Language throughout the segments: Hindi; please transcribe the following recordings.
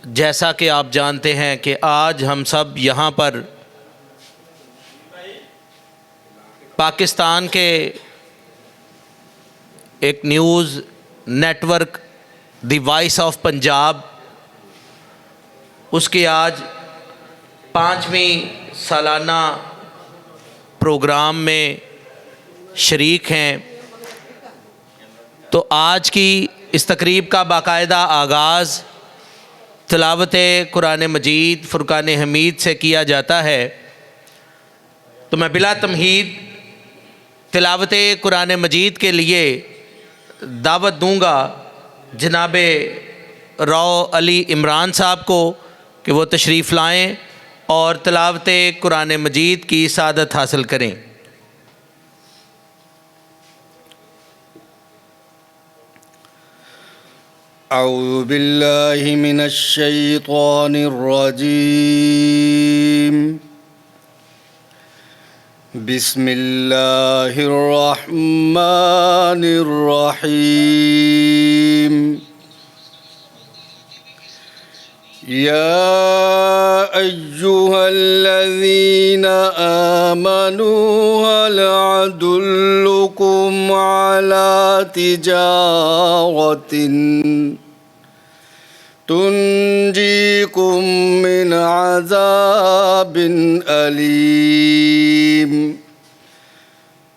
जैसा कि आप जानते हैं कि आज हम सब यहाँ पर पाकिस्तान के एक news network the voice of Punjab उसकी आज 5वीं सालाना प्रोग्राम में शरीक हैं। तो आज की इस तकरीब का बाकायदा आगाज़ तिलावत कुरान मजीद फ़ुरक़ान हमीद से किया जाता है। तो मैं बिला तमहीद तिलावत कुरान मजीद के लिए दावत दूंगा जनाब रौ अली इमरान साहब को कि वो तशरीफ़ लाएं और तिलावत कुरान मजीद की सादत हासिल करें। अऊज़ु बिल्लाहि मिनश शैतानिर रजीम। बिस्मिल्लाहिर रहमानिर रहीम। या अय्युहल्लज़ीना आमनू हल अदुल्लुकुम अला तिजारतिन तुंजीकुम मिन अज़ाबिन अलीम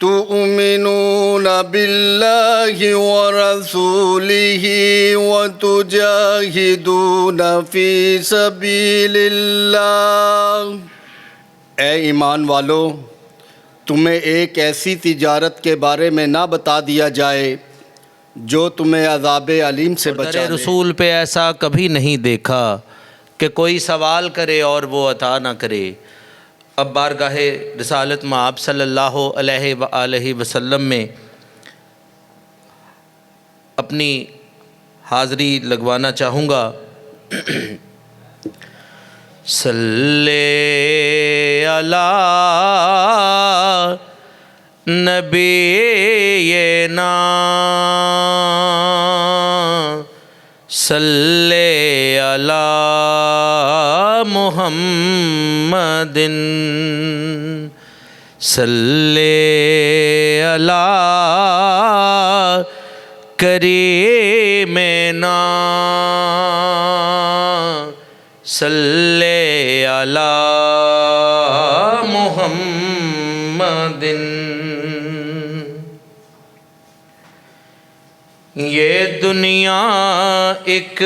तुमिनून बिल्लाहि व रसूलिहि व तुजाहिदून फी सबीलिल्लाह। ए ईमान वालो, तुम्हें एक ऐसी तिजारत के बारे में ना बता दिया जाए जो तुम्हें अज़ाब अलीम से बचा। रसूल पे ऐसा कभी नहीं देखा कि कोई सवाल करे और वो अता ना करे। अब बारगाहे रिसालत में आप सल्लल्लाहु अलैहि वसल्लम में अपनी हाज़री लगवाना चाहूँगा। सल्ले अला नबीना सल्ले अला मुहम्मदिन सल्ले अला करीमेना सल्ले अला मुहम्मदिन। ये दुनिया एक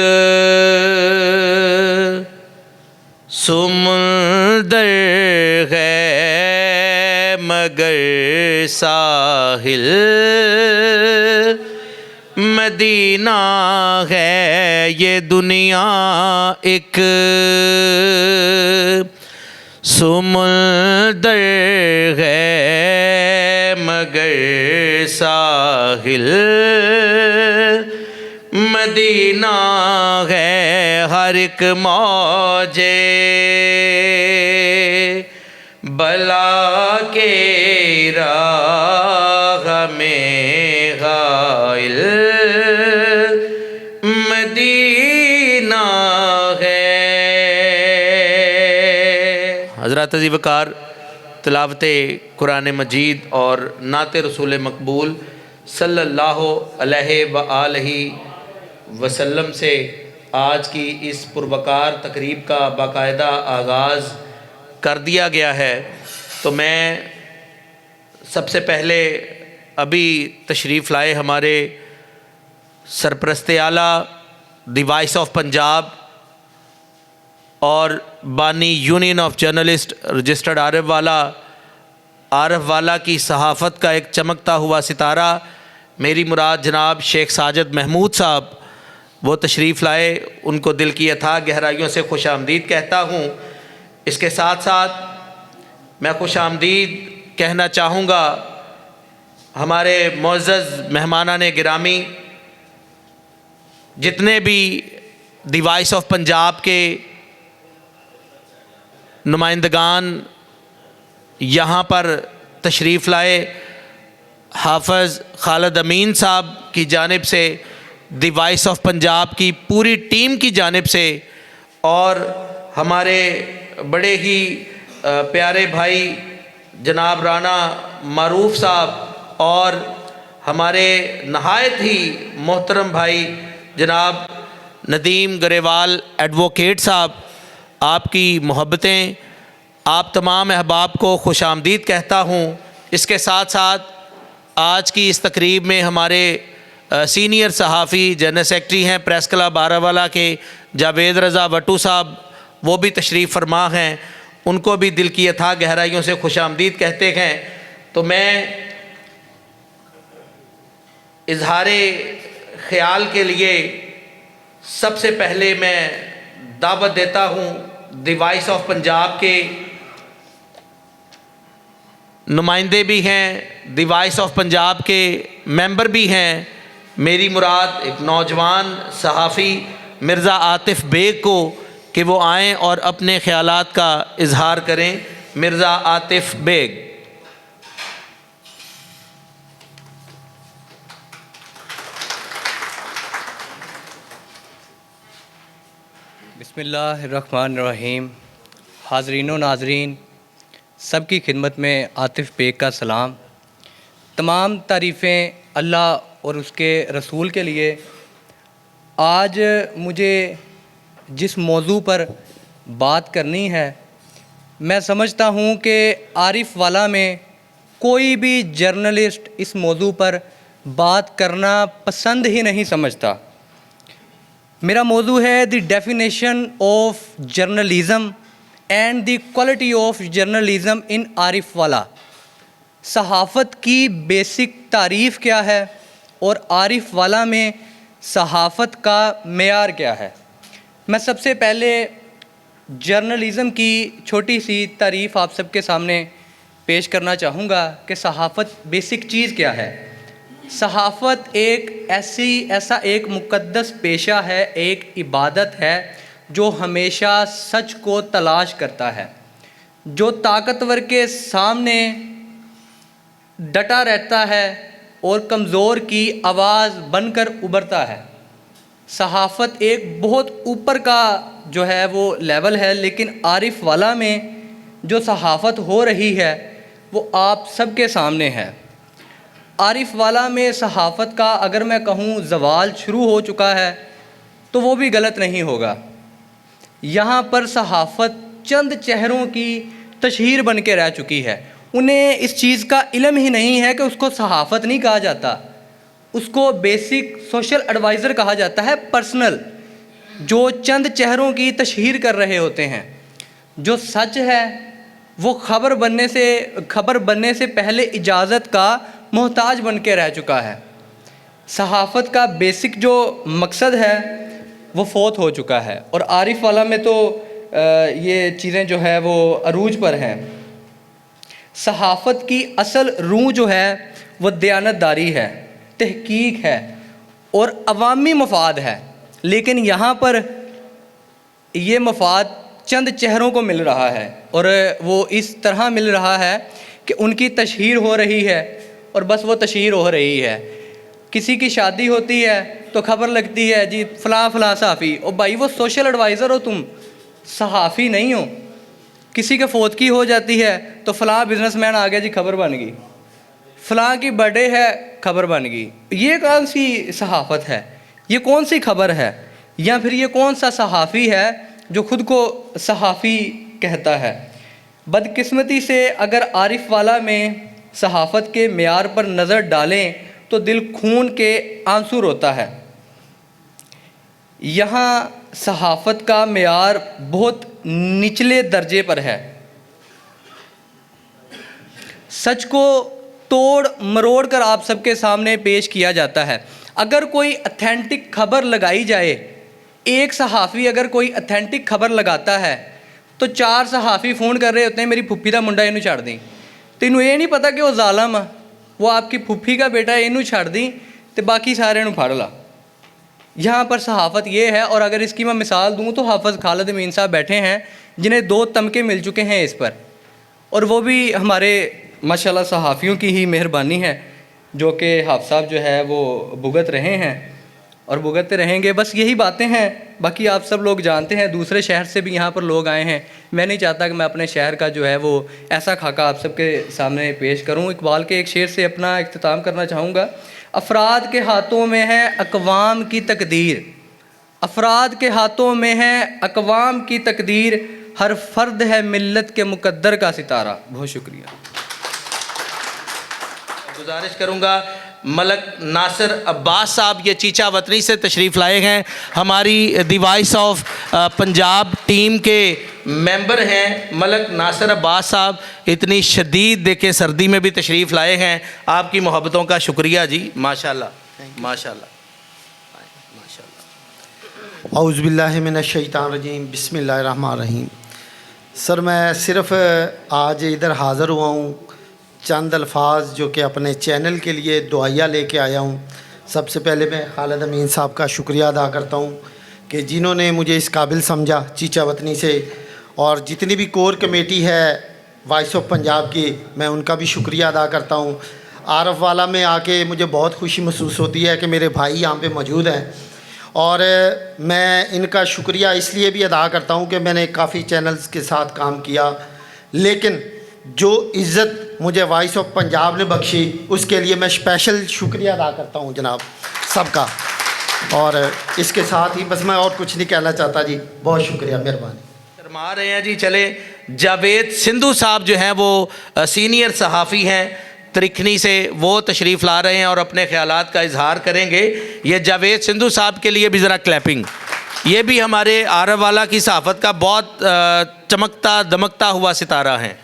समुंदर है मगर साहिल मदीना है। ये दुनिया एक समुंदर है मगर साहिल मदीना है। हर एक मौजे बला के राह में घायल मदीना है। हज़रात अज़ीज़ वक़ार, तिलावत कुरान मजीद और नात रसूल मकबूल सल्लल्लाहु अलैहि वसल्लम से आज की इस पुरवकार तकरीब का बाकायदा आगाज़ कर दिया गया है। तो मैं सबसे पहले अभी तशरीफ़ लाए हमारे सरपरस्त आला द वॉइस ऑफ पंजाब और बानी यूनियन ऑफ जर्नलिस्ट रजिस्टर्ड आरफ वाला की सहाफ़त का एक चमकता हुआ सितारा मेरी मुराद जनाब शेख साजिद महमूद साहब वो तशरीफ़ लाए। उनको दिल की अथाह गहराइयों से खुश आमदीद कहता हूँ। इसके साथ साथ मैं खुश आमदीद कहना चाहूँगा हमारे मुअज़्ज़ज़ मेहमानान गिरामी, जितने भी द वॉइस ऑफ पंजाब के नुमाइंदगान यहाँ पर तशरीफ़ लाए। हाफ़िज़ खालिद अमीन साहब की जानिब से द वॉइस ऑफ पंजाब की पूरी टीम की जानिब से और हमारे बड़े ही प्यारे भाई जनाब राना मारूफ साहब और हमारे नहायत ही मोहतरम भाई जनाब नदीम गरेवाल एडवोकेट साहब, आपकी मोहब्बतें, आप तमाम अहबाब को खुश आमदीद कहता हूँ। इसके साथ साथ आज की इस तकरीब में हमारे सीनियर सहाफ़ी जनरल सेक्रेटरी हैं प्रेस क्लब बारावाला के जावेद रज़ा वटू साहब, वो भी तशरीफ़ फरमा हैं, उनको भी दिल की अथाह गहराइयों से खुश आमदीद कहते हैं। तो मैं इजहारे ख़याल के लिए सबसे पहले मैं दावत देता हूँ द वॉइस ऑफ पंजाब के नुमाइंदे भी हैं, द वॉइस ऑफ पंजाब के मेंबर भी हैं, मेरी मुराद एक नौजवान सहाफ़ी मिर्ज़ा आतिफ़ बेग को कि वो आएँ और अपने ख़यालात का इजहार करें। मिर्ज़ा आतिफ़ बेग। बिस्मिल्लाहिर्रहमानिर्रहीम। हाज़रीन व नाज़रीन, सबकी खिदमत में आतिफ़ बेग का सलाम। तमाम तारीफ़ें अल्लाह और उसके रसूल के लिए। आज मुझे जिस मौजू पर बात करनी है, मैं समझता हूँ कि आरिफ वाला में कोई भी जर्नलिस्ट इस मौजू पर बात करना पसंद ही नहीं समझता। मेरा मौजू है the definition of journalism and the quality of journalism in Arifwala. सहाफ़त की बेसिक तारीफ़ क्या है और आरिफ वाला में सहाफ़त का मेयार क्या है। मैं सबसे पहले जर्नलिज़म की छोटी सी तारीफ़ आप सबके सामने पेश करना चाहूँगा कि सहाफ़त बेसिक चीज़ क्या है। सहाफ़त ऐसा एक मुक़द्दस पेशा है, एक इबादत है जो हमेशा सच को तलाश करता है, जो ताकतवर के सामने डटा रहता है और कमज़ोर की आवाज़ बनकर उभरता है। सहाफ़त एक बहुत ऊपर का जो है वो लेवल है, लेकिन आरिफ वाला में जो सहाफ़त हो रही है वो आप सबके सामने है। आरिफ वाला में सहाफ़त का अगर मैं कहूँ ज़वाल शुरू हो चुका है तो वो भी गलत नहीं होगा। यहाँ पर सहाफ़त चंद चेहरों की तशहीर बन के रह चुकी है। उन्हें इस चीज़ का इल्म ही नहीं है कि उसको सहाफ़त नहीं कहा जाता, उसको बेसिक सोशल एडवाइज़र कहा जाता है, पर्सनल, जो चंद चेहरों की तशहीर कर रहे होते हैं। जो सच है वो खबर बनने से पहले इजाज़त का मोहताज बन के रह चुका है। सहाफ़त का बेसिक जो मकसद है वो फ़ौत हो चुका है और आरिफ वाला में तो ये चीज़ें जो है वो अरूज पर हैं। सहाफ़त की असल रूह जो है वो दयानतदारी है, तहकीक है और अवामी मफाद है। लेकिन यहाँ पर ये मफाद चंद चेहरों को मिल रहा है और वो इस तरह मिल रहा है कि उनकी तशहीर हो रही है और बस वो तशहीर हो रही है। किसी की शादी होती है तो खबर लगती है जी फ़लाँ फ़लाँ सहाफ़ी। और भाई वो सोशल एडवाइज़र हो, तुम सहाफ़ी नहीं हो। किसी के फौतगी हो जाती है तो फ़लाँ बिजनेसमैन आ गया जी, खबर बन गई। फ़लाँ की बर्थडे है, खबर बन गई। ये कौन सी सहाफ़त है? ये कौन सी खबर है? या फिर ये कौन सा सहाफ़ी है जो ख़ुद को सहाफ़ी कहता है? बदकिस्मती से अगर आरिफ वाला में सहाफ़त के मेयार पर नज़र डालें तो दिल खून के आंसू रोता है। यहाँ सहाफ़त का मेयार बहुत निचले दर्जे पर है। सच को तोड़ मरोड़ कर आप सबके सामने पेश किया जाता है। अगर कोई अथेंटिक खबर लगाई जाए, एक सहाफ़ी अगर कोई अथेंटिक खबर लगाता है तो 4 सहाफ़ी फ़ोन कर रहे होते हैं मेरी फुफ्फी का मुंडा इनू छड़ दी। तो इनू ये नहीं पता कि वो जालम है, वो आपकी फुफ्फी का बेटा है, इनू छड़ दी तो बाकी सारे नू फड़ ला। यहाँ पर सहाफ़त ये है। और अगर इसकी मैं मिसाल दूँ तो हाफ़िज़ खालिद अमीन साहब बैठे हैं जिन्हें 2 तमके मिल चुके हैं इस पर, और वो भी हमारे माशाल्लाह सहाफ़ियों की ही मेहरबानी है जो कि हाफ़िज़ साहब जो है वो भुगत रहे हैं। और भुगतते रहेंगे। बस यही बातें हैं, बाकी आप सब लोग जानते हैं, दूसरे शहर से भी यहाँ पर लोग आए हैं। मैं नहीं चाहता कि मैं अपने शहर का जो है वो ऐसा खाका आप सबके सामने पेश करूँ। इकबाल के एक शेर से अपना इख्तिताम करना चाहूँगा। अफराद के हाथों में है अक़वाम की तकदीर, अफराद के हाथों में है अक़वाम की तकदीर, हर फ़र्द है मिल्लत के मुक़द्दर का सितारा। बहुत शुक्रिया। गुजारिश करूंगा मलक नासिर अब्बास साहब ये चीचा वतनी से तशरीफ़ लाए हैं, हमारी the voice of Punjab team के मेंबर हैं। मलक नासिर अब्बास साहब इतनी शदीद देखे सर्दी में भी तशरीफ़ लाए हैं, आपकी मोहब्बतों का शुक्रिया जी। माशाल्लाह माशाल्लाह माशाल्लाह। औज़ुबिल्लाहिमिनश्शैतानिर्रजीम बिस्मिल्लाहिर्रहमानिर्रहीम। सर मैं सिर्फ़ आज इधर हाज़िर हुआ हूँ, चंद अल्फाज जो कि अपने चैनल के लिए दुआया लेके आया हूँ। सबसे पहले मैं खालिद अमीन साहब का शुक्रिया अदा करता हूँ कि जिन्होंने मुझे इस काबिल समझा चीचा वतनी से, और जितनी भी कोर कमेटी है वॉइस ऑफ पंजाब की, मैं उनका भी शुक्रिया अदा करता हूँ। आरफ वाला में आके मुझे बहुत खुशी महसूस होती है कि मेरे भाई यहाँ पे मौजूद हैं, और मैं इनका शुक्रिया इसलिए भी अदा करता हूँ कि मैंने काफ़ी चैनल्स के साथ काम किया, लेकिन जो इज़्ज़त मुझे वॉइस ऑफ पंजाब ने बख्शी उसके लिए मैं स्पेशल शुक्रिया अदा करता हूँ जनाब सबका। और इसके साथ ही बस मैं और कुछ नहीं कहना चाहता जी, बहुत शुक्रिया, मेहरबानी। शर्मा रहे हैं जी। चले जावेद सिंधु साहब जो हैं वो सीनियर सहाफ़ी हैं त्रिखनी से, वो तशरीफ़ ला रहे हैं और अपने ख़यालात का इजहार करेंगे। ये जावेद सिंधु साहब के लिए भी ज़रा क्लैपिंग। ये भी हमारे आरव वाला की सहाफ़त का बहुत चमकता दमकता हुआ सितारा हैं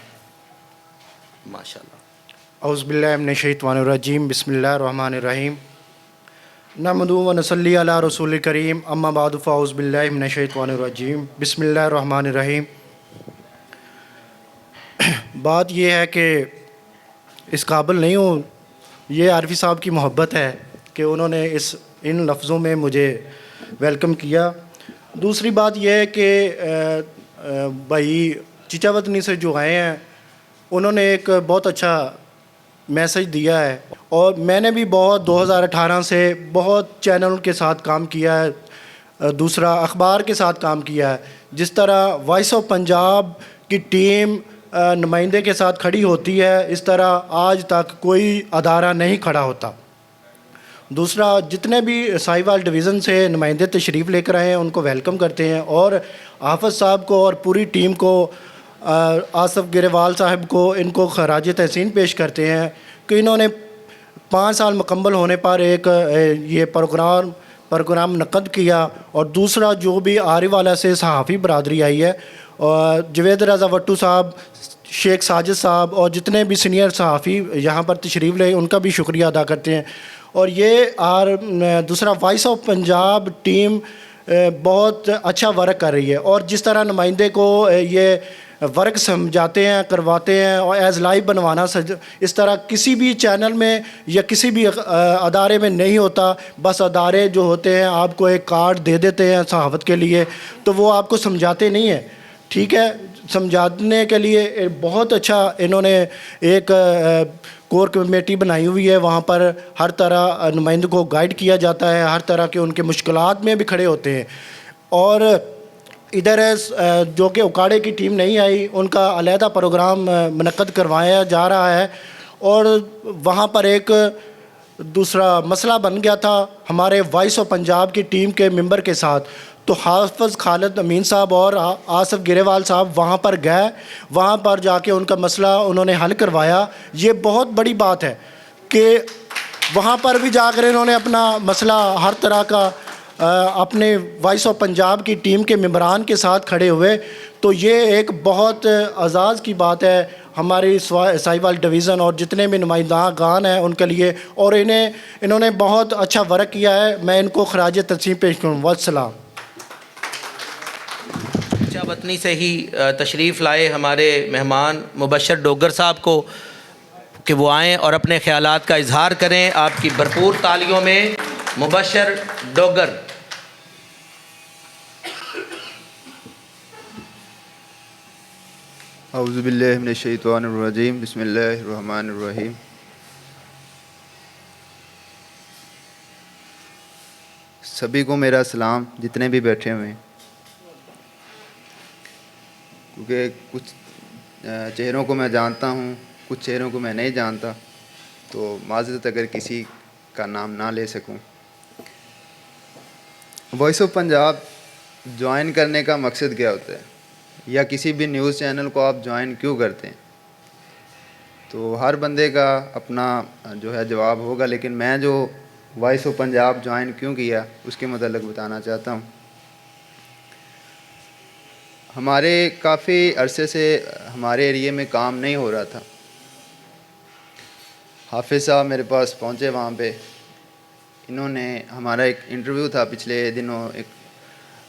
माशाल्लाह। औज़ुबिल्लाहिमिनश्शैतानिर्रजीम बिस्मिल्लाहिर्रहमानिर्रहीम नहमदुहु व नसल्ली अला रसूलिल करीम अम्मा बादु फ़औज़ुबिल्लाहिमिनश्शैतानिर्रजीम बिस्मिल्लाहिर्रहमानिर्रहीम। बात यह है कि इस काबिल नहीं हूँ, ये आरफी साहब की मोहब्बत है कि उन्होंने इन लफ्ज़ों में मुझे वेलकम किया। दूसरी बात यह है कि भाई चीचा वतनी से जो आए हैं उन्होंने एक बहुत अच्छा मैसेज दिया है, और मैंने भी बहुत 2018 से बहुत चैनल के साथ काम किया है, दूसरा अखबार के साथ काम किया है। जिस तरह वॉइस ऑफ पंजाब की टीम नुमाइंदे के साथ खड़ी होती है, इस तरह आज तक कोई अदारा नहीं खड़ा होता। दूसरा, जितने भी साहिवाल डिवीज़न से नुमाइंदे तशरीफ़ लेकर आए हैं उनको वेलकम करते हैं, और हाफ़िज़ साहब को और पूरी टीम को, आसफ़ गिरेवाल साहब को, इनको खराज तहसीन पेश करते हैं कि इन्होंने 5 साल मुकम्मल होने पर एक ये प्रोग्राम नक़द किया। और दूसरा, जो भी आरी वाला से सहाफ़ी बरदरी आई है, और जवेद रज़ा वट्टू साहब, शेख साजिद साहब और जितने भी सीनियर सहाफ़ी यहाँ पर तशरीफ़ ले, उनका भी शुक्रिया अदा करते हैं। और ये दूसरा, वॉइस ऑफ पंजाब टीम बहुत अच्छा वर्क कर रही है, और जिस तरह नुमाइंदे को ये वर्क समझाते हैं, करवाते हैं, और एज़ लाइव बनवाना इस तरह किसी भी चैनल में या किसी भी अदारे में नहीं होता। बस अदारे जो होते हैं आपको एक कार्ड दे देते हैं सहाफ़त के लिए, तो वो आपको समझाते नहीं हैं, ठीक है। समझाने के लिए बहुत अच्छा इन्होंने एक कोर कमेटी बनाई हुई है, वहाँ पर हर तरह नुमाइंदों को गाइड किया जाता है, हर तरह के उनके मुश्किलात में भी खड़े होते हैं। और इधर जो कि उकाड़े की टीम नहीं आई, उनका अलहदा प्रोग्राम मुनक्कद करवाया जा रहा है, और वहाँ पर एक दूसरा मसला बन गया था हमारे वॉइस ऑफ पंजाब की टीम के मेंबर के साथ। तो हाफ़िज़ खालिद अमीन साहब और आसफ़ गिरेवाल साहब वहाँ पर गए, वहाँ पर जाके उनका मसला उन्होंने हल करवाया। ये बहुत बड़ी बात है कि वहाँ पर भी जाकर इन्होंने अपना मसला हर तरह का अपने वॉइस ऑफ पंजाब की टीम के मेंबरान के साथ खड़े हुए। तो ये एक बहुत एज़ाज़ की बात है हमारी साहिवाल डिवीज़न और जितने भी नुमाइंदागान हैं उनके लिए, और इन्होंने बहुत अच्छा वर्क किया है। मैं इनको खराज तस्लीम पेश करूँ। वस्सलाम। वतनी से ही तशरीफ़ लाए हमारे मेहमान मुबशर डोगर साहब को कि वो आएँ और अपने ख़यालात का इजहार करें। आपकी भरपूर तालियों में मुबशर डोगर। औज़ुबिल्लाहिमिनश्शैतानिर्रजीम बिस्मिल्लाहिर्रहमानिर्रहीम। सभी को मेरा सलाम, जितने भी बैठे हुए हैं। क्योंकि कुछ चेहरों को मैं जानता हूँ, कुछ चेहरों को मैं नहीं जानता, तो माज़रत अगर किसी का नाम ना ले सकूँ। वॉइस ऑफ पंजाब ज्वाइन करने का मकसद क्या होता है, या किसी भी न्यूज़ चैनल को आप ज्वाइन क्यों करते हैं, तो हर बंदे का अपना जो है जवाब होगा, लेकिन मैं जो वॉइस ऑफ पंजाब ज्वाइन क्यों किया उसके मतलब बताना चाहता हूँ। हमारे काफ़ी अरसे से हमारे एरिए में काम नहीं हो रहा था। हाफिज़ साहब मेरे पास पहुँचे वहाँ पे, इन्होंने हमारा एक इंटरव्यू था पिछले दिनों, एक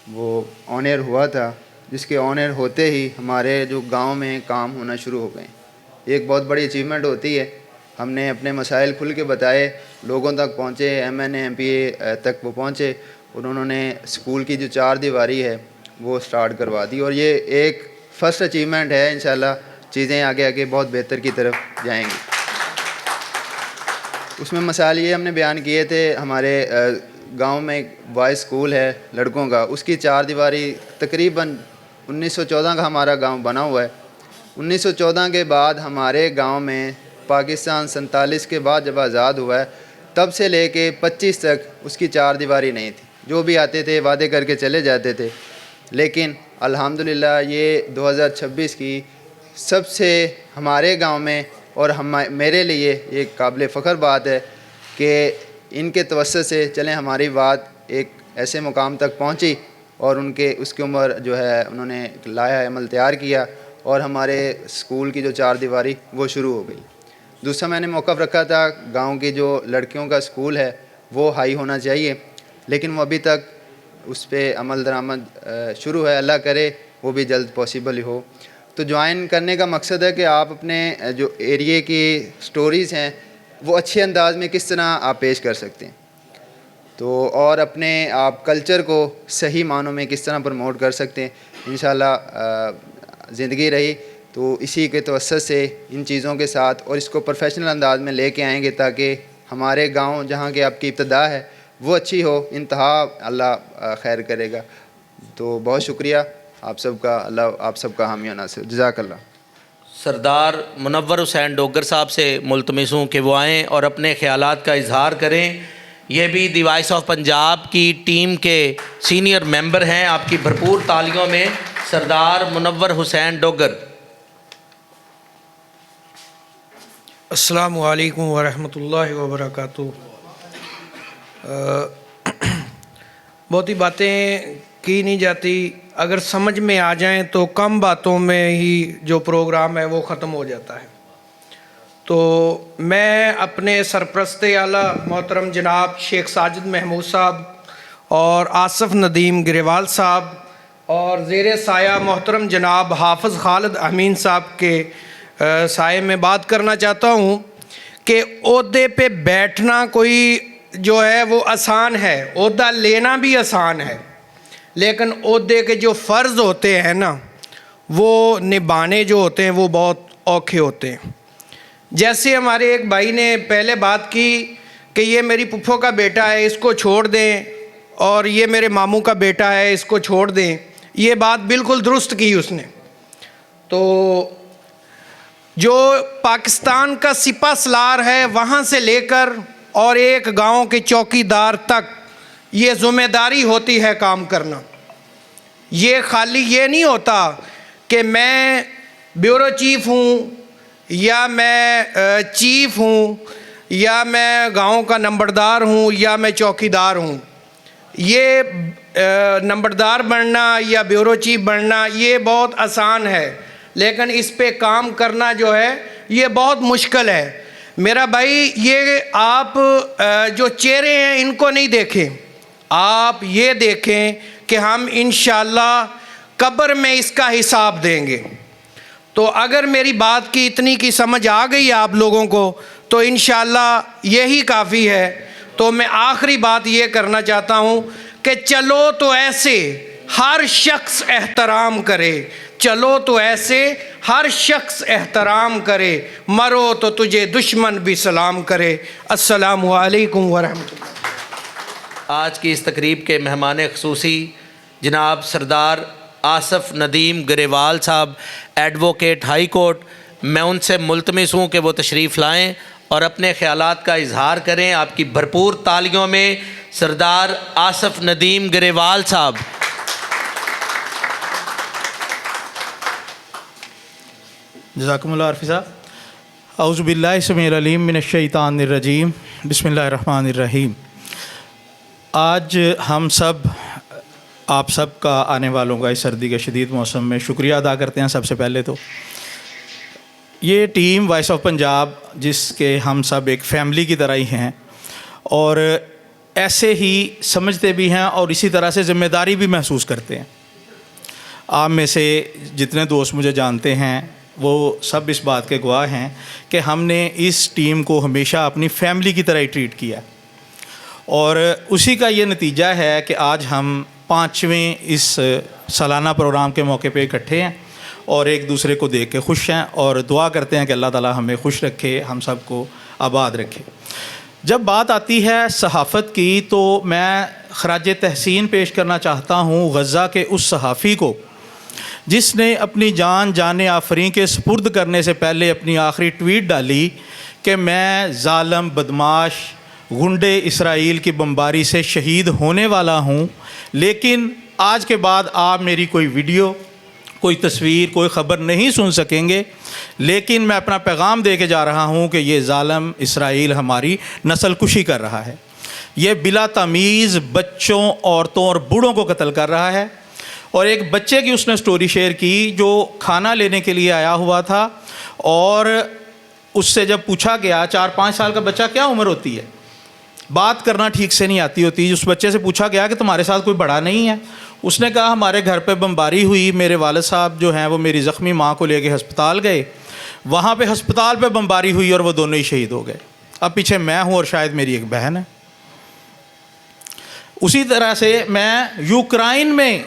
वो ऑन एयर हुआ था, जिसके ऑन एयर होते ही हमारे जो गांव में काम होना शुरू हो गए। एक बहुत बड़ी अचीवमेंट होती है। हमने अपने मसाइल खुल के बताए, लोगों तक पहुँचे, MNA MPA तक वो पहुँचे, और उन्होंने स्कूल की जो 4 दीवारी है वो स्टार्ट करवा दी, और ये एक फ़र्स्ट अचीवमेंट है। इंशाल्लाह चीज़ें आगे आगे बहुत बेहतर की तरफ जाएंगी। उसमें मसाइल ये हमने बयान किए थे, हमारे गांव में एक बॉयज़ स्कूल है लड़कों का, उसकी 4 दीवारी तकरीबन 1914 का हमारा गांव बना हुआ है। 1914 के बाद हमारे गांव में पाकिस्तान 47 के बाद जब आज़ाद हुआ है, तब से लेके 25 तक उसकी 4 दीवारी नहीं थी। जो भी आते थे वादे करके चले जाते थे, लेकिन अल्हम्दुलिल्लाह ये 2026 की सबसे हमारे गांव में और मेरे लिए ये काबिल फ़ख्र बात है कि इनके तवस्सुत से चलें हमारी बात एक ऐसे मुकाम तक पहुंची, और उनके उसकी उम्र जो है उन्होंने लाया अमल तैयार किया, और हमारे स्कूल की जो 4 दीवारी वो शुरू हो गई। दूसरा मैंने मौक़िफ़ रखा था, गांव की जो लड़कियों का स्कूल है वो हाई होना चाहिए, लेकिन वो अभी तक उस पर अमल दरामद शुरू है। अल्लाह करे वो भी जल्द पॉसिबल हो। तो ज्वाइन करने का मकसद है कि आप अपने जो एरिए की स्टोरीज़ हैं वो अच्छे अंदाज में किस तरह आप पेश कर सकते हैं, तो और अपने आप कल्चर को सही मानों में किस तरह प्रमोट कर सकते हैं। इंशाल्लाह ज़िंदगी रही तो इसी के तवस्सुत से इन चीज़ों के साथ और इसको प्रोफेशनल अंदाज में लेके आएंगे, ताकि हमारे गांव जहां की आपकी इब्तदा है वो अच्छी हो, इंतहा अल्लाह खैर करेगा। तो बहुत शुक्रिया आप सबका, अल्लाह आप सबका हामी और नासिर, जज़ाकल्लाह। सरदार मुनव्वर हुसैन डोगर साहब से मुल्तमिस हूँ कि वो आएँ और अपने ख़यालात का इजहार करें। ये भी द वॉइस ऑफ पंजाब की टीम के सीनियर मेंबर हैं। आपकी भरपूर तालियों में सरदार मुनव्वर हुसैन डोगर। अस्सलामु अलैकुम वरहमतुल्लाहि वबरकातुहू। बहुत ही बातें की नहीं जाती, अगर समझ में आ जाएं तो कम बातों में ही जो प्रोग्राम है वो ख़त्म हो जाता है। तो मैं अपने सरप्रस्त आला मोहतरम जनाब शेख साजिद महमूद साहब और आसफ़ नदीम ग्रेवाल साहब और ज़ेरे साया मोहतरम जनाब हाफ़िज़ खालिद अमीन साहब के साये में बात करना चाहता हूँ कि ओहदे पे बैठना कोई जो है वो आसान है, ओहदा लेना भी आसान है, लेकिन ओहदे के जो फ़र्ज़ होते हैं ना वो निभाने जो होते हैं वो बहुत औखे होते हैं। जैसे हमारे एक भाई ने पहले बात की कि ये मेरी पुप्पो का बेटा है इसको छोड़ दें, और ये मेरे मामू का बेटा है इसको छोड़ दें, ये बात बिल्कुल दुरुस्त की उसने। तो जो पाकिस्तान का सिपा सलार है वहाँ से लेकर और एक गांव के चौकीदार तक ये ज़िम्मेदारी होती है काम करना। ये खाली ये नहीं होता कि मैं ब्यूरो चीफ़ हूँ या मैं चीफ़ हूँ या मैं गांव का नंबरदार हूँ या मैं चौकीदार हूँ। ये नंबरदार बनना या ब्यूरो चीफ़ बनना ये बहुत आसान है, लेकिन इस पे काम करना जो है ये बहुत मुश्किल है। मेरा भाई ये आप जो चेहरे हैं इनको नहीं देखें, आप ये देखें कि हम इंशाअल्लाह कब्र में इसका हिसाब देंगे। तो अगर मेरी बात की इतनी की समझ आ गई आप लोगों को तो इंशाअल्लाह यही काफ़ी है। तो मैं आखिरी बात ये करना चाहता हूँ कि चलो तो ऐसे हर शख्स एहतराम करे, चलो तो ऐसे हर शख्स एहतराम करे, मरो तो तुझे दुश्मन भी सलाम करे। अस्सलामु अलैकुम वरहमतुल्लाह। आज की इस तकरीब के मेहमान ख़ुसूसी जनाब सरदार आसफ़ नदीम ग्रेवाल साहब, एडवोकेट हाई कोर्ट, मैं उनसे मुल्तमिस हूँ कि वो तशरीफ़ लाएँ और अपने ख़यालात का इजहार करें। आपकी भरपूर तालियों में सरदार आसफ़ नदीम ग्रेवाल साहब। जज़ाकुमुल्लाह आरफ़ी साहब। औज़ु बिल्लाहि समीउल अलीम मिनश शैतानिर रजीम, बिस्मिल्लाहिर रहमानिर रहीम। आज हम सब, आप सब का, आने वालों का इस सर्दी के शदीद मौसम में शुक्रिया अदा करते हैं। सबसे पहले तो ये टीम वॉइस ऑफ पंजाब, जिसके हम सब एक फ़ैमिली की तरह ही हैं और ऐसे ही समझते भी हैं और इसी तरह से ज़िम्मेदारी भी महसूस करते हैं। आप में से जितने दोस्त मुझे जानते हैं वो सब इस बात के गवाह हैं कि हमने इस टीम को हमेशा अपनी फैमिली की तरह ही ट्रीट किया और उसी का ये नतीजा है कि आज हम 5वें इस सालाना प्रोग्राम के मौके पे इकट्ठे हैं और एक दूसरे को देख के खुश हैं और दुआ करते हैं कि अल्लाह ताला हमें खुश रखे, हम सब को आबाद रखे। जब बात आती है सहाफ़त की तो मैं ख़राज तहसीन पेश करना चाहता हूँ गज़ा के उस सहाफ़ी को जिसने अपनी जान आफरीन के सपुर्द करने से पहले अपनी आखिरी ट्वीट डाली कि मैं ज़ालम बदमाश गुंडे इसराइल की बमबारी से शहीद होने वाला हूँ, लेकिन आज के बाद आप मेरी कोई वीडियो, कोई तस्वीर, कोई ख़बर नहीं सुन सकेंगे, लेकिन मैं अपना पैगाम दे के जा रहा हूँ कि ये ज़ालम इसराइल हमारी नस्ल कुशी कर रहा है। ये बिला तमीज़ बच्चों, औरतों और बूढ़ों को कत्ल कर रहा है। और एक बच्चे की उसने स्टोरी शेयर की जो खाना लेने के लिए आया हुआ था और उससे जब पूछा गया, 4-5 साल का बच्चा, क्या उम्र होती है, बात करना ठीक से नहीं आती होती, उस बच्चे से पूछा गया कि तुम्हारे साथ कोई बड़ा नहीं है? उसने कहा हमारे घर पे बमबारी हुई, मेरे वालिद साहब जो हैं वो मेरी ज़ख्मी माँ को लेके हस्पताल गए, वहाँ पे हस्पताल पे बमबारी हुई और वो दोनों ही शहीद हो गए। अब पीछे मैं हूँ और शायद मेरी एक बहन है। उसी तरह से मैं यूक्रेन में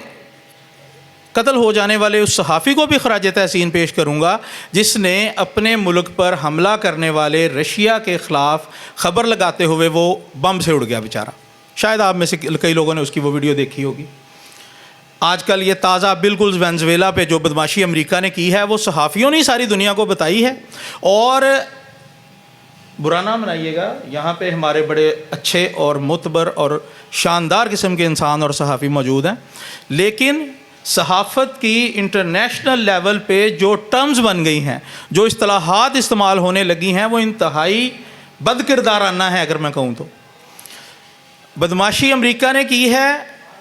कत्ल हो जाने वाले उस सहाफ़ी को भी ख़राज तहसीन पेश करूँगा जिसने अपने मुल्क पर हमला करने वाले रशिया के ख़िलाफ़ ख़बर लगाते हुए वो बम से उड़ गया बेचारा। शायद आप में से कई लोगों ने उसकी वो वीडियो देखी होगी। आजकल ये ताज़ा बिल्कुल वेनेज़ुएला पे जो बदमाशी अमेरिका ने की है वो सहाफ़ियों ने सारी दुनिया को बताई है। और बुरा ना मनाइएगा, यहाँ पे हमारे बड़े अच्छे और मुतबर और शानदार किस्म के इंसान और सहाफ़ी मौजूद हैं, लेकिन सहाफ़त की इंटरनेशनल लेवल पे जो टर्म्स बन गई हैं, जो इस्तिलाहात इस्तेमाल होने लगी हैं, वो इंतहाई बदकिरदाराना है। अगर मैं कहूँ तो बदमाशी अमेरिका ने की है,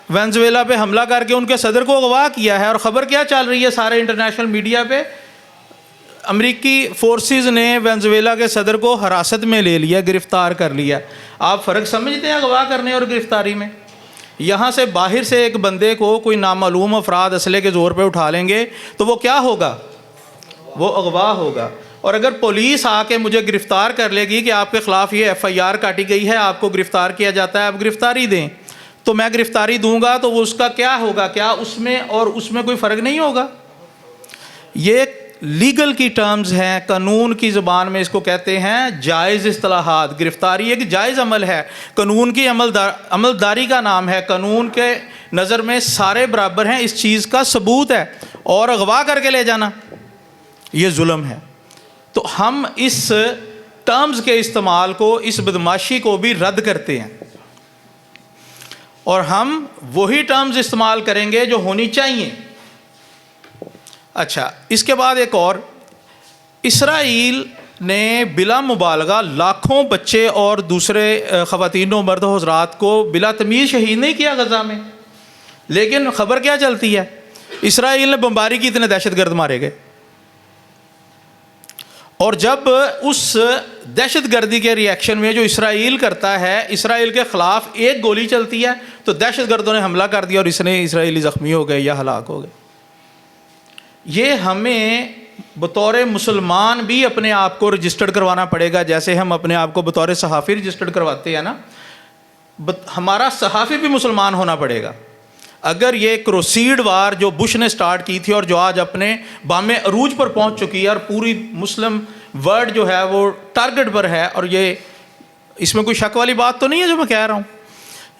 वेनेज़ुएला पे हमला करके उनके सदर को अगवा किया है और ख़बर क्या चल रही है सारे इंटरनेशनल मीडिया पे, अमेरिकी फ़ोर्सेस ने वेनेज़ुएला के सदर को हिरासत में ले लिया, गिरफ़्तार कर लिया। आप फ़र्क समझते हैं अगवा करने और गिरफ़्तारी में? यहाँ से बाहर से एक बंदे को कोई नामालूम अफराद असले के ज़ोर पे उठा लेंगे तो वो क्या होगा? वो अगवा होगा। और अगर पुलिस आके मुझे गिरफ़्तार कर लेगी कि आपके ख़िलाफ़ ये FIR काटी गई है, आपको गिरफ़्तार किया जाता है, आप गिरफ़्तारी दें, तो मैं गिरफ़्तारी दूंगा तो वो उसका क्या होगा? क्या उसमें और उसमें कोई फ़र्क नहीं होगा? ये लीगल की टर्म्स हैं, कानून की ज़बान में इसको कहते हैं जायज़ इस्तिलाहात। गिरफ़्तारी एक जायज़ अमल है, कानून की अमलदारी का नाम है, कानून के नज़र में सारे बराबर हैं, इस चीज़ का सबूत है। और अगवा करके ले जाना ये जुल्म है। तो हम इस टर्म्स के इस्तेमाल को, इस बदमाशी को भी रद्द करते हैं और हम वही टर्म्स इस्तेमाल करेंगे जो होनी चाहिए। अच्छा, इसके बाद एक और, इसराइल ने बिला मुबालगा लाखों बच्चे और दूसरे ख़वातीन व मर्द हज़रात को बिला तमीज़ शहीद नहीं किया गज़ा में, लेकिन ख़बर क्या चलती है? इसराइल ने बमबारी की, इतने दहशतगर्द मारे गए। और जब उस दहशतगर्दी के रिएक्शन में जो इसराइल करता है, इसराइल के ख़िलाफ़ एक गोली चलती है तो दहशतगर्दों ने हमला कर दिया और इसने इसराइली ज़ख्मी हो गए या हलाक हो गए। ये हमें बतौर मुसलमान भी अपने आप को रजिस्टर्ड करवाना पड़ेगा, जैसे हम अपने आप को बतौर सहाफ़ी रजिस्टर्ड करवाते हैं ना, हमारा सहाफ़ी भी मुसलमान होना पड़ेगा। अगर ये क्रोसीड वार जो बुश ने स्टार्ट की थी और जो आज अपने बामे अरूज पर पहुंच चुकी है और पूरी मुस्लिम वर्ल्ड जो है वो टारगेट पर है, और ये इसमें कोई शक वाली बात तो नहीं है जो मैं कह रहा हूँ,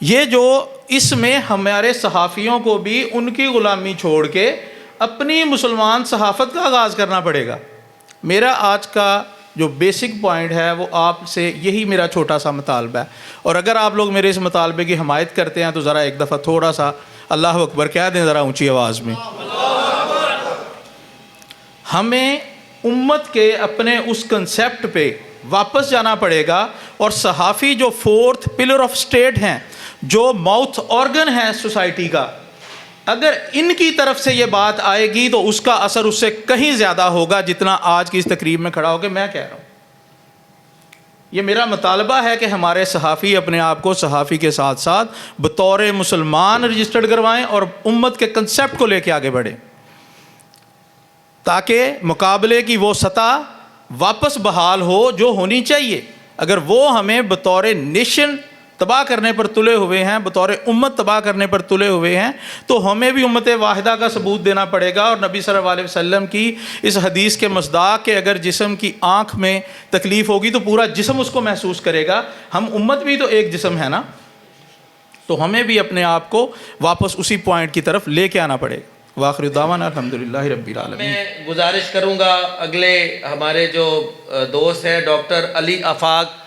ये जो इसमें हमारे सहाफ़ियों को भी उनकी ग़ुलामी छोड़ के अपनी मुसलमान सहाफ़त का आगाज़ करना पड़ेगा। मेरा आज का जो बेसिक पॉइंट है वो आपसे यही मेरा छोटा सा मुतालबा है, और अगर आप लोग मेरे इस मुतालबे की हमायत करते हैं तो ज़रा एक दफ़ा थोड़ा सा अल्लाह अकबर कह दें ज़रा ऊँची आवाज़ में। हमें उम्मत के अपने उस कंसेप्ट पे वापस जाना पड़ेगा, और सहाफ़ी जो फोर्थ पिलर ऑफ स्टेट हैं, जो माउथ ऑर्गन है सोसाइटी का, अगर इनकी तरफ से ये बात आएगी तो उसका असर उससे कहीं ज़्यादा होगा जितना आज की इस तकरीब में खड़ा होकर मैं कह रहा हूँ। ये मेरा मुतालबा है कि हमारे सहाफ़ी अपने आप को सहाफ़ी के साथ साथ बतौर मुसलमान रजिस्टर्ड करवाएं और उम्मत के कंसेप्ट को लेके आगे बढ़ें, ताकि मुकाबले की वो सतह वापस बहाल हो जो होनी चाहिए। अगर वो हमें बतौर नेशन तबाह करने पर तुले हुए हैं, बतौर उम्मत तबाह करने पर तुले हुए हैं, तो हमें भी उम्मत वाहिदा का सबूत देना पड़ेगा। और नबी सल्लल्लाहु अलैहि वसल्लम की इस हदीस के मस्दाक के अगर जिस्म की आँख में तकलीफ़ होगी तो पूरा जिस्म उसको महसूस करेगा। हम उम्मत भी तो एक जिस्म है ना, तो हमें भी अपने आप को वापस उसी पॉइंट की तरफ लेके आना पड़ेगा। वाखिर दावाना अल्हम्दुलिल्लाहि रब्बिल आलमीन। मैं गुजारिश करूँगा अगले हमारे जो दोस्त हैं डॉक्टर अली आफाक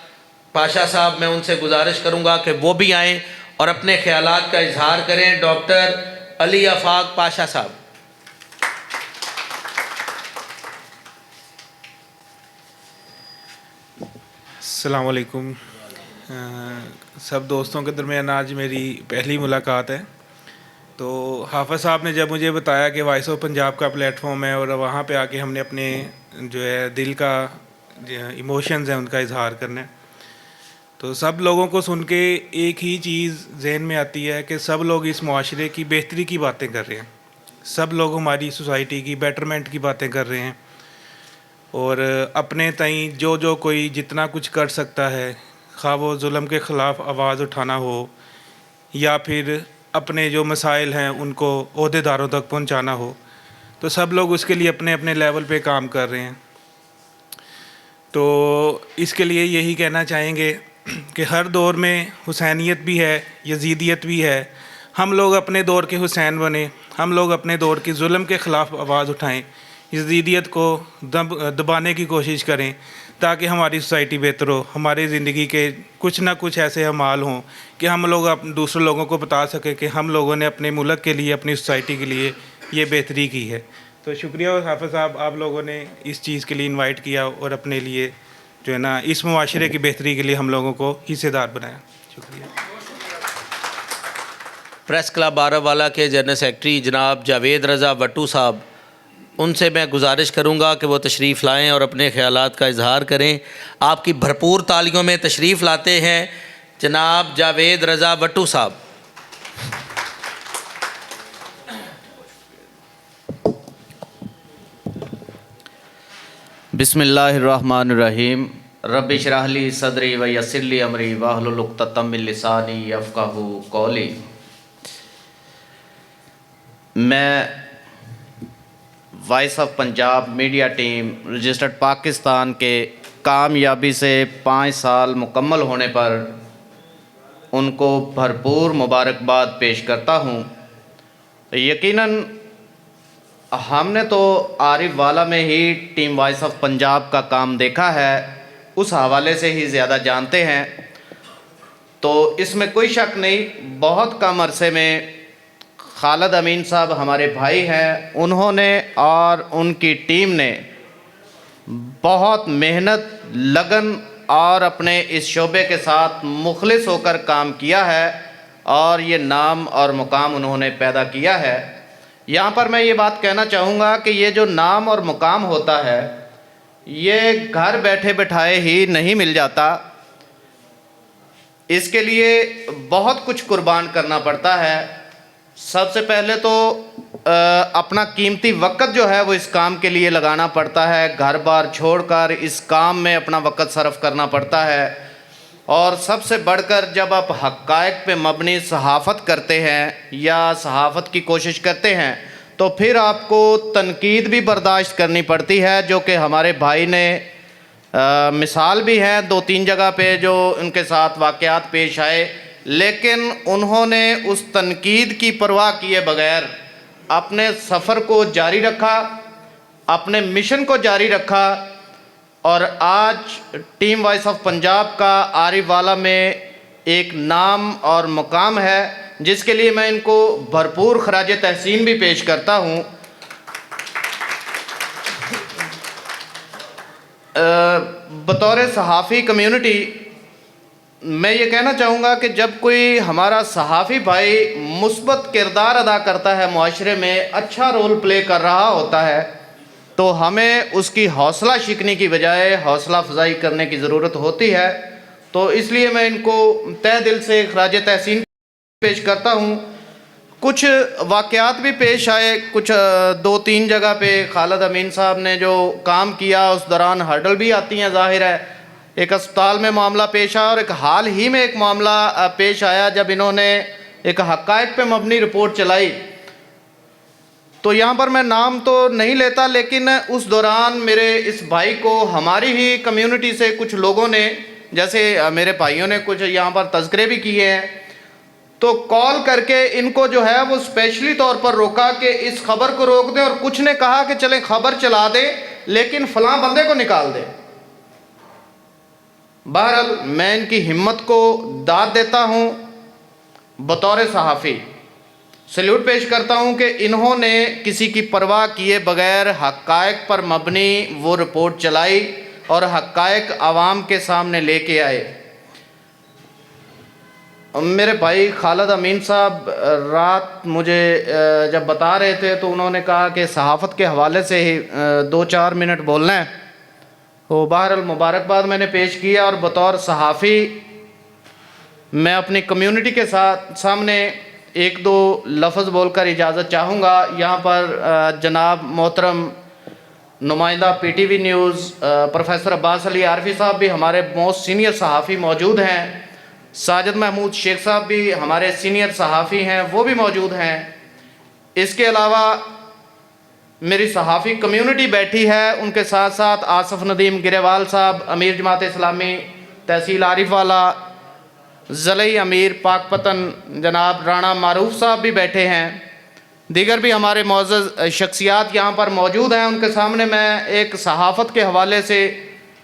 पाशा साहब, मैं उनसे गुजारिश करूँगा कि वो भी आएँ और अपने ख्यालात का इजहार करें। डॉक्टर अली आफाक पाशा साहब। अस्सलाम वालेकुम। सब दोस्तों के दरमियान आज मेरी पहली मुलाकात है। तो हाफ़िज़ साहब ने जब मुझे बताया कि वॉइस ऑफ पंजाब का प्लेटफॉर्म है और वहाँ पे आके हमने अपने जो है दिल का इमोशंस हैं उनका इजहार करना है, तो सब लोगों को सुन के एक ही चीज़ जहन में आती है कि सब लोग इस मुआशरे की बेहतरी की बातें कर रहे हैं, सब लोग हमारी सोसाइटी की बेटरमेंट की बातें कर रहे हैं, और अपने तई जो जो कोई जितना कुछ कर सकता है, खा वो जुल्म के ख़िलाफ़ आवाज़ उठाना हो या फिर अपने जो मसाइल हैं उनको ओहदेदारों तक पहुंचाना हो, तो सब लोग उसके लिए अपने अपने लेवल पे काम कर रहे हैं। तो इसके लिए यही कहना चाहेंगे कि हर दौर में हुसैनियत भी है, यजीदियत भी है। हम लोग अपने दौर के हुसैन बने, हम लोग अपने दौर की जुल्म के ख़िलाफ़ आवाज़ उठाएं, यजीदियत को दबाने की कोशिश करें ताकि हमारी सोसाइटी बेहतर हो, हमारी ज़िंदगी के कुछ ना कुछ ऐसे अमाल हों कि हम लोग दूसरे लोगों को बता सकें कि हम लोगों ने अपने मुल्क के लिए, अपनी सोसाइटी के लिए ये बेहतरी की है। तो शुक्रिया हाफ़िज़ साहब, आप लोगों ने इस चीज़ के लिए इनवाइट किया और अपने लिए जो है ना इस मुआशरे की बेहतरी के लिए हम लोगों को हिस्सेदार बनाया। शुक्रिया। प्रेस क्लब बारावाला के जनरल सेक्रेटरी जनाब जावेद रज़ा वट्टू साहब, उनसे मैं गुजारिश करूंगा कि वो तशरीफ़ लाएं और अपने ख़यालात का इजहार करें। आपकी भरपूर तालियों में तशरीफ़ लाते हैं जनाब जावेद रज़ा वट्टू साहब। बिस्मिल्लाहिर्रहमानिर्रहीम। रब्बि इश्रह ली सदरी व यस्सिर ली अमरी वाहलुल उक़्दतम मिन लिसानी यफ़क़हू क़ौली। मैं voice of Punjab media team registered Pakistan के कामयाबी से 5 साल मुकम्मल होने पर उनको भरपूर मुबारकबाद पेश करता हूँ। यकीनन हमने तो आरिफ वाला में ही टीम वॉइस ऑफ पंजाब का काम देखा है, उस हवाले से ही ज़्यादा जानते हैं। तो इसमें कोई शक नहीं, बहुत कम अरसे में खालिद अमीन साहब हमारे भाई हैं, उन्होंने और उनकी टीम ने बहुत मेहनत, लगन और अपने इस शोबे के साथ मुखलिस होकर काम किया है और ये नाम और मुकाम उन्होंने पैदा किया है। यहाँ पर मैं ये बात कहना चाहूँगा कि ये जो नाम और मुकाम होता है ये घर बैठे बैठाए ही नहीं मिल जाता, इसके लिए बहुत कुछ कुर्बान करना पड़ता है। सबसे पहले तो अपना कीमती वक्त जो है वो इस काम के लिए लगाना पड़ता है, घर बार छोड़कर इस काम में अपना वक्त सर्फ करना पड़ता है। और सबसे बढ़कर जब आप हक़ाइक़ पे मबनी सहाफ़त करते हैं या सहाफ़त की कोशिश करते हैं तो फिर आपको तनकीद भी बर्दाश्त करनी पड़ती है, जो कि हमारे भाई ने मिसाल भी है 2-3 जगह पे जो उनके साथ वाक़यात पेश आए लेकिन उन्होंने उस तनकीद की परवाह किए बगैर अपने सफ़र को जारी रखा, अपने मिशन को जारी रखा और आज टीम वॉइस ऑफ पंजाब का आरिफ वाला में एक नाम और मुकाम है, जिसके लिए मैं इनको भरपूर खराज तहसीन भी पेश करता हूँ। बतौर सहाफ़ी कम्युनिटी मैं ये कहना चाहूँगा कि जब कोई हमारा सहाफ़ी भाई मुस्बत किरदार अदा करता है, मुआशरे में अच्छा रोल प्ले कर रहा होता है, तो हमें उसकी हौसला शिकने की बजाय हौसला अफजाई करने की ज़रूरत होती है। तो इसलिए मैं इनको तहे दिल से खराज तहसीन पेश करता हूँ। कुछ वाक़यात भी पेश आए, कुछ 2-3 जगह पे खालिद अमीन साहब ने जो काम किया उस दौरान हर्डल भी आती हैं, ज़ाहिर है। एक अस्पताल में मामला पेश आया और एक हाल ही में एक मामला पेश आया जब इन्होंने एक हक़ाइक़ पे मबनी रिपोर्ट चलाई। तो यहाँ पर मैं नाम तो नहीं लेता, लेकिन उस दौरान मेरे इस भाई को हमारी ही कम्युनिटी से कुछ लोगों ने, जैसे मेरे भाइयों ने कुछ यहाँ पर तज़किरे भी किए हैं, तो कॉल करके इनको जो है वो स्पेशली तौर पर रोका कि इस खबर को रोक दें, और कुछ ने कहा कि चलें खबर चला दें लेकिन फ़लाँ बंदे को निकाल दें। बहरहाल मैं इनकी हिम्मत को दाद देता हूँ, बतौर सहाफ़ी सल्यूट पेश करता हूँ कि इन्होंने किसी की परवाह किए बगैर हक़ाइक़ पर मबनी वो रिपोर्ट चलाई और हक़ाइक़ आवाम के सामने लेके आए। मेरे भाई खालिद अमीन साहब रात मुझे जब बता रहे थे तो उन्होंने कहा कि सहाफ़त के हवाले से ही 2-4 मिनट बोलना है। तो बहरहाल मुबारकबाद मैंने पेश किया और बतौर सहाफ़ी मैं अपनी कम्युनिटी के सामने 1-2 लफ्ज़ बोलकर इजाज़त चाहूँगा। यहाँ पर जनाब मोहतरम नुमाइंदा PTV news professor Abbas Ali Arfi साहब भी हमारे मोस्ट सीनियर सहाफ़ी मौजूद हैं। साजिद महमूद शेख साहब भी हमारे सीनियर सहाफ़ी हैं, वो भी मौजूद हैं। इसके अलावा मेरी सहाफ़ी कम्युनिटी बैठी है, उनके साथ साथ आसफ़ नदीम गिरेवाल साहब, अमीर जमात इस्लामी तहसील आरिफ वाला, ज़लई अमीर पाकपतन जनाब राणा मारूफ साहब भी बैठे हैं। दीगर भी हमारे मौज़्ज़ज़ शख्सियात यहाँ पर मौजूद हैं। उनके सामने मैं एक सहाफ़त के हवाले से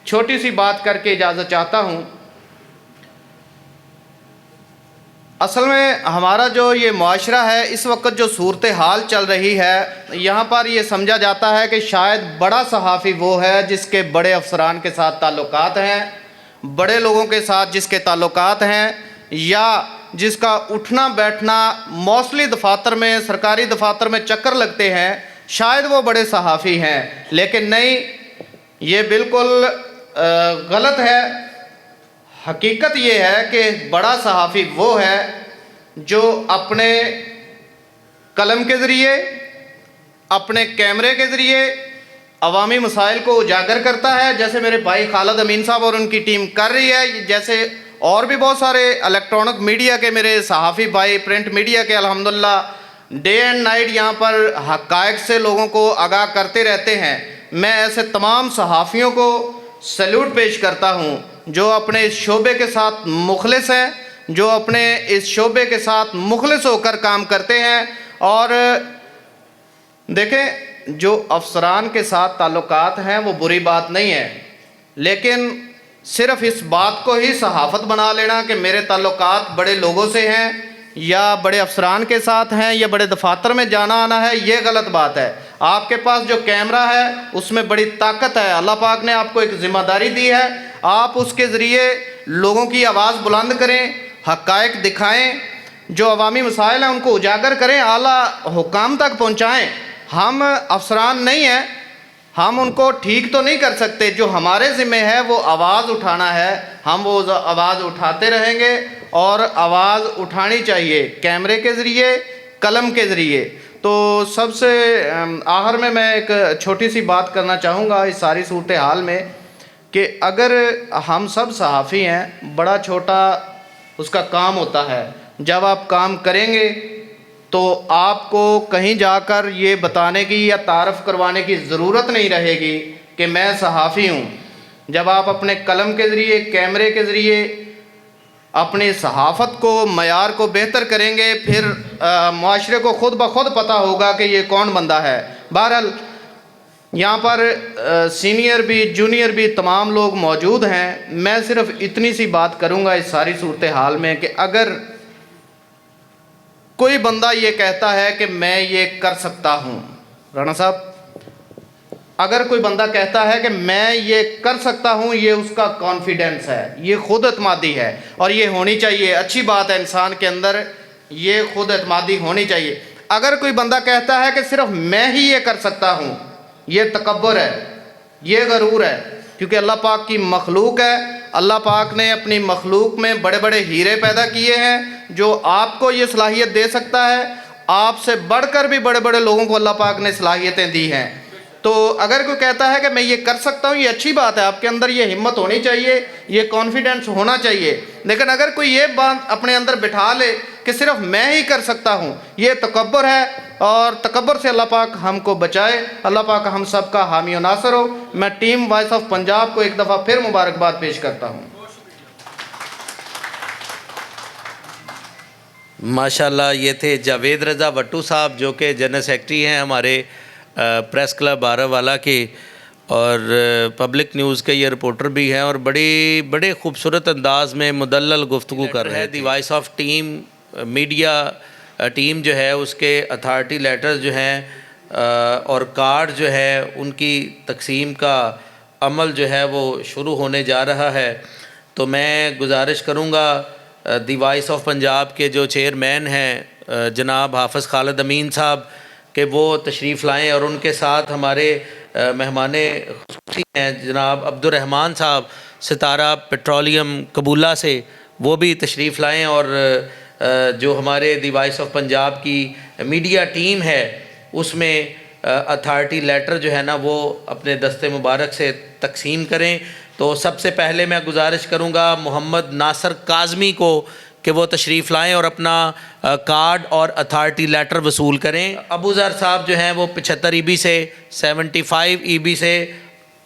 छोटी सी बात करके इजाज़त चाहता हूँ। असल में हमारा जो ये मुआशरा है, इस वक्त जो सूरत हाल चल रही है, यहाँ पर ये समझा जाता है कि शायद बड़ा सहाफ़ी वो है जिसके बड़े अफसरान के साथ ताल्लुकात हैं, बड़े लोगों के साथ जिसके ताल्लुकात हैं, या जिसका उठना बैठना मौसली दफातर में, सरकारी दफातर में चक्कर लगते हैं, शायद वो बड़े सहाफ़ी हैं। लेकिन नहीं, ये बिल्कुल गलत है। हकीकत ये है कि बड़ा सहाफ़ी वो है जो अपने कलम के ज़रिए, अपने कैमरे के ज़रिए अवामी मसाइल को उजागर करता है, जैसे मेरे भाई खालिद अमीन साहब और उनकी टीम कर रही है, जैसे और भी बहुत सारे इलेक्ट्रॉनिक मीडिया के मेरे सहाफ़ी भाई, प्रिंट मीडिया के अल्हम्दुलिल्लाह डे एंड नाइट यहाँ पर हक़ाइक़ से लोगों को आगाह करते रहते हैं। मैं ऐसे तमाम सहाफ़ियों को सल्यूट पेश करता हूँ जो अपने इस शोबे के साथ मुखलिस हैं, जो अपने इस शोबे के साथ मुखलिस होकर काम करते हैं। और देखें, जो अफसरान के साथ ताल्लुकात हैं वो बुरी बात नहीं है, लेकिन सिर्फ़ इस बात को ही सहाफ़त बना लेना कि मेरे ताल्लुकात बड़े लोगों से हैं या बड़े अफसरान के साथ हैं या बड़े दफातर में जाना आना है, ये गलत बात है। आपके पास जो कैमरा है उसमें बड़ी ताकत है, अल्लाह पाक ने आपको एक ज़िम्मेदारी दी है, आप उसके ज़रिए लोगों की आवाज़ बुलंद करें, हक़ाइक़ दिखाएं, जो अवामी मसाइल हैं उनको उजागर करें, आला हुकाम तक पहुँचाएँ। हम अफसरान नहीं हैं, हम उनको ठीक तो नहीं कर सकते, जो हमारे ज़िम्मे है वो आवाज़ उठाना है, हम वो आवाज़ उठाते रहेंगे और आवाज़ उठानी चाहिए कैमरे के ज़रिए, कलम के ज़रिए। तो सबसे आखिर में मैं एक छोटी सी बात करना चाहूँगा इस सारी सूरत हाल में कि अगर हम सब सहाफ़ी हैं, बड़ा छोटा उसका काम होता है, जब आप काम करेंगे तो आपको कहीं जाकर ये बताने की या तारफ़ करवाने की ज़रूरत नहीं रहेगी कि मैं सहाफ़ी हूँ। जब आप अपने कलम के ज़रिए, कैमरे के ज़रिए अपनी सहाफ़त को, मयार को बेहतर करेंगे, फिर माशरे को ख़ुद ब खुद पता होगा कि ये कौन बंदा है। बहरहाल यहाँ पर सीनियर भी जूनियर भी तमाम लोग मौजूद हैं। मैं सिर्फ इतनी सी बात करूँगा इस सारी सूरत हाल में कि अगर कोई बंदा ये कहता है कि मैं ये कर सकता हूँ, राना साहब, अगर कोई बंदा कहता है कि मैं ये कर सकता हूँ, ये उसका कॉन्फिडेंस है, ये खुद एतमादी है, और ये होनी चाहिए। अच्छी बात है, इंसान के अंदर ये खुद एतमादी होनी चाहिए। अगर कोई बंदा कहता है कि सिर्फ मैं ही ये कर सकता हूँ, ये तकब्बुर है, ये गरूर है, क्योंकि अल्लाह पाक की मखलूक है। अल्लाह पाक ने अपनी मखलूक में बड़े बड़े हीरे पैदा किए हैं जो आपको ये सलाहियत दे सकता है। आपसे बढ़कर भी बड़े बड़े लोगों को अल्लाह पाक ने सलाहियतें दी हैं। तो अगर कोई कहता है कि मैं ये कर सकता हूँ, ये अच्छी बात है, आपके अंदर ये हिम्मत होनी चाहिए, ये कॉन्फिडेंस होना चाहिए। लेकिन अगर कोई ये बात अपने अंदर बिठा ले कि सिर्फ मैं ही कर सकता हूँ, ये तकब्बुर है, और तकब्बुर से अल्लाह पाक हमको बचाए। अल्लाह पाक हम सब का हामी और नासर हो। मैं टीम वॉइस ऑफ पंजाब को एक दफ़ा फिर मुबारकबाद पेश करता हूँ। माशाल्लाह, ये थे जावेद रज़ा भट्टू साहब जो कि जनरल सेक्रेटरी हैं हमारे प्रेस क्लब बारावाला के, और पब्लिक न्यूज़ के ये रिपोर्टर भी हैं, और बड़े खूबसूरत अंदाज में मुदल्लल गुफ्तगू कर रहे हैं। दी voice of team media team जो है उसके अथॉरिटी लेटर्स जो हैं और कार्ड जो है उनकी तकसीम का अमल जो है वो शुरू होने जा रहा है। तो मैं गुजारिश करूँगा दी वॉइस ऑफ पंजाब के जो चेयरमैन हैं जनाब हाफ़िज़ खालिद अमीन साहब कि वो तशरीफ़ लाएँ, और उनके साथ हमारे मेहमान खुसूसी हैं जनाब अब्दुर्रहमान साहब सितारा पेट्रोलियम कबूला से, वो भी तशरीफ़ लाएँ। और जो हमारे दी वॉइस ऑफ पंजाब की मीडिया टीम है उसमें अथॉरिटी लेटर जो है ना वो अपने दस्ते मुबारक से तकसीम करें। तो सबसे पहले मैं गुजारिश करूँगा मोहम्मद नासर काज़मी को कि वो तशरीफ़ लाएँ और अपना कार्ड और अथॉरिटी लेटर वसूल करें। अबू ज़र साहब जो हैं वो 75 ईबी से, 75 ईबी से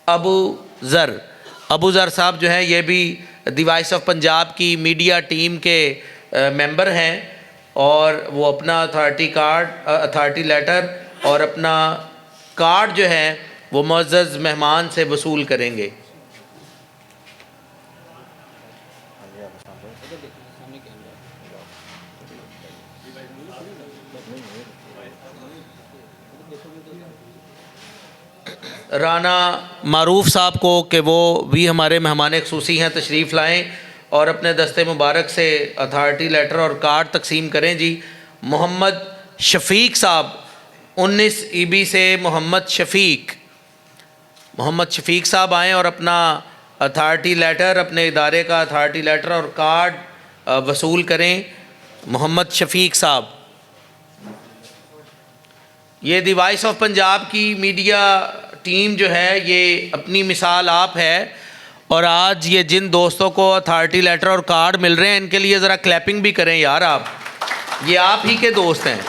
अबू ज़र साहब जो हैं ये भी दी वॉइस ऑफ पंजाब की मीडिया टीम के मेंबर हैं, और वो अपना अथॉरिटी लेटर और अपना कार्ड जो है वो मुअज़्ज़ज़ मेहमान से वसूल करेंगे। राना मारूफ साहब को कि वो भी हमारे मेहमान खुसूसी हैं, तशरीफ़ लाएँ और अपने दस्ते मुबारक से अथॉरिटी लेटर और कार्ड तकसीम करें जी। मोहम्मद शफ़ीक साहब 19 ईबी से मोहम्मद शफ़ीक साहब आएँ और अपना अथॉरिटी लेटर, अपने इदारे का अथॉरिटी लेटर और कार्ड वसूल करें। मोहम्मद शफ़ीक साहब, ये दी वॉइस ऑफ पंजाब की मीडिया टीम जो है ये अपनी मिसाल आप है, और आज ये जिन दोस्तों को अथॉरिटी लेटर और कार्ड मिल रहे हैं इनके लिए ज़रा क्लैपिंग भी करें यार, ये आप ही के दोस्त हैं।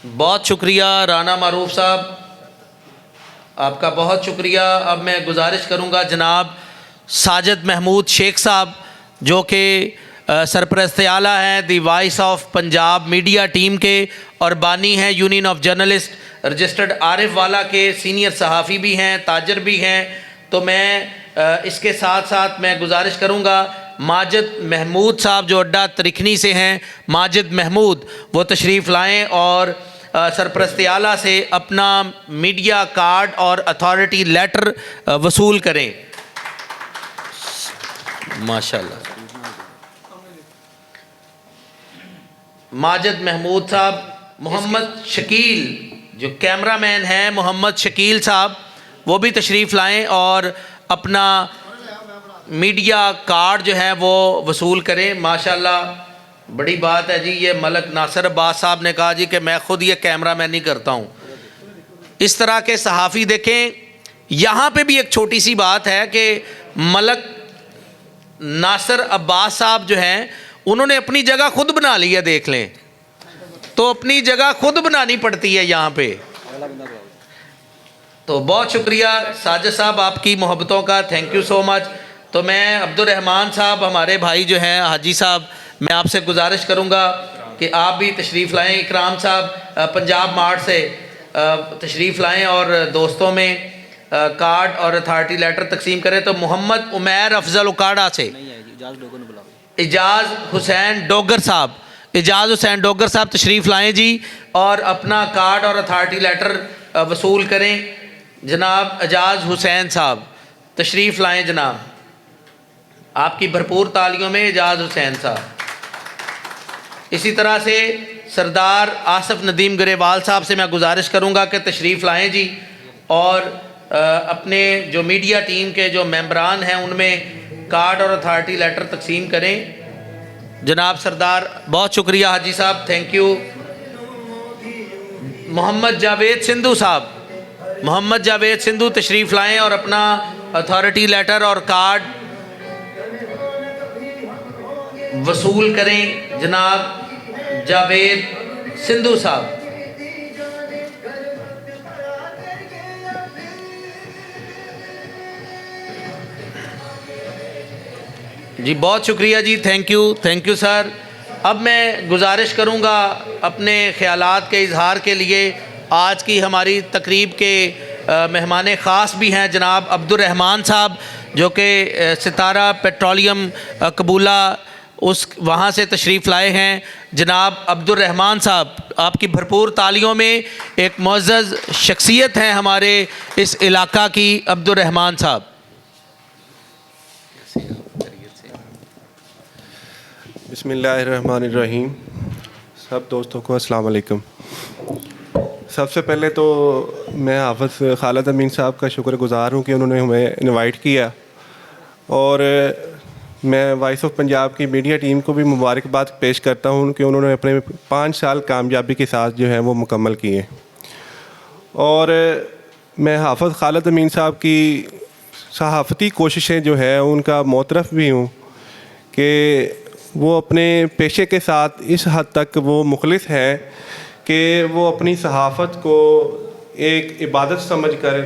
बहुत शुक्रिया राना मारूफ साहब, आपका बहुत शुक्रिया। अब मैं गुजारिश करूंगा जनाब साजिद महमूद शेख साहब जो कि सरपरस्त आला हैं दी voice of Punjab media team के, और बानी हैं union of journalist registered Arif वाला के, सीनियर सहाफ़ी भी हैं, ताजर भी हैं। तो मैं इसके साथ साथ मैं गुजारिश करूंगा माजिद महमूद साहब जो अड्डा तरिखनी से हैं, माजिद महमूद वो तशरीफ़ लाएँ और सरपरस्त आला से अपना मीडिया कार्ड और अथॉरिटी लेटर वसूल करें। माशाल्लाह। माजिद महमूद साहब, मोहम्मद शकील जो कैमरामैन हैं, मोहम्मद शकील साहब वो भी तशरीफ़ लाएं और अपना मीडिया कार्ड जो है वो वसूल करें। माशाल्लाह बड़ी बात है जी। ये मलक नासिर अब्बास साहब ने कहा जी कि मैं ख़ुद ये कैमरामैन ही करता हूँ। इस तरह के सहाफ़ी देखें, यहाँ पे भी एक छोटी सी बात है कि मलक नासिर अब्बास साहब जो हैं उन्होंने अपनी जगह खुद बना ली है, देख लें। तो अपनी जगह खुद बनानी पड़ती है यहाँ पे। तो बहुत शुक्रिया साजिद साहब आपकी मोहब्बतों का, थैंक यू सो मच। तो मैं अब्दुर्रहमान साहब हमारे भाई जो हैं हाजी साहब, मैं आपसे गुजारिश करूँगा कि आप भी तशरीफ़ लाएँ। इकराम साहब पंजाब मार्ट से तशरीफ़ लाएँ और दोस्तों में कार्ड और अथॉरिटी लेटर तकसीम करें। तो मोहम्मद उमैर अफजल उकाड़ा से इजाज़ हुसैन डोगर साहब, इजाज़ हुसैन डोगर साहब तशरीफ़ लाएँ जी और अपना कार्ड और अथॉरिटी लेटर वसूल करें। जनाब एजाज़ हुसैन साहब तशरीफ़ लाएँ जनाब, आपकी भरपूर तालियों में एजाज़ हुसैन साहब। इसी तरह से सरदार आसफ़ नदीम ग्रेवाल साहब से मैं गुजारिश करूँगा कि तशरीफ़ लाएँ जी और अपने जो मीडिया टीम के जो मेंबरान हैं उनमें कार्ड और अथॉरिटी लेटर तकसीम करें। जनाब सरदार, बहुत शुक्रिया हाजी साहब, थैंक यू। मोहम्मद जावेद सिंधु साहब, मोहम्मद जावेद सिंधु तशरीफ़ लाएँ और अपना अथॉरिटी लेटर और कार्ड वसूल करें। जनाब जावेद सिंधु साहब। जी बहुत शुक्रिया जी, थैंक यू सर। अब मैं गुजारिश करूंगा अपने ख़यालात के इजहार के लिए, आज की हमारी तकरीब के मेहमान ख़ास भी हैं जनाब अब्दुर्रहमान साहब, जो कि सितारा पेट्रोलियम कबूला उस वहाँ से तशरीफ़ लाए हैं। जनाब अब्दुर्रहमान साहब, आपकी भरपूर तालियों में एक मुअज़्ज़ज़ शख्सियत हैं हमारे इस इलाका की, अब्दुर्रहमान साहब। बिस्मिल्लाहिर्रहमानिर्रहीम। सब दोस्तों को अस्सलाम वालेकुम। सबसे पहले तो मैं हाफ़िज़ खालिद अमीन साहब का शुक्रगुज़ार हूँ कि उन्होंने हमें इनवाइट किया, और मैं वॉइस ऑफ पंजाब की मीडिया टीम को भी मुबारकबाद पेश करता हूँ कि उन्होंने अपने 5 साल कामयाबी के साथ जो है वो मुकम्मल किए। और मैं हाफ़िज़ खालिद अमीन साहब की सहाफ़ती कोशिशें जो है उनका मोतरफ़ भी हूँ कि वो अपने पेशे के साथ इस हद तक वो मुखलिस हैं कि वो अपनी सहाफ़त को एक इबादत समझकर,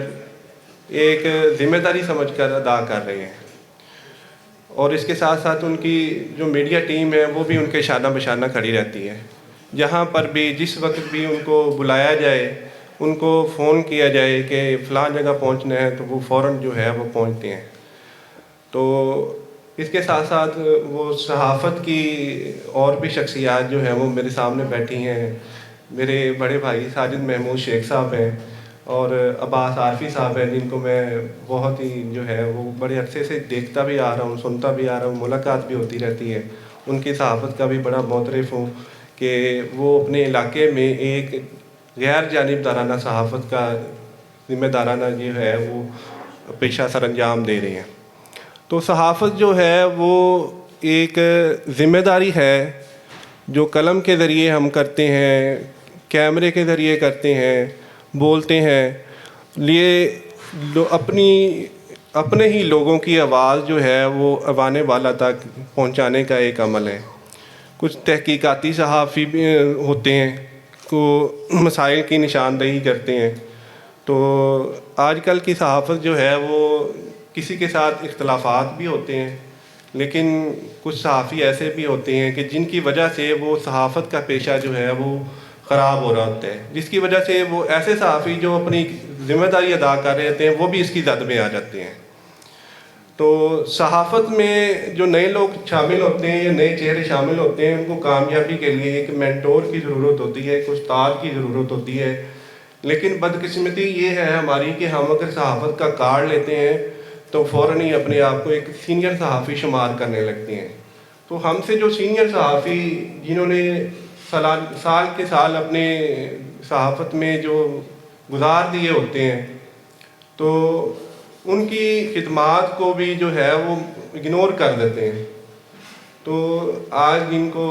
एक ज़िम्मेदारी समझकर अदा कर रहे हैं। और इसके साथ साथ उनकी जो मीडिया टीम है वो भी उनके शाना बशाना खड़ी रहती है। जहाँ पर भी जिस वक्त भी उनको बुलाया जाए, उनको फ़ोन किया जाए कि फ़लाँ जगह पहुँचना है, तो वो फ़ौरन जो है वो पहुँचते हैं। तो इसके साथ साथ वो सहाफ़त की और भी शख्सियात जो हैं वो मेरे सामने बैठी हैं। मेरे बड़े भाई साजिद महमूद शेख साहब हैं और अब्बास आरफी साहब हैं, जिनको मैं बहुत ही जो है वो बड़े अरसे से देखता भी आ रहा हूँ, सुनता भी आ रहा हूँ, मुलाकात भी होती रहती है। उनकी सहाफ़त का भी बड़ा मोतरफ़ हूँ कि वो अपने इलाके में एक गैर जानिबदाराना सहाफ़त का ज़िम्मेदाराना जो है वो पेशा सर अंजाम दे रहे हैं। तो सहाफ़त जो है वो एक ज़िम्मेदारी है जो कलम के ज़रिए हम करते हैं, कैमरे के ज़रिए करते हैं, बोलते हैं। अपने ही लोगों की आवाज़ जो है वो अवाने वाला तक पहुंचाने का एक अमल है। कुछ तहकीकाती सहाफ़ी भी होते हैं को मसाइल की निशानदही करते हैं। तो आजकल की सहाफ़त जो है वो किसी के साथ इख्तलाफात भी होते हैं, लेकिन कुछ सहाफ़ी ऐसे भी होते हैं कि जिनकी वजह से वो सहाफ़त का पेशा जो है वो ख़राब हो रहा होता है, जिसकी वजह से वो ऐसे सहाफ़ी जो अपनी ज़िम्मेदारी अदा कर रहे होते हैं वो भी इसकी जद में आ जाते हैं। तो सहाफ़त में जो नए लोग शामिल होते हैं या नए चेहरे शामिल होते हैं, उनको कामयाबी के लिए एक मेंटोर की ज़रूरत होती है, एक उस्ताद की ज़रूरत होती है। लेकिन बदकिस्मती ये है हमारी कि हम अगर सहाफ़त का कार्ड लेते हैं तो फ़ौरन ही अपने आप को एक सीनियर सहाफ़ी शुमार करने लगते हैं। तो हमसे जो सीनियर सहाफ़ी जिन्होंने साल के साल अपने सहाफ़त में जो गुजार दिए होते हैं, तो उनकी खिदमात को भी जो है वो इग्नोर कर देते हैं। तो आज इनको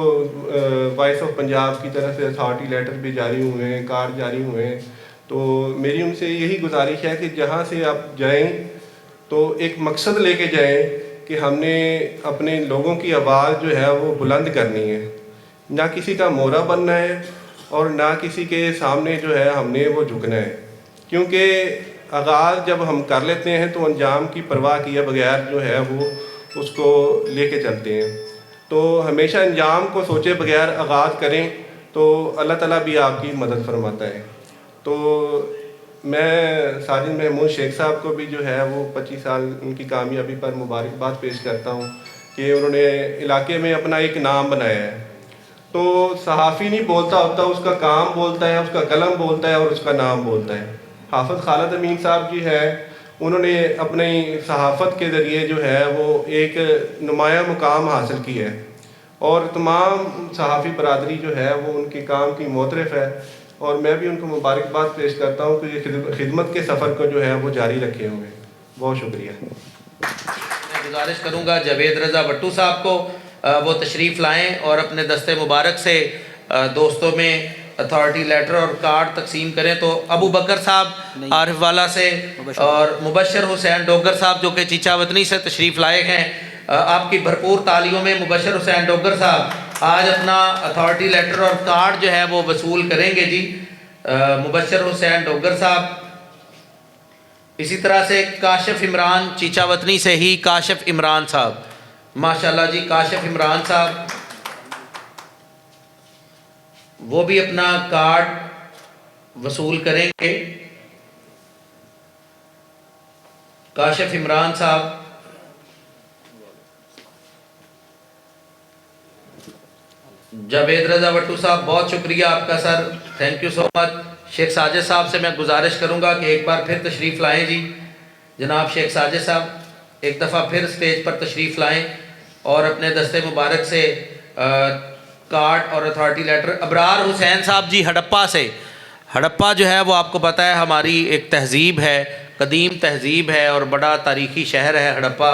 वॉइस ऑफ पंजाब की तरफ से अथॉरिटी लेटर भी जारी हुए हैं, कार्ड जारी हुए हैं। तो मेरी उनसे यही गुजारिश है कि जहाँ से आप जाएं तो एक मकसद लेके जाएं कि हमने अपने लोगों की आवाज़ जो है वो बुलंद करनी है, ना किसी का मोहरा बनना है और ना किसी के सामने जो है हमने वो झुकना है, क्योंकि आगाज़ जब हम कर लेते हैं तो अंजाम की परवाह किए बगैर जो है वो उसको लेके चलते हैं। तो हमेशा अंजाम को सोचे बगैर आगाज़ करें तो अल्लाह ताला भी आपकी मदद फरमाता है। तो मैं साजिद महमूद शेख साहब को भी जो है वो 25 साल उनकी कामयाबी पर मुबारकबाद पेश करता हूँ कि उन्होंने इलाके में अपना एक नाम बनाया है। तो सहाफ़ी नहीं बोलता होता, उसका काम बोलता है, उसका कलम बोलता है और उसका नाम बोलता है। हाफ़िज़ खालिद अमीन साहब जी है, उन्होंने अपनी सहाफ़त के ज़रिए जो है वो एक नुमाया मुकाम हासिल किया है और तमाम सहाफ़ी बरादरी जो है वो उनके काम की मोतरफ़ है और मैं भी उनको मुबारकबाद पेश करता हूँ कि ये खिदमत के सफ़र को जो है वो जारी रखे हुए। बहुत शुक्रिया। मैं गुजारिश करूँगा जावेद रज़ा भट्टू साहब को वो तशरीफ़ लाएँ और अपने दस्ते मुबारक से दोस्तों में अथॉरिटी लेटर और कार्ड तकसीम करें। तो अबू बकर साहब आरिफ वाला से और मुबशर हुसैन डोगर साहब जो कि चीचावतनी से तशरीफ़ लाए हैं, आपकी भरपूर तालियों में मुबशर हुसैन डोगर साहब आज अपना अथॉरिटी लेटर और कार्ड जो है वो वसूल करेंगे जी। मुबशर हुसैन डोगर साहब। इसी तरह से काशिफ इमरान चीचावतनी से ही काशिफ इमरान साहब, माशाल्लाह जी काशिफ इमरान साहब, वो भी अपना कार्ड वसूल करेंगे। काशिफ इमरान साहब। जावेद रज़ा भट्टू साहब बहुत शुक्रिया आपका sir, thank you so much. Sheikh Sajid साहब से मैं गुजारिश करूंगा कि एक बार फिर तशरीफ़ लाएं जी। जनाब शेख साजिद साहब एक दफ़ा फिर स्टेज पर तशरीफ़ लाएं और अपने दस्ते मुबारक से कार्ड और अथॉरिटी लेटर। अबरार हुसैन साहब जी हड़प्पा से, हड़प्पा जो है वो आपको पता है हमारी एक तहज़ीब है, कदीम तहज़ीब है और बड़ा तारीख़ी शहर है हड़प्पा।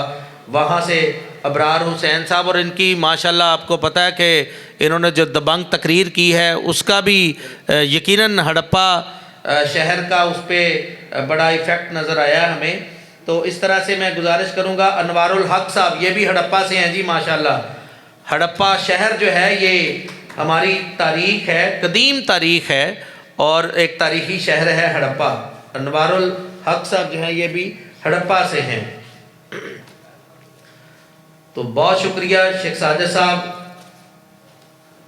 वहाँ से अबरार हुसैन साहब, और इनकी माशाल्लाह आपको पता है कि इन्होंने जो दबंग तकरीर की है उसका भी यकीनन हड़प्पा शहर का उस पर बड़ा इफ़ेक्ट नज़र आया हमें। तो इस तरह से मैं गुजारिश करूँगा अनवारुल हक साहब, ये भी हड़प्पा से हैं जी माशाल्लाह। हड़प्पा शहर जो है ये हमारी तारीख़ है, कदीम तारीख़ है और एक तारीख़ी शहर है हड़प्पा। अनवारुल हक साहब जो हैं ये भी हड़प्पा से हैं। तो बहुत शुक्रिया शेख साजिद साहब।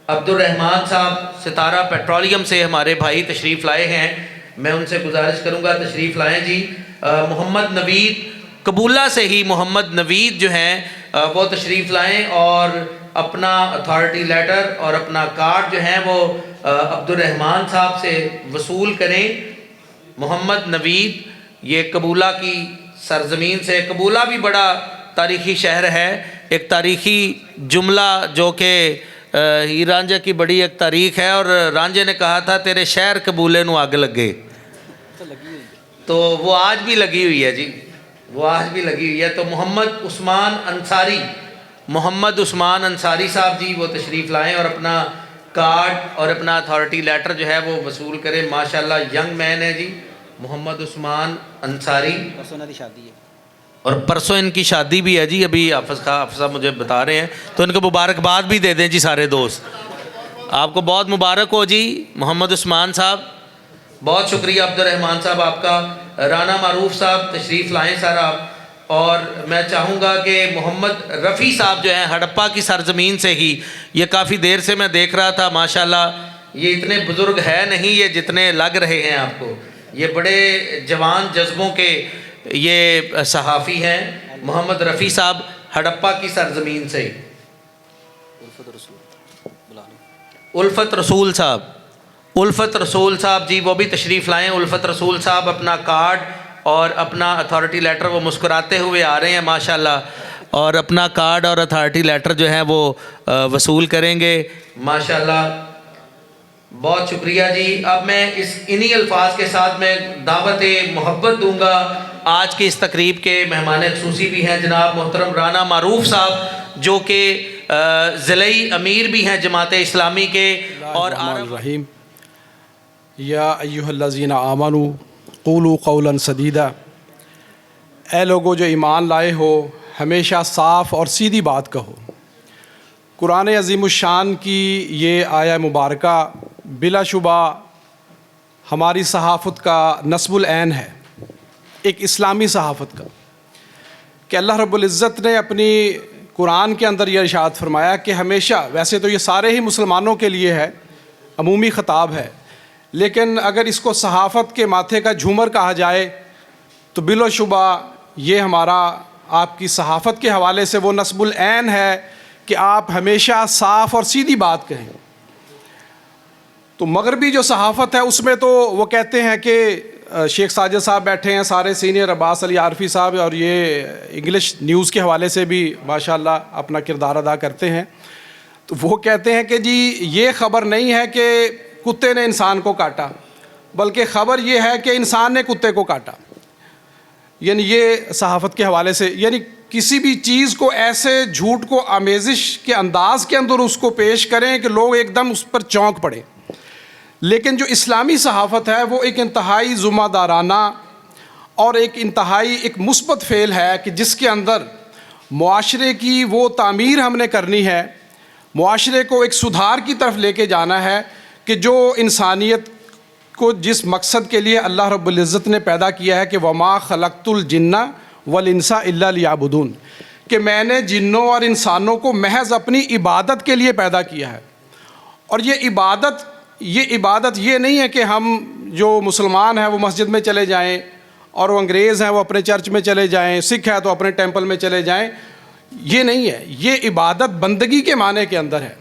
अब्दुर्रहमान साहब सितारा पेट्रोलियम से हमारे भाई तशरीफ़ लाए हैं, मैं उनसे गुजारिश करूंगा तशरीफ़ लाएं जी। मोहम्मद नवीद कबूला से ही मोहम्मद नवीद जो हैं वो तशरीफ़ लाएं और अपना अथॉरिटी लेटर और अपना कार्ड जो है वो अब्दुर्रहमान साहब से वसूल करें। मोहम्मद नवीद ये कबूला की सरज़मीन से, कबूला भी बड़ा तारीख़ी शहर है, एक तारीख़ी जुमला जो कि ही रांझे की बड़ी एक तारीख़ है और रांझे ने कहा था तेरे शहर कबूले नू आग लगे, तो वो आज भी लगी हुई है जी, वो आज भी लगी हुई है। तो मोहम्मद उस्मान अंसारी, मोहम्मद उस्मान अंसारी साहब जी वो तशरीफ़ लाएं और अपना कार्ड और अपना अथॉरिटी लेटर जो है वो वसूल करें। माशाल्लाह यंग मैन है जी मोहम्मद उस्मान अंसारी, शादी है और परसों इनकी शादी भी है जी। अभी हाफ़िज़ साहब मुझे बता रहे हैं, तो इनको मुबारकबाद भी दे दें जी सारे दोस्त, आपको बहुत मुबारक हो जी मोहम्मद उस्मान साहब। बहुत शुक्रिया अब्दुर्रहमान साहब आपका। राना मारूफ साहब तशरीफ़ लाएं सर आप। और मैं चाहूँगा कि मोहम्मद रफ़ी साहब जो हैं हड़प्पा की सरज़मीन से ही, ये काफ़ी देर से मैं देख रहा था माशाल्लाह, ये इतने बुज़ुर्ग है नहीं ये जितने लग रहे हैं आपको, ये बड़े जवान जज्बों के ये सहाफ़ी हैं। मोहम्मद रफ़ी साहब हड़प्पा की सरज़मीन से। उल्फत रसूल साहब, उल्फत रसूल साहब जी वो भी तशरीफ़ लाएं। उल्फत रसूल साहब अपना कार्ड और अपना अथॉरिटी लेटर, वो मुस्कुराते हुए आ रहे हैं माशाल्लाह, और अपना कार्ड और अथॉरिटी लेटर जो है वो वसूल करेंगे माशाल्लाह। बहुत शुक्रिया जी। अब मैं इन्हीं अल्फाज के साथ मैं दावत मोहब्बत दूंगा आज की इस तकरीब के मेहमान ख़ुसूसी भी हैं जनाब मोहतरम राना मारूफ साहब जो कि ज़िलई अमीर भी हैं जमात इस्लामी के। और रहीम या अय्युहल्लज़ीना आमनू क़ूलू क़ौलन सदीदा, ए लोगो जो ईमान लाए हो हमेशा साफ़ और सीधी बात कहो। कुरान अज़ीमुश्शान की ये आया मुबारका बिलाशुबा हमारी सहाफ़त का नस्बुल ऐन है, एक इस्लामी सहाफ़त का, कि अल्लाह रब्बुल इज़्ज़त ने अपनी कुरान के अंदर यह इरशाद फरमाया कि हमेशा, वैसे तो ये सारे ही मुसलमानों के लिए है, अमूमी ख़िताब है, लेकिन अगर इसको सहाफ़त के माथे का झूमर कहा जाए तो बिलाशुबा ये हमारा आपकी सहाफ़त के हवाले से वो नस्बुल ऐन है कि आप हमेशा साफ़ और सीधी बात कहें। तो मगरबी जो सहाफ़त है उसमें तो वो कहते हैं कि शेख साजिद साहब बैठे हैं, सारे सीनियर, अब्बास अली आरफी साहब, और ये इंग्लिश न्यूज़ के हवाले से भी माशाल्लाह अपना किरदार अदा करते हैं। तो वो कहते हैं कि जी ये ख़बर नहीं है कि कुत्ते ने इंसान को काटा, बल्कि ख़बर ये है कि इंसान ने कुत्ते को काटा। यानी ये सहाफ़त के हवाले से, यानी किसी भी चीज़ को ऐसे झूठ को आमेज़िश के अंदाज़ के अंदर उसको पेश करें कि लोग एकदम उस पर चौंक पड़े। लेकिन जो इस्लामी सहाफ़त है वो एक इंतहाई ज़िम्मेदाराना और एक इंतहाई एक मुस्बत फ़ेल है कि जिसके अंदर मुआशरे की वो तामीर हमने करनी है, मुआशरे को एक सुधार की तरफ लेके जाना है कि जो इंसानियत को जिस मकसद के लिए अल्लाह रब्बुल इज़्ज़त ने पैदा किया है कि वमा खलक़तुल जिन्ना वल इंसा इल्ला लियाबुदून, कि मैंने जिन्नों और इंसानों को महज अपनी इबादत के लिए पैदा किया है। और ये इबादत ये नहीं है कि हम जो मुसलमान हैं वो मस्जिद में चले जाएं और वो अंग्रेज़ हैं वो अपने चर्च में चले जाएं, सिख है तो अपने टेंपल में चले जाएं, ये नहीं है। ये इबादत बंदगी के माने के अंदर है,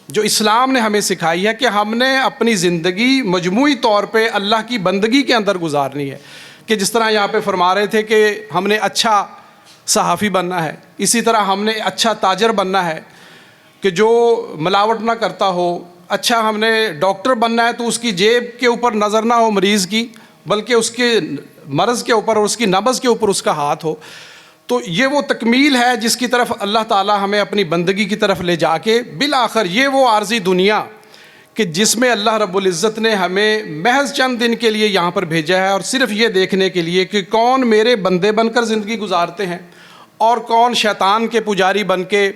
जो इस्लाम ने हमें सिखाई है कि हमने अपनी ज़िंदगी मजमूई तौर पे अल्लाह की बंदगी के अंदर गुजारनी है। कि जिस तरह यहाँ पे फरमा रहे थे कि हमने अच्छा सहाफ़ी बनना है, इसी तरह हमने अच्छा ताजर बनना है कि जो मिलावट ना करता हो। अच्छा हमने डॉक्टर बनना है तो उसकी जेब के ऊपर नज़र ना हो मरीज़ की, बल्कि उसके मर्ज़ के ऊपर और उसकी नब्ज़ के ऊपर उसका हाथ हो। तो ये वो तकमील है जिसकी तरफ अल्लाह ताला हमें अपनी बंदगी की तरफ ले जाके बिल आखिर ये वो आर्जी दुनिया कि जिसमें अल्लाह रब्बुल इज़्ज़त ने हमें महज चंद दिन के लिए यहाँ पर भेजा है, और सिर्फ ये देखने के लिए कि कौन मेरे बंदे बनकर ज़िंदगी गुजारते हैं और कौन शैतान के पुजारी बन के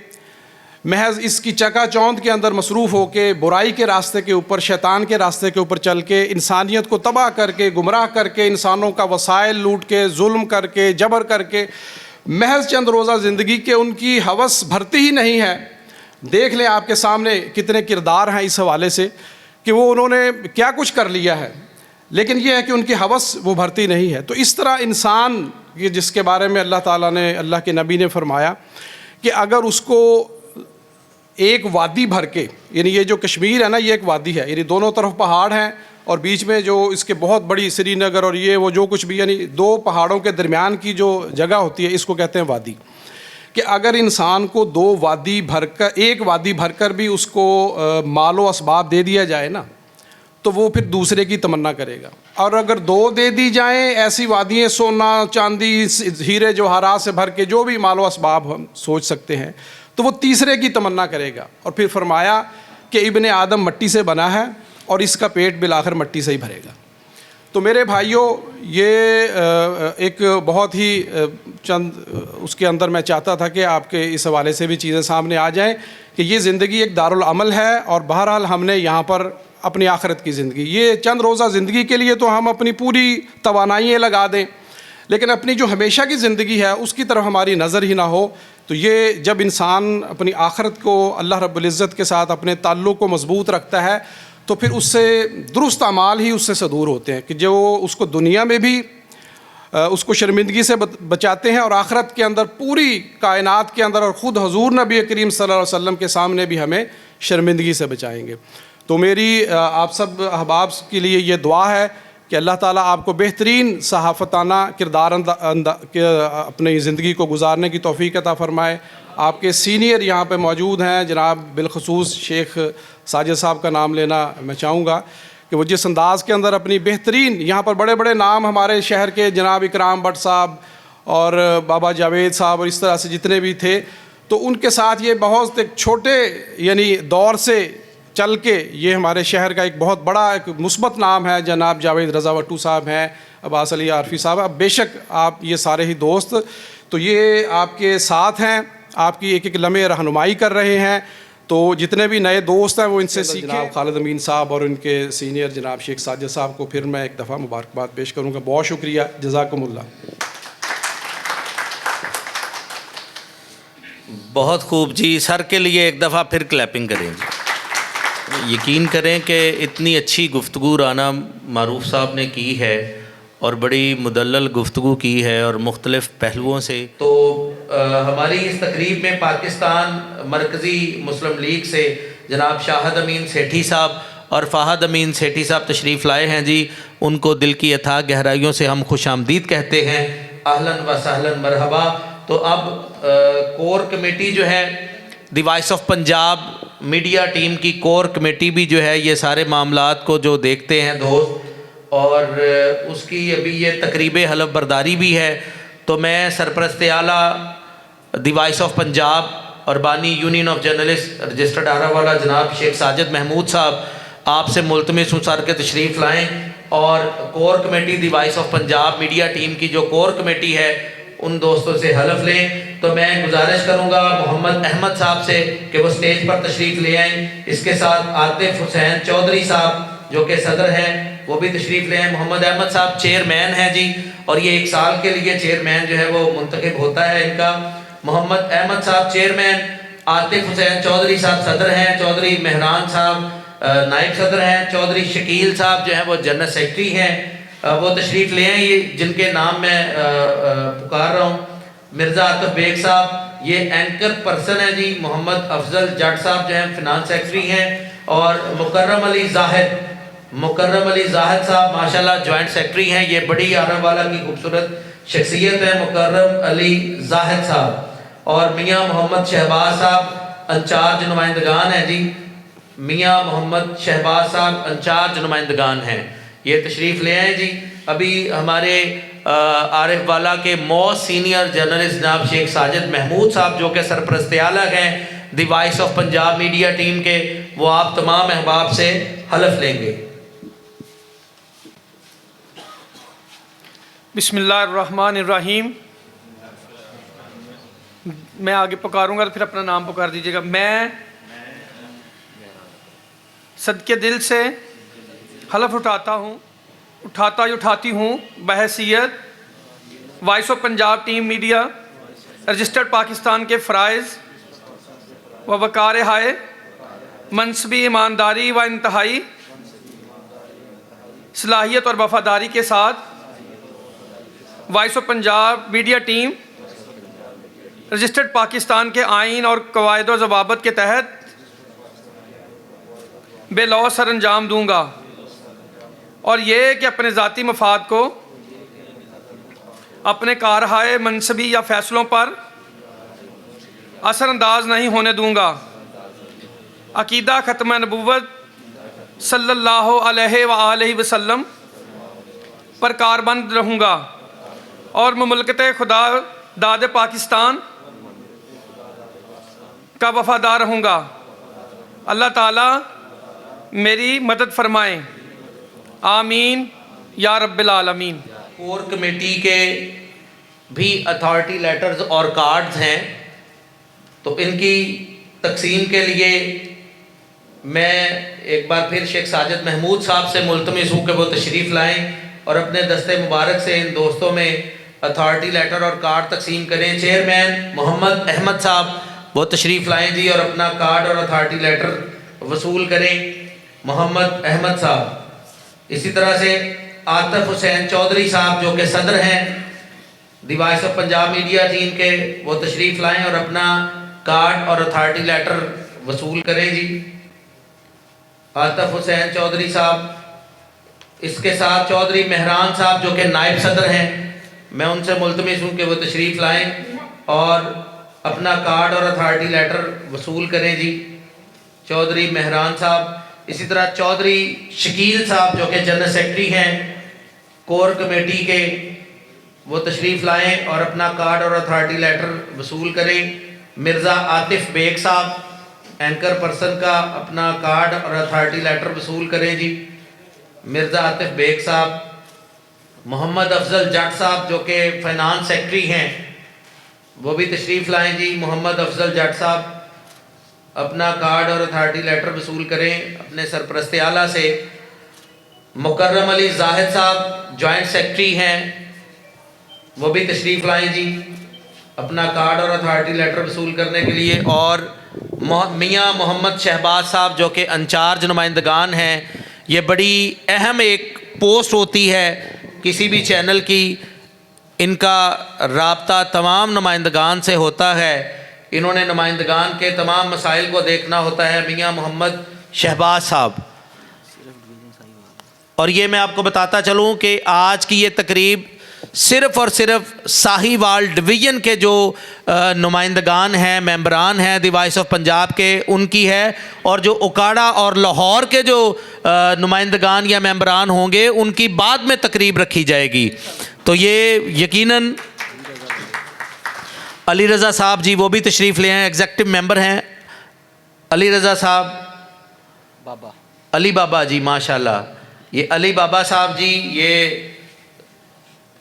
महज इसकी चकाचौंध के अंदर मसरूफ़ होकर बुराई के रास्ते के ऊपर, शैतान के रास्ते के ऊपर चल के इंसानियत को तबाह करके, गुमराह करके, इंसानों का वसाइल लूट के, जुल्म करके, जबर करके महज चंद रोज़ा ज़िंदगी के उनकी हवस भरती ही नहीं है। देख लें आपके सामने कितने किरदार हैं इस हवाले से कि वो उन्होंने क्या कुछ कर लिया है, लेकिन ये है कि उनकी हवस वो भरती नहीं है। तो इस तरह इंसान ये जिसके बारे में अल्लाह ताला ने, अल्लाह के नबी ने फरमाया कि अगर उसको एक वादी भर के, यानी ये जो कश्मीर है ना ये एक वादी है, यानी दोनों तरफ पहाड़ हैं और बीच में जो इसके बहुत बड़ी श्रीनगर और ये वो जो कुछ भी, यानी दो पहाड़ों के दरमियान की जो जगह होती है इसको कहते हैं वादी। कि अगर इंसान को दो वादी भरकर, एक वादी भरकर भी उसको मालो असबाब दे दिया जाए ना, तो वो फिर दूसरे की तमन्ना करेगा। और अगर दो दे दी जाएं ऐसी वादियाँ, सोना चांदी हीरे जवाहरात से भर के जो भी मालो असबाब हम सोच सकते हैं, तो वो तीसरे की तमन्ना करेगा। और फिर फरमाया कि इब्ने आदम मट्टी से बना है और इसका पेट बिलाखिर मट्टी से ही भरेगा। तो मेरे भाइयों, ये एक बहुत ही चंद उसके अंदर मैं चाहता था कि आपके इस हवाले से भी चीज़ें सामने आ जाएं कि ये ज़िंदगी एक दारुल अमल है और बहरहाल हमने यहाँ पर अपनी आखिरत की ज़िंदगी, ये चंद रोज़ा ज़िंदगी के लिए तो हम अपनी पूरी तवानाइयाँ लगा दें, लेकिन अपनी जो हमेशा की ज़िंदगी है उसकी तरफ हमारी नज़र ही ना हो। तो ये जब इंसान अपनी आखिरत को अल्लाह रब्बुल इज़्ज़त के साथ अपने ताल्लुक़ को मज़बूत रखता है तो फिर उससे दुरुस्त अमाल ही उससे दूर होते हैं कि जो उसको दुनिया में भी उसको शर्मिंदगी से बचाते हैं और आखिरत के अंदर पूरी कायनात के अंदर और ख़ुद हुज़ूर नबी करीम सल्लल्लाहु अलैहि वसल्लम के सामने भी हमें शर्मिंदगी से बचाएंगे। तो मेरी आप सब अहबाब के लिए ये दुआ है कि अल्लाह ताला आपको बेहतरीन सहाफ़ताना किरदार अपनी ज़िंदगी को गुजारने की तौफ़ीक़ अता फ़रमाए। आपके सीनियर यहाँ पे मौजूद हैं, जनाब बिलखसूस शेख साजिद साहब का नाम लेना मैं चाहूँगा कि वो जिस अंदाज़ के अंदर अपनी बेहतरीन, यहाँ पर बड़े बड़े नाम हमारे शहर के जनाब इकराम भट्ट साहब और बाबा जावेद साहब और इस तरह से जितने भी थे, तो उनके साथ ये बहुत एक छोटे यानी दौर से चल के ये हमारे शहर का एक बहुत बड़ा एक मुस्बत नाम है। जनाब जावेद रज़ा वट्टू साहब हैं, अब्बास अली आरफी साहब, अब बेशक आप ये सारे ही दोस्त तो ये आपके साथ हैं, आपकी एक एक लम्हे रहनुमाई कर रहे हैं। तो जितने भी नए दोस्त हैं वो इनसे सीखें। जनाब खालिद अमीन साहब और उनके सीनियर जनाब शेख साजिद साहब को फिर मैं एक दफ़ा मुबारकबाद पेश करूँगा। बहुत शुक्रिया, जज़ाकुमुल्लाह। बहुत खूब जी, सर के लिए एक दफ़ा फिर क्लैपिंग करें। यकीन करें कि इतनी अच्छी गुफ्तगू राना मारूफ साहब ने की है और बड़ी मुदल्लल गुफ्तगू की है और मुख्तलिफ़ पहलुओं से। तो हमारी इस तकरीब में पाकिस्तान मरकज़ी मुस्लिम लीग से जनाब शाहद अमीन सेठी साहब और फ़ाहद अमीन सेठी साहब तशरीफ़ लाए हैं जी। उनको दिल की अथाह गहराइयों से हम खुश आमदीद कहते हैं, अहलन व सहलन मरहबा। तो अब कोर कमेटी जो है, the voice of Punjab media team की कोर कमेटी भी जो है ये सारे मामलात को जो देखते हैं दोस्त, और उसकी अभी ये तकरीब हलफ बर्दारी भी है। तो मैं सरपरस्त आला द वॉइस ऑफ पंजाब और बानी union of journalist registered Arawala जनाब शेख साजिद महमूद साहब आपसे मुल्तमिस हूँ सर के तशरीफ़ लाएँ और core committee the voice of Punjab media team की जो कोर कमेटी है उन दोस्तों से हलफ लें। तो मैं गुजारिश करूंगा मोहम्मद अहमद साहब से कि वो स्टेज पर तशरीफ़ ले आएँ। इसके साथ आतिफ हुसैन चौधरी साहब जो कि सदर हैं वो भी तशरीफ़ ले आएँ। मोहम्मद अहमद साहब चेयरमैन हैं जी, और ये 1 साल के लिए चेयरमैन जो है वो मुंतखब होता है इनका। मोहम्मद अहमद साहब चेयरमैन, आतिफ हुसैन चौधरी साहब सदर हैं, चौधरी मेहरान साहब नायब सदर हैं, चौधरी शकील साहब जो हैं वो जनरल सेक्रेटरी हैं, वो तशरीफ़ ले आए। ये जिनके नाम मैं पुकार रहा हूँ, मिर्ज़ा आतिफ बेग साहब ये एंकर पर्सन है जी, मोहम्मद अफजल जट साहब जो हैं फिनांस सेक्रेटरी हैं, और मुकर्रम अली जाहिद साहब माशाल्लाह जॉइंट सेक्रेटरी हैं। ये बड़ी आरावाला की खूबसूरत शख्सियत है मुकर्रम अली जाहिद साहब, और मियाँ मोहम्मद शहबाज साहब इंचार्ज नुमाइंदगान हैं जी, मियाँ मोहम्मद शहबाज साहब इंचार्ज नुमाइंदगान हैं, ये तशरीफ़ ले आए जी। अभी हमारे आरिफ वाला के मोस्ट सीनियर जर्नलिस्ट जनाब शेख साजिद महमूद साहब जो कि सरपरस्त आला हैं the voice of Punjab media team के, वो आप तमाम अहबाब से हलफ लेंगे। बिस्मिल्लाहिर्रहमानिर्रहीम। मैं आगे पुकारूंगा तो फिर अपना नाम पुकार दीजिएगा। मैं सदके दिल से हलफ उठाती हूँ बहैसियत voice of Punjab team media registered Pakistan के फ़राइज़ व वक़ार हाय मनसबी ईमानदारी व इंतहाई सलाहियत और वफ़ादारी के साथ voice of Punjab media team registered Pakistan के आइन और कवायद व ज़वाबित के तहत बेलौस सर अंजाम दूँगा, और ये कि अपने ज़ाती मफाद को अपने कारहाय मनसबी या फ़ैसलों पर असरअंदाज नहीं होने दूँगा। अकीदा ख़त्म नबुव्वत सल्लल्लाहु अलैहि वसल्लम पर कारबंद रहूँगा और मुमलकत खुदा दाद पाकिस्तान का वफ़ादार रहूँगा। अल्लाह ताला मेरी मदद फरमाएँ, आमीन या रब्बिल आलमीन। कोर कमेटी के भी अथॉरिटी लेटर्स और कार्ड्स हैं, तो इनकी तकसीम के लिए मैं एक बार फिर शेख साजिद महमूद साहब से मुल्तमिस हूँ कि वो तशरीफ़ लाएँ और अपने दस्ते मुबारक से इन दोस्तों में अथॉरिटी लेटर और कार्ड तकसीम करें। चेयरमैन मोहम्मद अहमद साहब वो तशरीफ़ लाएँ जी और अपना कार्ड और अथॉरिटी लेटर वसूल करें, मोहम्मद अहमद साहब। इसी तरह से आतिफ हुसैन चौधरी साहब जो कि सदर हैं the voice of Punjab media team के, वो तशरीफ़ लाएँ और अपना कार्ड और अथॉरिटी लेटर वसूल करें जी, आतिफ हुसैन चौधरी साहब। इसके साथ चौधरी मेहरान साहब जो कि नायब सदर हैं, मैं उनसे मुल्तमिस हूँ कि वो तशरीफ़ लाएँ और अपना कार्ड और अथॉरिटी लेटर वसूल करें जी, चौधरी मेहरान साहब। इसी तरह चौधरी शकील साहब जो कि जनरल सेक्रेटरी हैं कोर कमेटी के, वो तशरीफ़ लाएँ और अपना कार्ड और अथॉरिटी लेटर वसूल करें। मिर्ज़ा आतिफ बेग साहब एंकर पर्सन का अपना कार्ड और अथॉरिटी लेटर वसूल करें जी, मिर्ज़ा आतिफ बेग साहब। मोहम्मद अफजल जट साहब जो कि फाइनेंस सेक्रेटरी हैं, वो भी तशरीफ़ लाएँ जी, मोहम्मद अफजल जट साहब। अपना कार्ड और अथॉरिटी लेटर वसूल करें अपने सरपरस्त आला से। मुकर्रम अली जाहिद साहब जॉइंट सेक्रेटरी हैं, वो भी तशरीफ़ लाएं जी अपना कार्ड और अथॉरिटी लेटर वसूल करने के लिए। और मियाँ मोहम्मद शहबाज साहब जो कि इंचार्ज नुमाइंदगान हैं, ये बड़ी अहम एक पोस्ट होती है किसी भी चैनल की, इनका राब्ता तमाम नुमाइंदगान से होता है, इन्होंने नुमाइंदगान के तमाम मसाइल को देखना होता है, मियाँ मोहम्मद शहबाज साहब। और ये मैं आपको बताता चलूँ कि आज की ये तकरीब सिर्फ़ और सिर्फ साहिवाल डिवीज़न के जो नुमाइंदगान हैं, मेंबरान हैं द वॉइस ऑफ पंजाब के, उनकी है। और जो उकाड़ा और लाहौर के जो नुमाइंदगान या मेंबरान होंगे उनकी बाद में तकरीब रखी जाएगी। तो ये यकीनन अली रज़ा साहब जी वो भी तशरीफ़ ले आए, एग्जेक्टिव मेंबर हैं अली रज़ा साहब, बाबा अली बाबा जी, माशाल्लाह। ये अली बाबा साहब जी, ये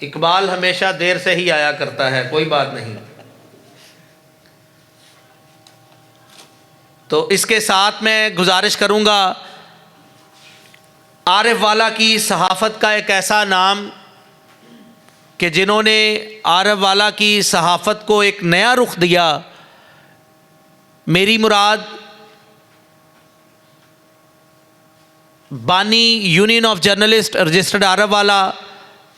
इकबाल हमेशा देर से ही आया करता है, कोई बात नहीं। तो इसके साथ मैं गुजारिश करूंगा, आरिफ वाला की सहाफ़त का एक ऐसा नाम कि जिन्होंने आरिफ वाला की सहाफ़त को एक नया रुख दिया, मेरी मुराद बानी union of journalist registered Arif वाला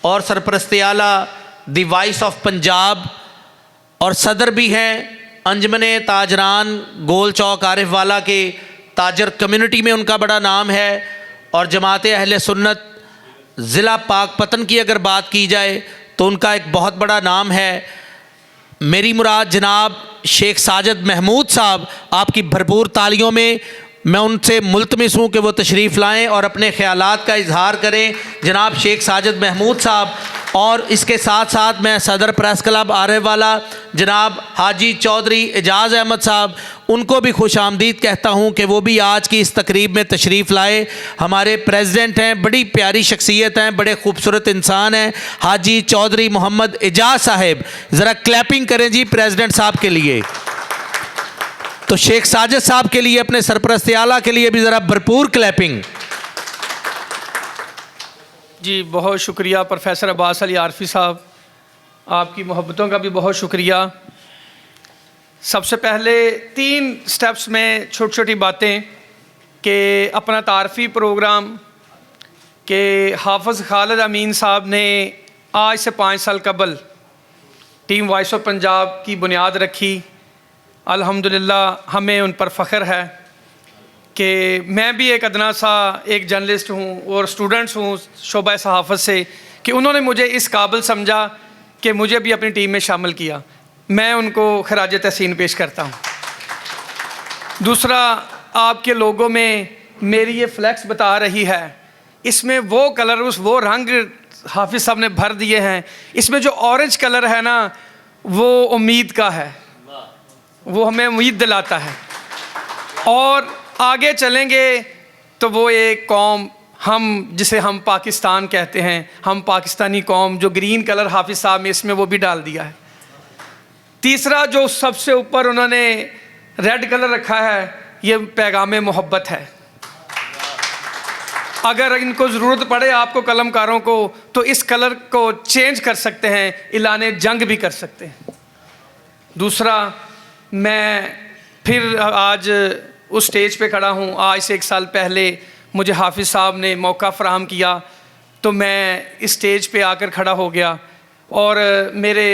और सरपरस्त आला द वॉइस ऑफ पंजाब और सदर भी हैं अंजमन ताजरान गोल चौक आरिफ वाला के, ताजर कम्युनिटी में उनका बड़ा नाम है। और जमात अहले सुन्नत ज़िला पाकपतन की अगर बात की जाए तो उनका एक बहुत बड़ा नाम है। मेरी मुराद जनाब शेख साजिद महमूद साहब, आपकी भरपूर तालियों में मैं उनसे मुल्तमिस हूँ कि वो तशरीफ़ लाएँ और अपने ख़यालात का इजहार करें, जनाब शेख साजिद महमूद साहब। और इसके साथ साथ मैं सदर प्रेस क्लब आरिफ वाला जनाब हाजी चौधरी एजाज़ अहमद साहब, उनको भी खुश आमदीद कहता हूँ कि वो भी आज की इस तकरीब में तशरीफ़ लाए। हमारे प्रेसिडेंट हैं, बड़ी प्यारी शख्सियत हैं, बड़े खूबसूरत इंसान हैं, हाजी चौधरी मोहम्मद एजाज़ साहब। ज़रा क्लैपिंग करें जी प्रेसिडेंट साहब के लिए। तो शेख साजिद साहब के लिए, अपने सरपरस्त आला के लिए भी ज़रा भरपूर क्लैपिंग। जी बहुत शुक्रिया प्रोफेसर अब्बास अली आरफी साहब, आपकी मोहब्बतों का भी बहुत शुक्रिया। सबसे पहले 3 स्टेप्स में छोटी छोटी बातें कि अपना तारफ़ी प्रोग्राम के हाफ़िज़ खालिद अमीन साहब ने आज से 5 साल कबल टीम वॉइस ऑफ पंजाब की बुनियाद रखी। अल्हम्दुलिल्लाह हमें उन पर फ़ख्र है कि मैं भी एक अदना सा एक जर्नलिस्ट हूँ और स्टूडेंट्स हूँ शोबा सहाफ़त से, कि उन्होंने मुझे इस काबिल समझा कि मुझे भी अपनी टीम में शामिल किया। मैं उनको खराज तहसीन पेश करता हूँ। दूसरा, आपके लोगों में मेरी ये फ्लैक्स बता रही है, इसमें वो कलर, वो रंग हाफिज़ साहब ने भर दिए हैं। इसमें जो ऑरेंज कलर है ना, वो उम्मीद का है, वो हमें उम्मीद दिलाता है। और आगे चलेंगे तो वो एक कौम, हम जिसे हम पाकिस्तान कहते हैं, हम पाकिस्तानी कौम, जो ग्रीन कलर हाफिज़ साहब में इसमें वो भी डाल दिया है। तीसरा, जो सबसे ऊपर उन्होंने रेड कलर रखा है, ये पैगाम मोहब्बत है। अगर इनको ज़रूरत पड़े आपको कलमकारों को, तो इस कलर को चेंज कर सकते हैं, ऐलान जंग भी कर सकते हैं। दूसरा, मैं फिर आज उस स्टेज पे खड़ा हूँ। आज से 1 साल पहले मुझे हाफिज़ साहब ने मौका फ़राहम किया तो मैं इस स्टेज पे आकर खड़ा हो गया। और मेरे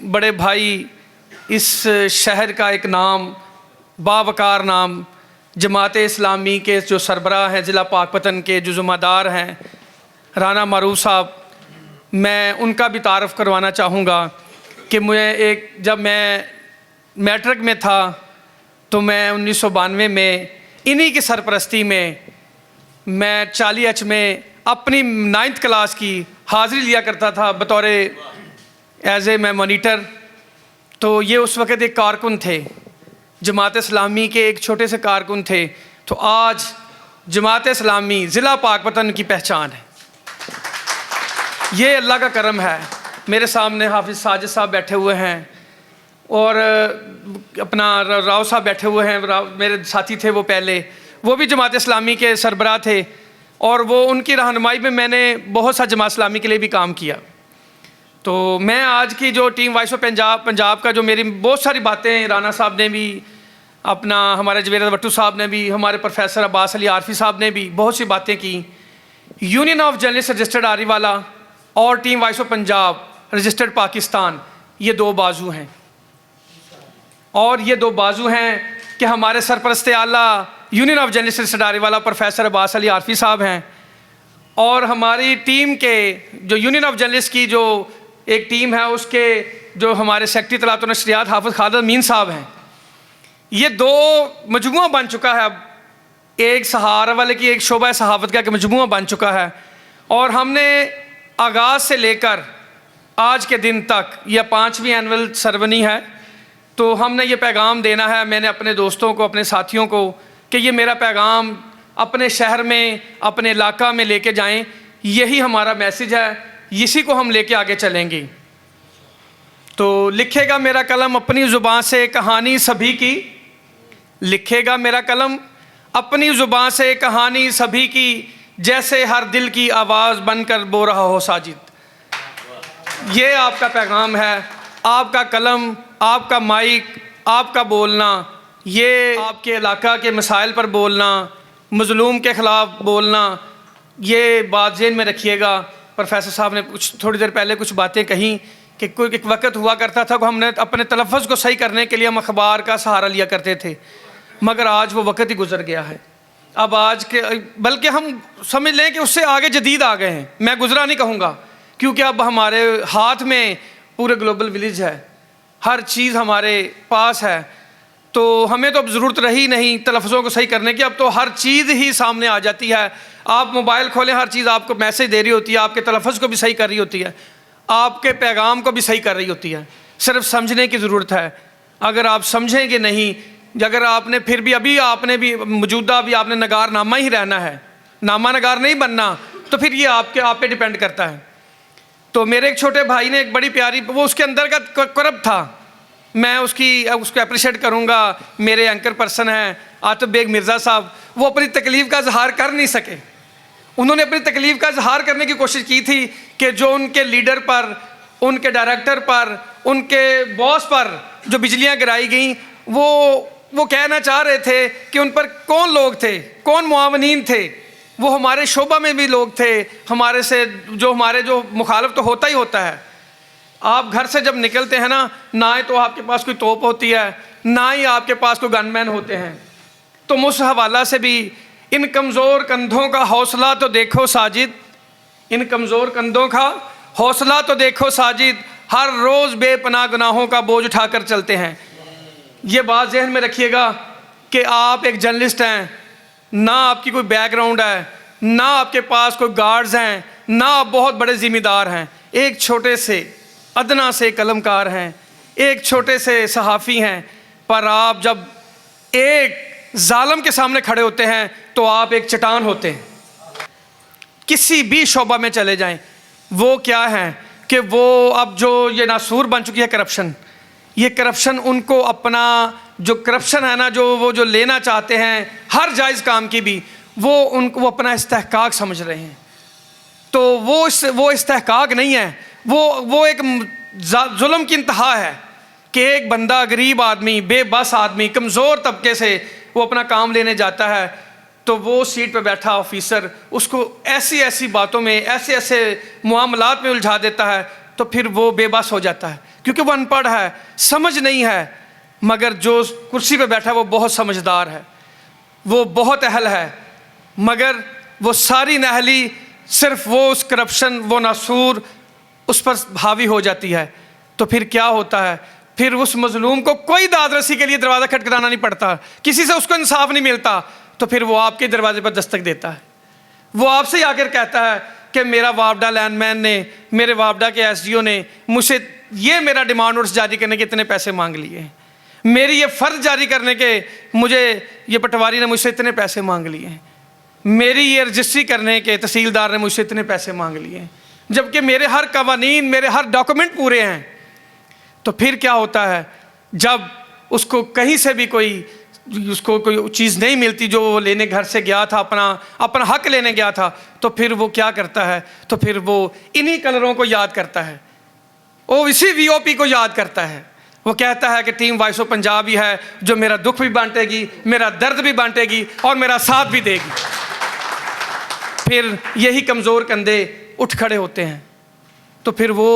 बड़े भाई, इस शहर का एक नाम, बावकार नाम, जमात इस्लामी के जो सरबराह हैं ज़िला पाकपतन के, जो ज़िम्मेदार हैं राना मारूफ साहब, मैं उनका भी तारफ़ करवाना चाहूँगा कि मुझे जब मैं मैट्रिक में था तो मैं 1992 में इन्हीं की सरपरस्ती में मैं 40H में अपनी 9th क्लास की हाज़िरी लिया करता था बतौर एज ए मैं मॉनिटर। तो ये उस वक़्त एक कारकुन थे, जमात इस्लामी के एक छोटे से कारकुन थे। तो आज जमात इस्लामी ज़िला पाकपतन की पहचान है। ये अल्लाह का करम है। मेरे सामने हाफिज़ साजिद साहब बैठे हुए हैं, और अपना राव साहब बैठे हुए हैं, मेरे साथी थे वो पहले, वो भी जमात इस्लामी के सरबराह थे और वो उनकी रहनुमाई में मैंने बहुत सा जमात इस्लामी के लिए भी काम किया। तो मैं आज की जो टीम वॉइस ऑफ पंजाब का जो मेरी बहुत सारी बातें राना साहब ने भी, अपना हमारे जवेद भट्टू साहब ने भी, हमारे प्रोफेसर अब्बास अली आरफी साहब ने भी बहुत सी बातें की। यूनियन ऑफ जर्नलिस्ट रजिस्टर्ड आरीवाला और team voice of Punjab registered Pakistan, ये दो बाजू हैं। और ये दो बाजू हैं कि हमारे सरपरस्त आला यूनियन ऑफ जर्नलिस्ट रजिस्टर्ड आरीवाला प्रोफेसर अब्बास अली आरफी साहब हैं, और हमारी टीम के जो यूनियन ऑफ जर्नलिस्ट की जो एक टीम है उसके जो हमारे सेक्रेटरी तलात व नशरियात हाफिज़ खालिद अमीन साहब हैं। ये दो मजमुआ बन चुका है अब, एक सहारा वाले की एक शोबा सहाफ़त का मजमुआ बन चुका है। और हमने आगाज़ से लेकर आज के दिन तक, यह 5वीं एनुअल सेरेमनी है, तो हमने ये पैगाम देना है, मैंने अपने दोस्तों को, अपने साथियों को, कि ये मेरा पैगाम अपने शहर में, अपने इलाका में लेके जाएं। यही हमारा मैसेज है, इसी को हम लेके आगे चलेंगे। तो लिखेगा मेरा कलम अपनी ज़ुबान से कहानी सभी की, लिखेगा मेरा कलम अपनी ज़ुबान से कहानी सभी की, जैसे हर दिल की आवाज़ बनकर बो रहा हो साजिद। ये आपका पैगाम है, आपका कलम, आपका माइक, आपका बोलना, ये आपके इलाका के मसाइल पर बोलना, मज़लूम के ख़िलाफ़ बोलना, ये बात ज़हन में रखिएगा। प्रोफेसर साहब ने कुछ थोड़ी देर पहले कुछ बातें कहीं कि कोई एक वक्त हुआ करता था कि हमने अपने तलफ़्फ़ुज़ को सही करने के लिए हम अखबार का सहारा लिया करते थे, मगर आज वो वक्त ही गुजर गया है। अब आज के, बल्कि हम समझ लें कि उससे आगे जदीद आ गए हैं, मैं गुजरा नहीं कहूँगा, क्योंकि अब हमारे हाथ में पूरे ग्लोबल विलेज है, हर चीज़ हमारे पास है। तो हमें तो अब ज़रूरत रही नहीं तलफ़्फ़ुज़ों को सही करने की, अब तो हर चीज़ ही सामने आ जाती है। आप मोबाइल खोलें, हर चीज़ आपको मैसेज दे रही होती है, आपके तलफ़्फ़ुज़ को भी सही कर रही होती है, आपके पैगाम को भी सही कर रही होती है। सिर्फ समझने की ज़रूरत है। अगर आप समझेंगे नहीं, अगर आपने फिर भी अभी आपने भी मौजूदा भी आपने नगारनामा ही रहना है, नामा नगार नहीं बनना, तो फिर ये आप पे डिपेंड करता है। तो मेरे एक छोटे भाई ने एक बड़ी प्यारी, वो उसके अंदर का करब था, मैं उसको अप्रिशिएट करूँगा। मेरे एंकर पर्सन हैं आतिफ बेग मिर्ज़ा साहब, वो अपनी तकलीफ़ का इजहार कर नहीं सके। उन्होंने अपनी तकलीफ़ का इजहार करने की कोशिश की थी कि जो उनके लीडर पर, उनके डायरेक्टर पर, उनके बॉस पर जो बिजलियाँ गिराई गई, वो कहना चाह रहे थे कि उन पर कौन लोग थे, कौन मुआवनीन थे। वो हमारे शोबा में भी लोग थे, हमारे से जो मुखालिफ तो होता ही होता है। आप घर से जब निकलते हैं ना ही तो आपके पास कोई तोप होती है, ना ही आपके पास कोई गनमैन होते हैं। तो उस हवाला से भी इन कमज़ोर कंधों का हौसला तो देखो साजिद, इन कमज़ोर कंधों का हौसला तो देखो साजिद, हर रोज़ बेपनाह गुनाहों का बोझ उठाकर चलते हैं। ये बात जहन में रखिएगा कि आप एक जर्नलिस्ट हैं, ना आपकी कोई बैकग्राउंड है, ना आपके पास कोई गार्ड्स हैं, ना आप बहुत बड़े ज़िम्मेदार हैं, एक छोटे से अदना से कलमकार हैं, एक छोटे से सहाफ़ी हैं। पर आप जब एक जालिम के सामने खड़े होते हैं तो आप एक चट्टान होते हैं। किसी भी शोबा में चले जाएं, वो क्या है कि वो अब जो ये नासूर बन चुकी है करप्शन, ये करप्शन उनको अपना जो करप्शन है ना, वो जो लेना चाहते हैं हर जायज़ काम की भी, वो अपना इस्तेहकाक समझ रहे हैं। तो वो इस्तेहकाक नहीं है, वो एक जुल्म की इंतहा है कि एक बंदा, गरीब आदमी, बेबस आदमी, कमज़ोर तबके से वो अपना काम लेने जाता है, तो वो सीट पर बैठा ऑफिसर उसको ऐसी ऐसी बातों में, ऐसे ऐसे मामलात में उलझा देता है, तो फिर वो बेबस हो जाता है, क्योंकि वो अनपढ़ है, समझ नहीं है। मगर जो कुर्सी पे बैठा है वो बहुत समझदार है, वो बहुत अहल है, मगर वो सारी नहली सिर्फ वो उस करप्शन, वो नासूर उस पर हावी हो जाती है। तो फिर क्या होता है, फिर उस मजलूम को कोई दादरसी के लिए दरवाज़ा खटखटाना नहीं पड़ता, किसी से उसको इंसाफ नहीं मिलता, तो फिर वो आपके दरवाजे पर दस्तक देता है। वो आपसे आकर कहता है कि मेरा वापडा लैंडमैन ने, मेरे वापडा के एसडीओ ने मुझसे ये मेरा डिमांड नोटिस जारी करने के इतने पैसे मांग लिए हैं, मेरी ये फ़र्ज जारी करने के मुझे ये पटवारी ने मुझसे इतने पैसे मांग लिए हैं, मेरी ये रजिस्ट्री करने के तहसीलदार ने मुझसे इतने पैसे मांग लिए हैं, जबकि मेरे हर कवानीन, मेरे हर डॉक्यूमेंट पूरे हैं। तो फिर क्या होता है, जब उसको कहीं से भी उसको कोई चीज़ नहीं मिलती जो वो लेने घर से गया था, अपना हक लेने गया था, तो फिर वो क्या करता है, तो फिर वो इन्हीं कलरों को याद करता है, वो इसी वीओपी को याद करता है। वो कहता है कि टीम वॉइस ऑफ पंजाब ही है जो मेरा दुख भी बांटेगी, मेरा दर्द भी बांटेगी और मेरा साथ भी देगी। फिर यही कमज़ोर कंधे उठ खड़े होते हैं, तो फिर वो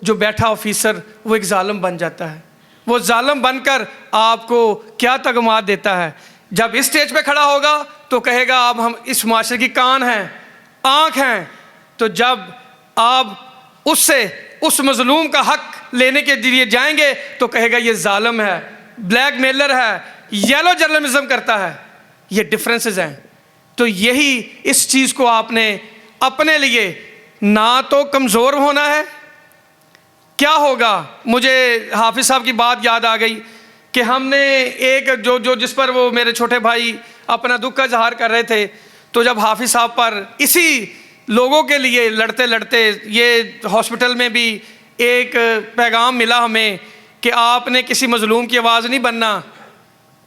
जो बैठा ऑफिसर वो एक जालिम बन जाता है। वो जालिम बनकर आपको क्या तगमात देता है, जब इस स्टेज पे खड़ा होगा तो कहेगा अब हम इस माशरे की कान हैं, आँख हैं, तो जब आप उससे उस मजलूम का हक लेने के लिए जाएंगे तो कहेगा ये जालिम है, ब्लैक मेलर है, येलो जर्नलिज्म करता है। ये डिफरेंसेस हैं। तो यही इस चीज़ को आपने अपने लिए ना तो कमज़ोर होना है। क्या होगा, मुझे हाफिज़ साहब की बात याद आ गई कि हमने एक जो जिस पर वो मेरे छोटे भाई अपना दुख का इजहार कर रहे थे, तो जब हाफिज़ साहब पर इसी लोगों के लिए लड़ते लड़ते ये हॉस्पिटल में भी एक पैगाम मिला हमें कि आपने किसी मजलूम की आवाज़ नहीं बनना,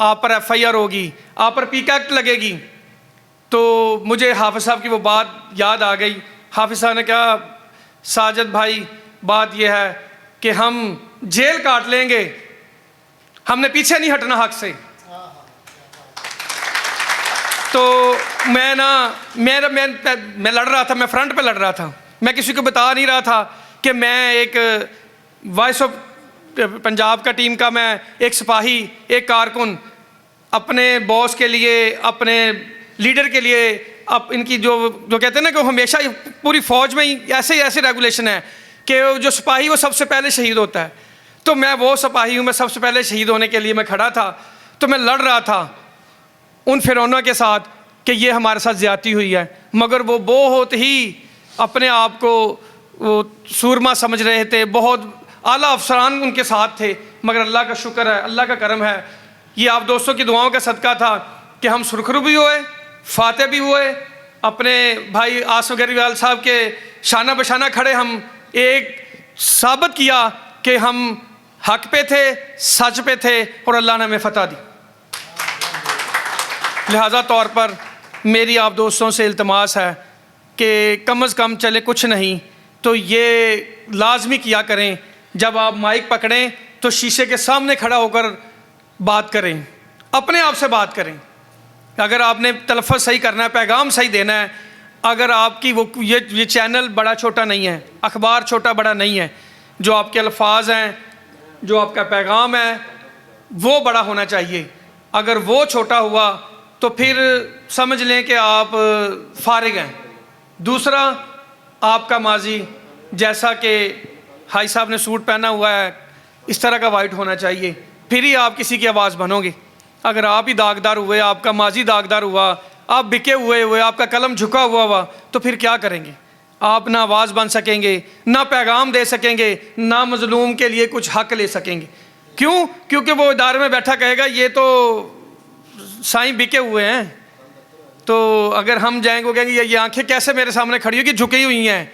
आप पर FIR होगी, आप पर पीक एक्ट लगेगी। तो मुझे हाफिज़ साहब की वो बात याद आ गई। हाफिज़ साहब ने कहा साजिद भाई बात यह है कि हम जेल काट लेंगे, हमने पीछे नहीं हटना हक से। तो मैं लड़ रहा था, मैं फ्रंट पे लड़ रहा था, मैं किसी को बता नहीं रहा था कि मैं एक वॉइस ऑफ पंजाब का टीम का मैं एक सिपाही, एक कारकुन, अपने बॉस के लिए, अपने लीडर के लिए, अब इनकी जो कहते हैं ना कि हमेशा पूरी फ़ौज में ही ऐसे रेगुलेशन है कि जो सिपाही वो सबसे पहले शहीद होता है। तो मैं वो सिपाही हूँ, मैं सबसे पहले शहीद होने के लिए मैं खड़ा था। तो मैं लड़ रहा था उन फिरौनों के साथ कि ये हमारे साथ ज़्यादती हुई है, मगर वो बहुत ही अपने आप को वो सूरमा समझ रहे थे, बहुत आला अफसरान उनके साथ थे। मगर अल्लाह का शुक्र है, अल्लाह का करम है, ये आप दोस्तों की दुआओं का सदका था कि हम सुरखरू भी हुए, फातह भी हुए, अपने भाई आसिफ गरीवाल साहब के शाना बशाना खड़े हम एक साबित किया कि हम हक पे थे, सच पे थे और अल्लाह ने हमें फतह दी। लिहाजा तौर पर मेरी आप दोस्तों से इल्तमास है कि कम अज़ कम चले कुछ नहीं तो ये लाजमी किया करें, जब आप माइक पकड़ें तो शीशे के सामने खड़ा होकर बात करें, अपने आप से बात करें। अगर आपने तलफ़्फ़ुज़ सही करना है, पैगाम सही देना है, अगर आपकी वो ये चैनल बड़ा छोटा नहीं है, अखबार छोटा बड़ा नहीं है, जो आपके अल्फाज हैं, जो आपका पैगाम है वो बड़ा होना चाहिए। अगर वो छोटा हुआ तो फिर समझ लें कि आप फारिग हैं। दूसरा, आपका माजी, जैसा कि हाई साहब ने सूट पहना हुआ है, इस तरह का वाइट होना चाहिए, फिर ही आप किसी की आवाज़ बनोगे। अगर आप ही दागदार हुए, आपका माजी दागदार हुआ, आप बिके हुए, आपका कलम झुका हुआ, तो फिर क्या करेंगे? आप ना आवाज़ बन सकेंगे, ना पैगाम दे सकेंगे, ना मजलूम के लिए कुछ हक ले सकेंगे। क्यों? क्योंकि वो इदारे में बैठा कहेगा ये तो साईं बिके हुए हैं। तो अगर हम जाएंगे, वो कहेंगे ये आंखें कैसे मेरे सामने खड़ी होगी, झुकी हुई हैं,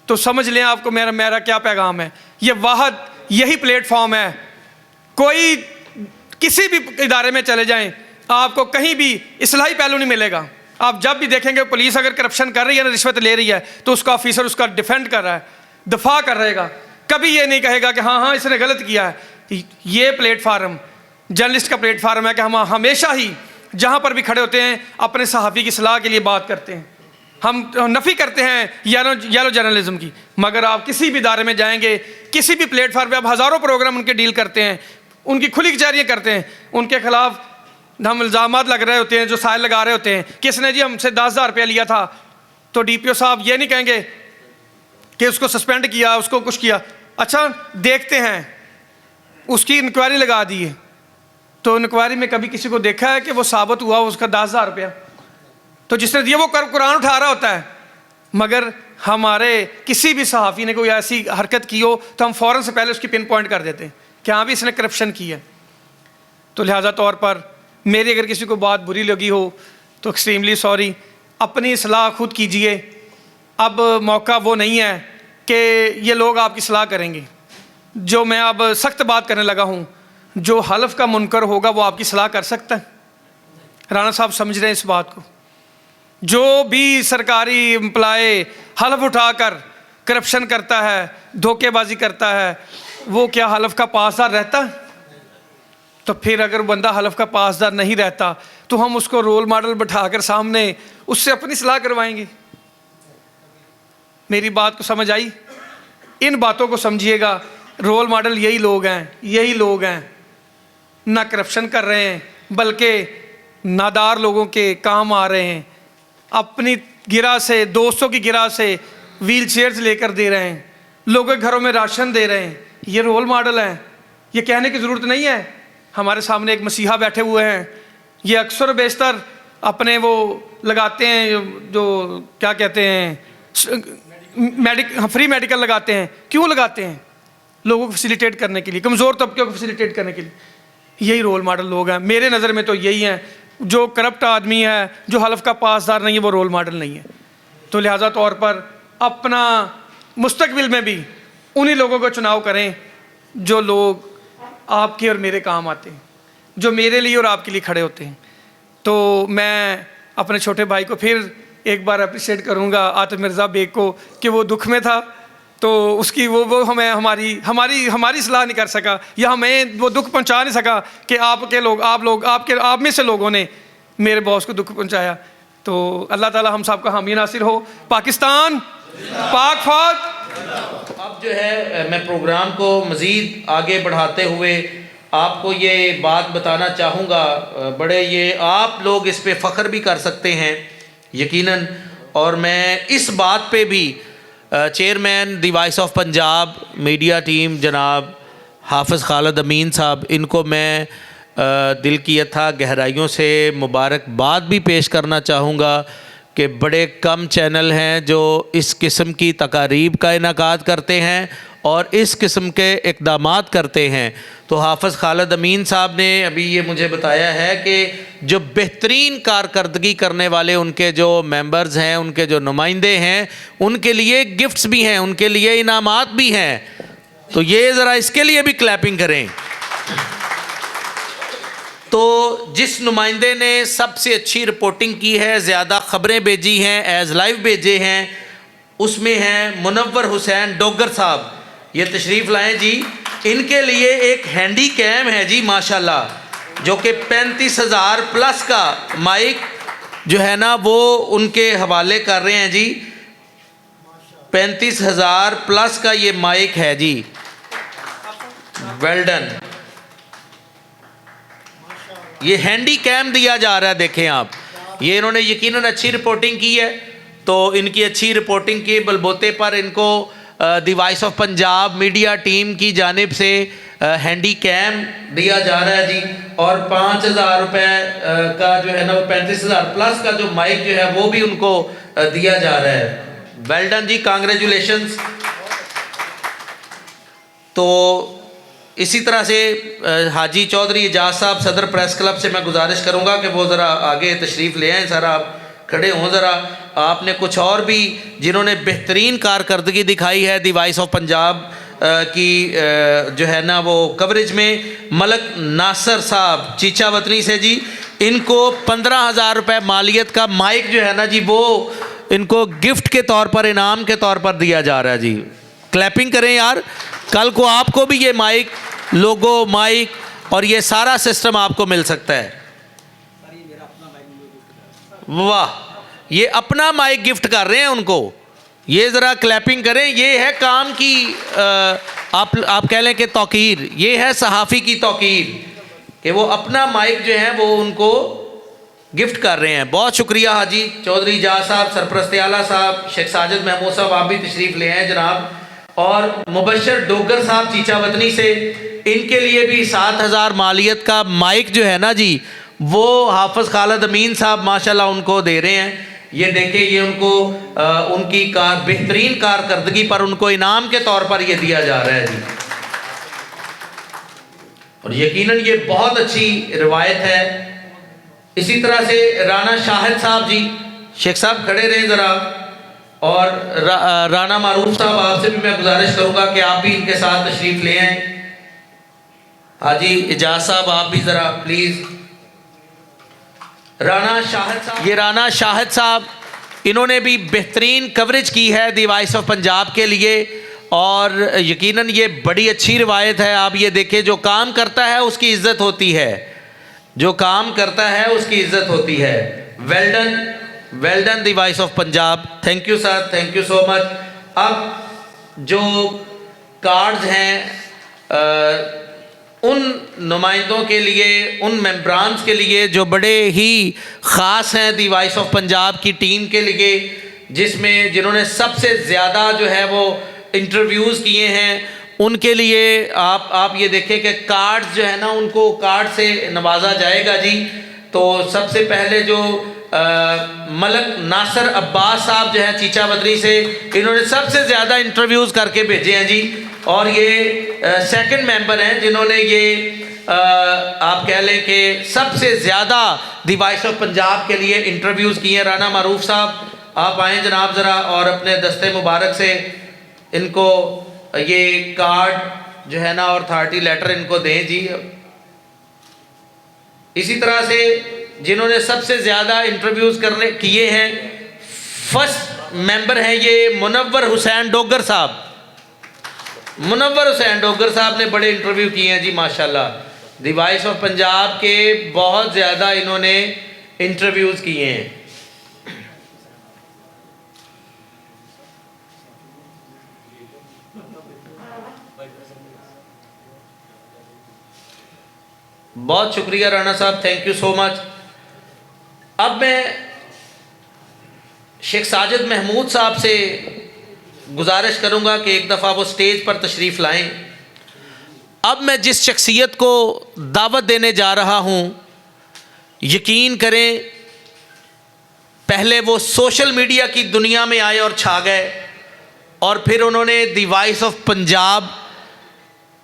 तो समझ लें आपको मेरा क्या पैगाम है। ये वाहद यही प्लेटफॉर्म है। कोई किसी भी इदारे में चले जाएं, आपको कहीं भी इस्लाही पहलू नहीं मिलेगा। आप जब भी देखेंगे पुलिस अगर करप्शन कर रही है ना, रिश्वत ले रही है, तो उसका ऑफिसर उसका डिफेंड कर रहा है, दफा कर रहेगा, कभी ये नहीं कहेगा कि हाँ इसने गलत किया है। ये प्लेटफार्म जर्नलिस्ट का प्लेटफार्म है कि हम हमेशा ही जहाँ पर भी खड़े होते हैं अपने सहाफ़ी की सलाह के लिए बात करते हैं। हम नफ़ी करते हैं येलो जर्नलिज्म की, मगर आप किसी भी इदारे में जाएंगे, किसी भी प्लेटफार्म पे आप हज़ारों प्रोग्राम उनके डील करते हैं, उनकी खुली कचहरियाँ करते हैं, उनके खिलाफ हम इल्ज़ामात लग रहे होते हैं, जो साइल लगा रहे होते हैं, किसने जी हमसे 10,000 रुपया लिया था, तो DPO साहब ये नहीं कहेंगे कि उसको सस्पेंड किया, उसको कुछ किया। अच्छा देखते हैं, उसकी इंक्वायरी लगा दी है, तो इंक्वायरी में कभी किसी को देखा है कि वो साबित हुआ उसका 10,000 रुपया, तो जिसने दिया वो कुरान उठा रहा होता है। मगर हमारे किसी भी सहाफ़ी ने कोई ऐसी हरकत की हो तो हम फ़ौरन से पहले उसकी पिन पॉइंट कर देते हैं कि हाँ भी इसने करप्शन की है। तो लिहाजा तौर पर मेरी अगर किसी को बात बुरी लगी हो तो एक्सट्रीमली सॉरी, अपनी सलाह खुद कीजिए। अब मौका वो नहीं है कि ये लोग आपकी सलाह करेंगे। जो मैं अब सख्त बात करने लगा हूँ जो हलफ का मुनकर होगा वो आपकी सलाह कर सकता है? राणा साहब समझ रहे हैं इस बात को? जो भी सरकारी एम्प्लॉय हलफ उठाकर करप्शन करता है, धोखेबाजी करता है, वो क्या हलफ का पासदार रहता है? तो फिर अगर बंदा हलफ का पासदार नहीं रहता तो हम उसको रोल मॉडल बैठाकर सामने उससे अपनी सलाह करवाएंगे। मेरी बात को समझ आई? इन बातों को समझिएगा। रोल मॉडल यही लोग हैं, यही लोग हैं, ना करप्शन कर रहे हैं बल्कि नादार लोगों के काम आ रहे हैं, अपनी गिरा से, दोस्तों की गिरा से व्हील चेयर्स लेकर दे रहे हैं, लोगों के घरों में राशन दे रहे हैं। ये रोल मॉडल हैं। ये कहने की ज़रूरत नहीं है। हमारे सामने एक मसीहा बैठे हुए हैं, ये अक्सर बेशतर अपने वो लगाते हैं जो क्या कहते हैं फ्री मेडिकल लगाते हैं। क्यों लगाते हैं? लोगों को फैसिलिटेट करने के लिए, कमज़ोर तबके को फैसिलिटेट करने के लिए। यही रोल मॉडल लोग हैं मेरे नज़र में। तो यही हैं। जो करप्ट आदमी है, जो हलफ का पासदार नहीं है, वो रोल मॉडल नहीं है। तो लिहाजा तौर पर अपना मुस्तकबिल में भी उन्हीं लोगों को चुनाव करें जो लोग आपके और मेरे काम आते हैं, जो मेरे लिए और आपके लिए खड़े होते हैं। तो मैं अपने छोटे भाई को फिर एक बार अप्रिशिएट करूंगा, आतिफ मिर्ज़ा बेग को, कि वो दुख में था तो उसकी वो हमें हमारी सलाह नहीं कर सका या हमें वो दुख पहुंचा नहीं सका कि आप में से लोगों ने मेरे बॉस को दुख पहुंचाया। तो अल्लाह ताला हम सब का हामी नासिर हो। पाकिस्तान पाक फौज। अब जो है मैं प्रोग्राम को मज़ीद आगे बढ़ाते हुए आपको ये बात बताना चाहूँगा। बड़े ये आप लोग इस पे फ़ख्र भी कर सकते हैं यकीनन। और मैं इस बात पे भी chairman the voice of Punjab media team जनाब हाफ़िज़ खालिद अमीन साहब, इनको मैं दिल की यथा गहराइयों से मुबारकबाद भी पेश करना चाहूँगा कि बड़े कम चैनल हैं जो इस किस्म की तकारीब का इनेकाद करते हैं और इस किस्म के इक़दामात करते हैं। तो हाफ़िज़ खालिद अमीन साहब ने अभी ये मुझे बताया है कि जो बेहतरीन कारकर्दगी करने वाले उनके जो मेंबर्स हैं, उनके जो नुमाइंदे हैं, उनके लिए गिफ्ट्स भी हैं, उनके लिए इनामात भी हैं। तो ये ज़रा इसके लिए भी क्लैपिंग करें। तो जिस नुमाइंदे ने सबसे अच्छी रिपोर्टिंग की है, ज़्यादा ख़बरें भेजी हैं, एज़ लाइव भेजे हैं, उसमें हैं मुनव्वर हुसैन डोगर साहब। ये तशरीफ़ लाएं जी। इनके लिए एक हैंडी कैम है जी माशाल्लाह, जो कि 35,000 प्लस का माइक जो है ना वो उनके हवाले कर रहे हैं जी। 35,000 प्लस का ये माइक है जी। Well done. ये हैंडी कैम दिया जा रहा है, देखें आप। ये इन्होंने यकीनन अच्छी रिपोर्टिंग की है। तो इनकी अच्छी रिपोर्टिंग के बलबोते पर इनको the voice of Punjab media team की जानिब से हैंडी कैम दिया जा रहा है जी। और 5,000 रुपये का जो है ना वो 35,000 प्लस का जो माइक जो है वो भी उनको दिया जा रहा है। वेल डन जी, कांग्रेचुलेशंस। तो इसी तरह से हाजी चौधरी एजाज साहब सदर प्रेस क्लब से मैं गुजारिश करूंगा कि वो ज़रा आगे तशरीफ़ ले आएँ। सर आप खड़े हों ज़रा। आपने कुछ और भी जिन्होंने बेहतरीन कारकर्दगी दिखाई है द वॉइस ऑफ पंजाब की जो है ना वो कवरेज में, मलक नासर साहब चीचा वतनी से जी, इनको 15,000 रुपये मालियत का माइक जो है ना जी वो इनको गिफ्ट के तौर पर, इनाम के तौर पर दिया जा रहा है जी। क्लैपिंग करें यार। कल को आपको भी ये माइक, लोगो माइक और ये सारा सिस्टम आपको मिल सकता है। वाह, ये अपना माइक गिफ्ट कर रहे हैं उनको। ये ज़रा क्लैपिंग करें। ये है काम की आप कह लें कि तौकीर। ये है सहाफ़ी की तौकीर कि वो अपना माइक जो है वो उनको गिफ्ट कर रहे हैं। बहुत शुक्रिया हाजी चौधरी एजाज साहब, सरपरस्त आला साहब, शेख साजिद महमूद साहब, आप भी तशरीफ़ ले आए जनाब। और मुबशर डोगर साहब चीचा वतनी से, इनके लिए भी 7,000 मालियत का माइक जो है ना जी वो हाफ़िज़ खालिद अमीन साहब माशाल्लाह उनको दे रहे हैं। ये देखें, ये उनको उनकी बेहतरीन कारकर्दगी पर उनको इनाम के तौर पर ये दिया जा रहा है जी। और यकीनन ये बहुत अच्छी रिवायत है। इसी तरह से राना शाहिद साहब जी, शेख साहब खड़े रहें ज़रा। और राना मारूफ साहब, आपसे भी मैं गुजारिश करूँगा कि आप भी इनके साथ तशरीफ़ ले आएँ। हाजी इजाज साहब आप भी ज़रा प्लीज़। राना शाहिद साहब, ये राना शाहिद साहब, इन्होंने भी बेहतरीन कवरेज की है दी वॉइस ऑफ पंजाब के लिए, और यकीनन ये बड़ी अच्छी रिवायत है। आप ये देखें, जो काम करता है उसकी इज़्ज़त होती है, जो काम करता है उसकी इज़्ज़त होती है। Well done the voice of Punjab, thank you sir, thank you so much. अब जो कार्ड्स हैं उन नुमाइंदों के लिए, उन मेम्बरान्स के लिए जो बड़े ही ख़ास हैं दी वॉइस ऑफ पंजाब की टीम के लिए, जिन्होंने सबसे ज़्यादा जो है वो इंटरव्यूज़ किए हैं, उनके लिए आप ये देखें कि कार्ड्स जो है ना, उनको कार्ड से नवाजा जाएगा जी। तो सबसे पहले जो मलक नासिर अब्बास साहब जो हैं चीचा बदरी से, इन्होंने सबसे ज़्यादा इंटरव्यूज़ करके भेजे हैं जी, और ये सेकंड मेंबर हैं जिन्होंने ये आप कह लें कि सबसे ज़्यादा दी वॉइस ऑफ पंजाब के लिए इंटरव्यूज़ किए हैं। राना मारूफ साहब, आप आएँ जनाब ज़रा, और अपने दस्ते मुबारक से इनको ये कार्ड जो है ना, और अथॉरिटी लेटर इनको दें जी। इसी तरह से जिन्होंने सबसे ज़्यादा इंटरव्यूज़ किए हैं, फर्स्ट मेंबर हैं ये मुनव्वर हुसैन डोगर साहब। मुनव्वर हुसैन डोगर साहब ने बड़े इंटरव्यू किए हैं जी माशाल्लाह। दी वॉइस ऑफ पंजाब के बहुत ज़्यादा इन्होंने इंटरव्यूज़ किए हैं। बहुत शुक्रिया राना साहब, थैंक यू सो मच। अब मैं शेख साजिद महमूद साहब से गुजारिश करूंगा कि एक दफ़ा वो स्टेज पर तशरीफ़ लाएं। अब मैं जिस शख्सियत को दावत देने जा रहा हूं, यकीन करें पहले वो सोशल मीडिया की दुनिया में आए और छा गए, और फिर उन्होंने दी वॉइस ऑफ पंजाब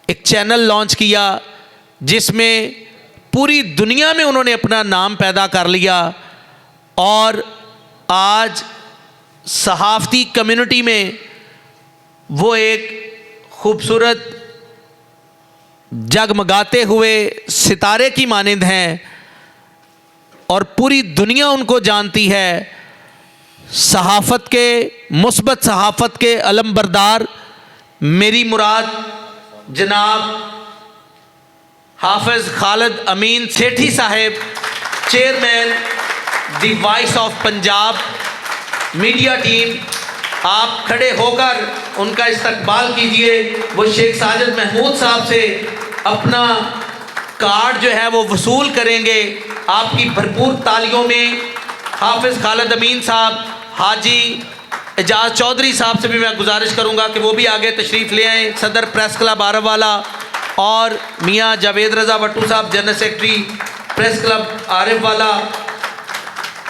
एक चैनल लॉन्च किया जिसमें पूरी दुनिया में उन्होंने अपना नाम पैदा कर लिया, और आज सहाफ़ती कम्युनिटी में वो एक खूबसूरत जगमगाते हुए सितारे की मानिंद हैं, और पूरी दुनिया उनको जानती है। सहाफ़त के, मुस्बत सहाफ़त के अलमबरदार मेरी मुराद जनाब हाफिज़ खालिद अमीन सेठी साहब, chairman the voice of Punjab media team, आप खड़े होकर उनका इस्तकबाल कीजिए। वो शेख साजिद महमूद साहब से अपना कार्ड जो है वो वसूल करेंगे। आपकी भरपूर तालियों में हाफिज़ खालिद अमीन साहब, हाजी एजाज चौधरी साहब से भी मैं गुजारिश करूंगा कि वो भी आगे तशरीफ़ ले आएँ, सदर प्रेस क्लब आरवाला, और मियाँ जावेद रज़ा भट्टू साहब, general secretary press club Arif वाला।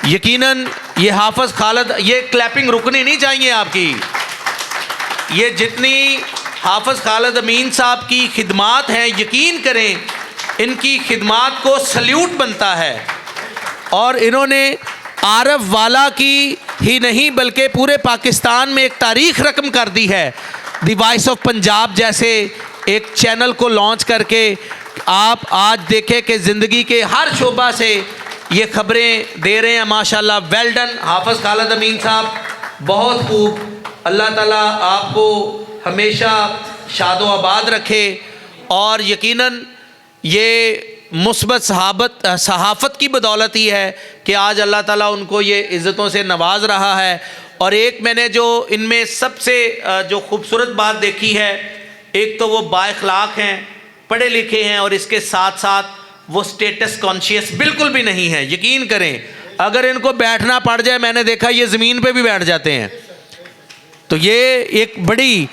यकीनन ये हाफिज़ खालिद, ये क्लैपिंग रुकनी नहीं चाहिए आपकी। ये जितनी हाफिज़ खालिद अमीन साहब की खिदमात हैं, यकीन करें इनकी खिदमात को सल्यूट बनता है, और इन्होंने आरिफ वाला की ही नहीं बल्कि पूरे पाकिस्तान में एक तारीख़ रकम कर दी है। दी वॉइस ऑफ पंजाब जैसे एक चैनल को लॉन्च करके आप आज देखें कि ज़िंदगी के हर शोबा से ये खबरें दे रहे हैं माशाल्लाह। वेल डन हाफिज़ खालिद अमीन साहब, बहुत खूब। अल्लाह ताला आपको हमेशा शादो आबाद रखे, और यकीनन ये मुस्बत सहाफ़त की बदौलत ही है कि आज अल्लाह ताला उनको ये इज़्ज़तों से नवाज रहा है। और एक मैंने जो इनमें सबसे जो खूबसूरत बात देखी है, एक तो वो बाइखलाक हैं, पढ़े लिखे हैं, और इसके साथ साथ वो स्टेटस कॉन्शियस बिल्कुल भी नहीं है। यकीन करें अगर इनको बैठना पड़ जाए, मैंने देखा ये ज़मीन पे भी बैठ जाते हैं। तो ये एक बड़ी,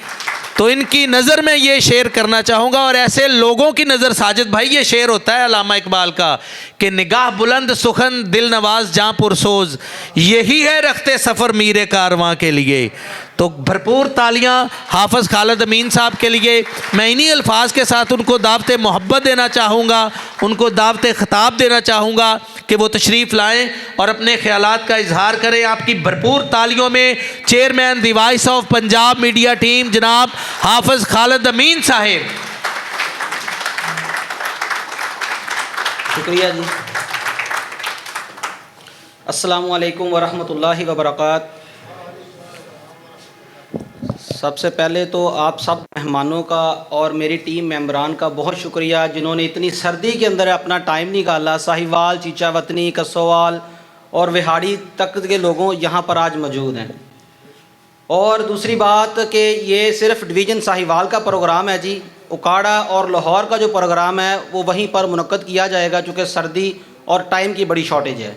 तो इनकी नज़र में ये शेर करना चाहूँगा, और ऐसे लोगों की नज़र, साजिद भाई ये शेर होता है अल्लामा इकबाल का कि निगाह बुलंद सुखन दिल नवाज जहाँ पुरसोज, यही है रखते सफ़र मीरे कारवां के लिए। तो भरपूर तालियां हाफिज़ खालिद अमीन साहब के लिए। मैं इन्हीं अल्फाज के साथ उनको दावत मोहब्बत देना चाहूँगा, उनको दावत ख़िताब देना चाहूँगा कि वो तशरीफ़ लाएँ और अपने ख़यालात का इजहार करें। आपकी भरपूर तालियों में chairman the voice of Punjab media team जनाब हाफिज़ खालिद अमीन साहब। शुक्रिया जी। अस्सलामु अलैकुम वरहमतुल्लाहि वबरकात। सबसे पहले तो आप सब मेहमानों का और मेरी टीम मेंबरान का बहुत शुक्रिया जिन्होंने इतनी सर्दी के अंदर अपना टाइम निकाला। साहिवाल, चीचावतनी, कसोवाल और विहाड़ी तक के लोगों यहाँ पर आज मौजूद हैं। और दूसरी बात कि ये सिर्फ डिवीज़न साहिवाल का प्रोग्राम है जी, उकाड़ा और लाहौर का जो प्रोग्राम है वो वहीं पर मुनक्कद किया जाएगा चूँकि सर्दी और टाइम की बड़ी शॉर्टेज है।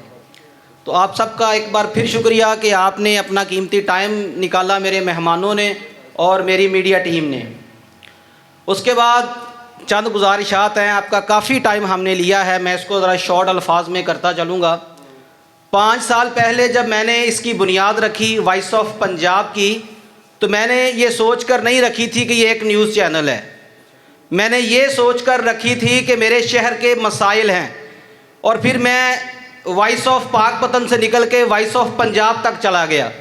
तो आप सबका एक बार फिर शुक्रिया कि आपने अपना कीमती टाइम निकाला, मेरे मेहमानों ने और मेरी मीडिया टीम ने। उसके बाद चंद गुजारिशात हैं, आपका काफ़ी टाइम हमने लिया है, मैं इसको ज़रा शॉर्ट अल्फाज में करता चलूँगा। 5 साल पहले जब मैंने इसकी बुनियाद रखी वॉइस ऑफ पंजाब की, तो मैंने ये सोच कर नहीं रखी थी कि ये एक न्यूज़ चैनल है। मैंने ये सोच कर रखी थी कि मेरे शहर के मसाइल हैं, और फिर मैं वॉइस ऑफ पाकपतन से निकल के वॉइस ऑफ पंजाब तक चला गया।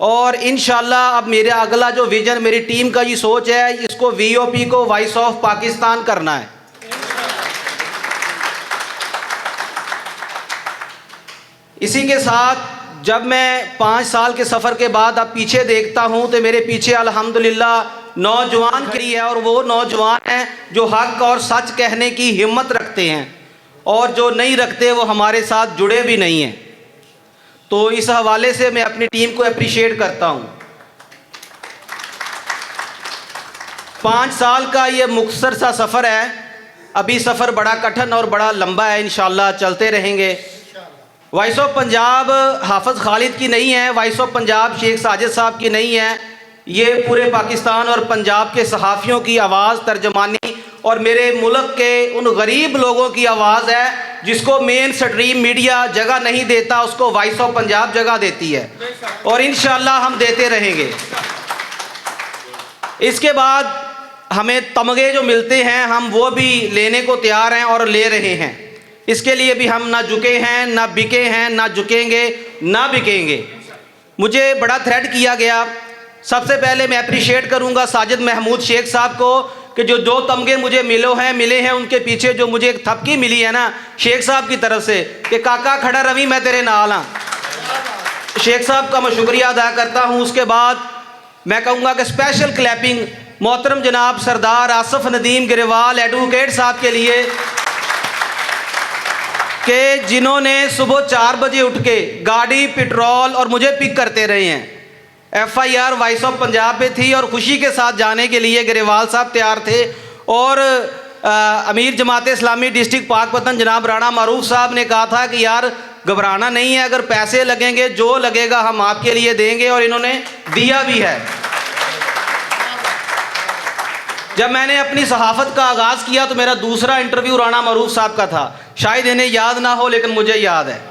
और इंशाल्लाह अब मेरा अगला जो विज़न, मेरी टीम का ये सोच है, इसको VOP को वॉइस ऑफ पाकिस्तान करना है। इसी के साथ जब मैं 5 साल के सफ़र के बाद अब पीछे देखता हूँ तो मेरे पीछे अल्हम्दुलिल्लाह नौजवान खड़ी है, और वो नौजवान हैं जो हक और सच कहने की हिम्मत रखते हैं, और जो नहीं रखते वो हमारे साथ जुड़े भी नहीं हैं। तो इस हवाले से मैं अपनी टीम को अप्रिशिएट करता हूँ। 5 साल का ये मुख्तसर सा सफ़र है, अभी सफ़र बड़ा कठिन और बड़ा लंबा है, इंशाल्लाह चलते रहेंगे। वॉइस ऑफ पंजाब हाफिज़ खालिद की नहीं है, वॉइस ऑफ पंजाब शेख साजिद साहब की नहीं है, ये पूरे पाकिस्तान और पंजाब के सहाफ़ियों की आवाज़, तर्जमानी और मेरे मुल्क के उन गरीब लोगों की आवाज़ है जिसको मेन स्ट्रीम मीडिया जगह नहीं देता, उसको वॉइस ऑफ पंजाब जगह देती है, और इंशाल्लाह हम देते रहेंगे। इसके बाद हमें तमगे जो मिलते हैं हम वो भी लेने को तैयार हैं और ले रहे हैं। इसके लिए भी हम ना झुके हैं, ना बिके हैं, ना झुकेंगे, ना बिकेंगे। मुझे बड़ा थ्रेट किया गया। सबसे पहले मैं अप्रिशिएट करूंगा साजिद महमूद शेख साहब को कि जो 2 तमगे मुझे मिले हैं उनके पीछे जो मुझे एक थपकी मिली है ना शेख साहब की तरफ से कि काका खड़ा रवि मैं तेरे नाल हाँ, शेख साहब का मैं शुक्रिया अदा करता हूँ। उसके बाद मैं कहूँगा कि स्पेशल क्लैपिंग मोहतरम जनाब सरदार आसफ नदीम गिरवाल एडवोकेट साहब के लिए कि जिन्होंने सुबह 4 बजे उठ के गाड़ी, पेट्रोल और मुझे पिक करते रहे हैं। FIR वॉइस ऑफ पंजाब पे थी और खुशी के साथ जाने के लिए गिरेवाल साहब तैयार थे, और अमीर जमात इस्लामी डिस्ट्रिक्ट पाकपतन जनाब राणा मारूफ साहब ने कहा था कि यार घबराना नहीं है, अगर पैसे लगेंगे जो लगेगा हम आपके लिए देंगे, और इन्होंने दिया भी है। जब मैंने अपनी सहाफ़त का आगाज़ किया तो मेरा दूसरा इंटरव्यू राणा मारूफ साहब का था, शायद इन्हें याद ना हो लेकिन मुझे याद है।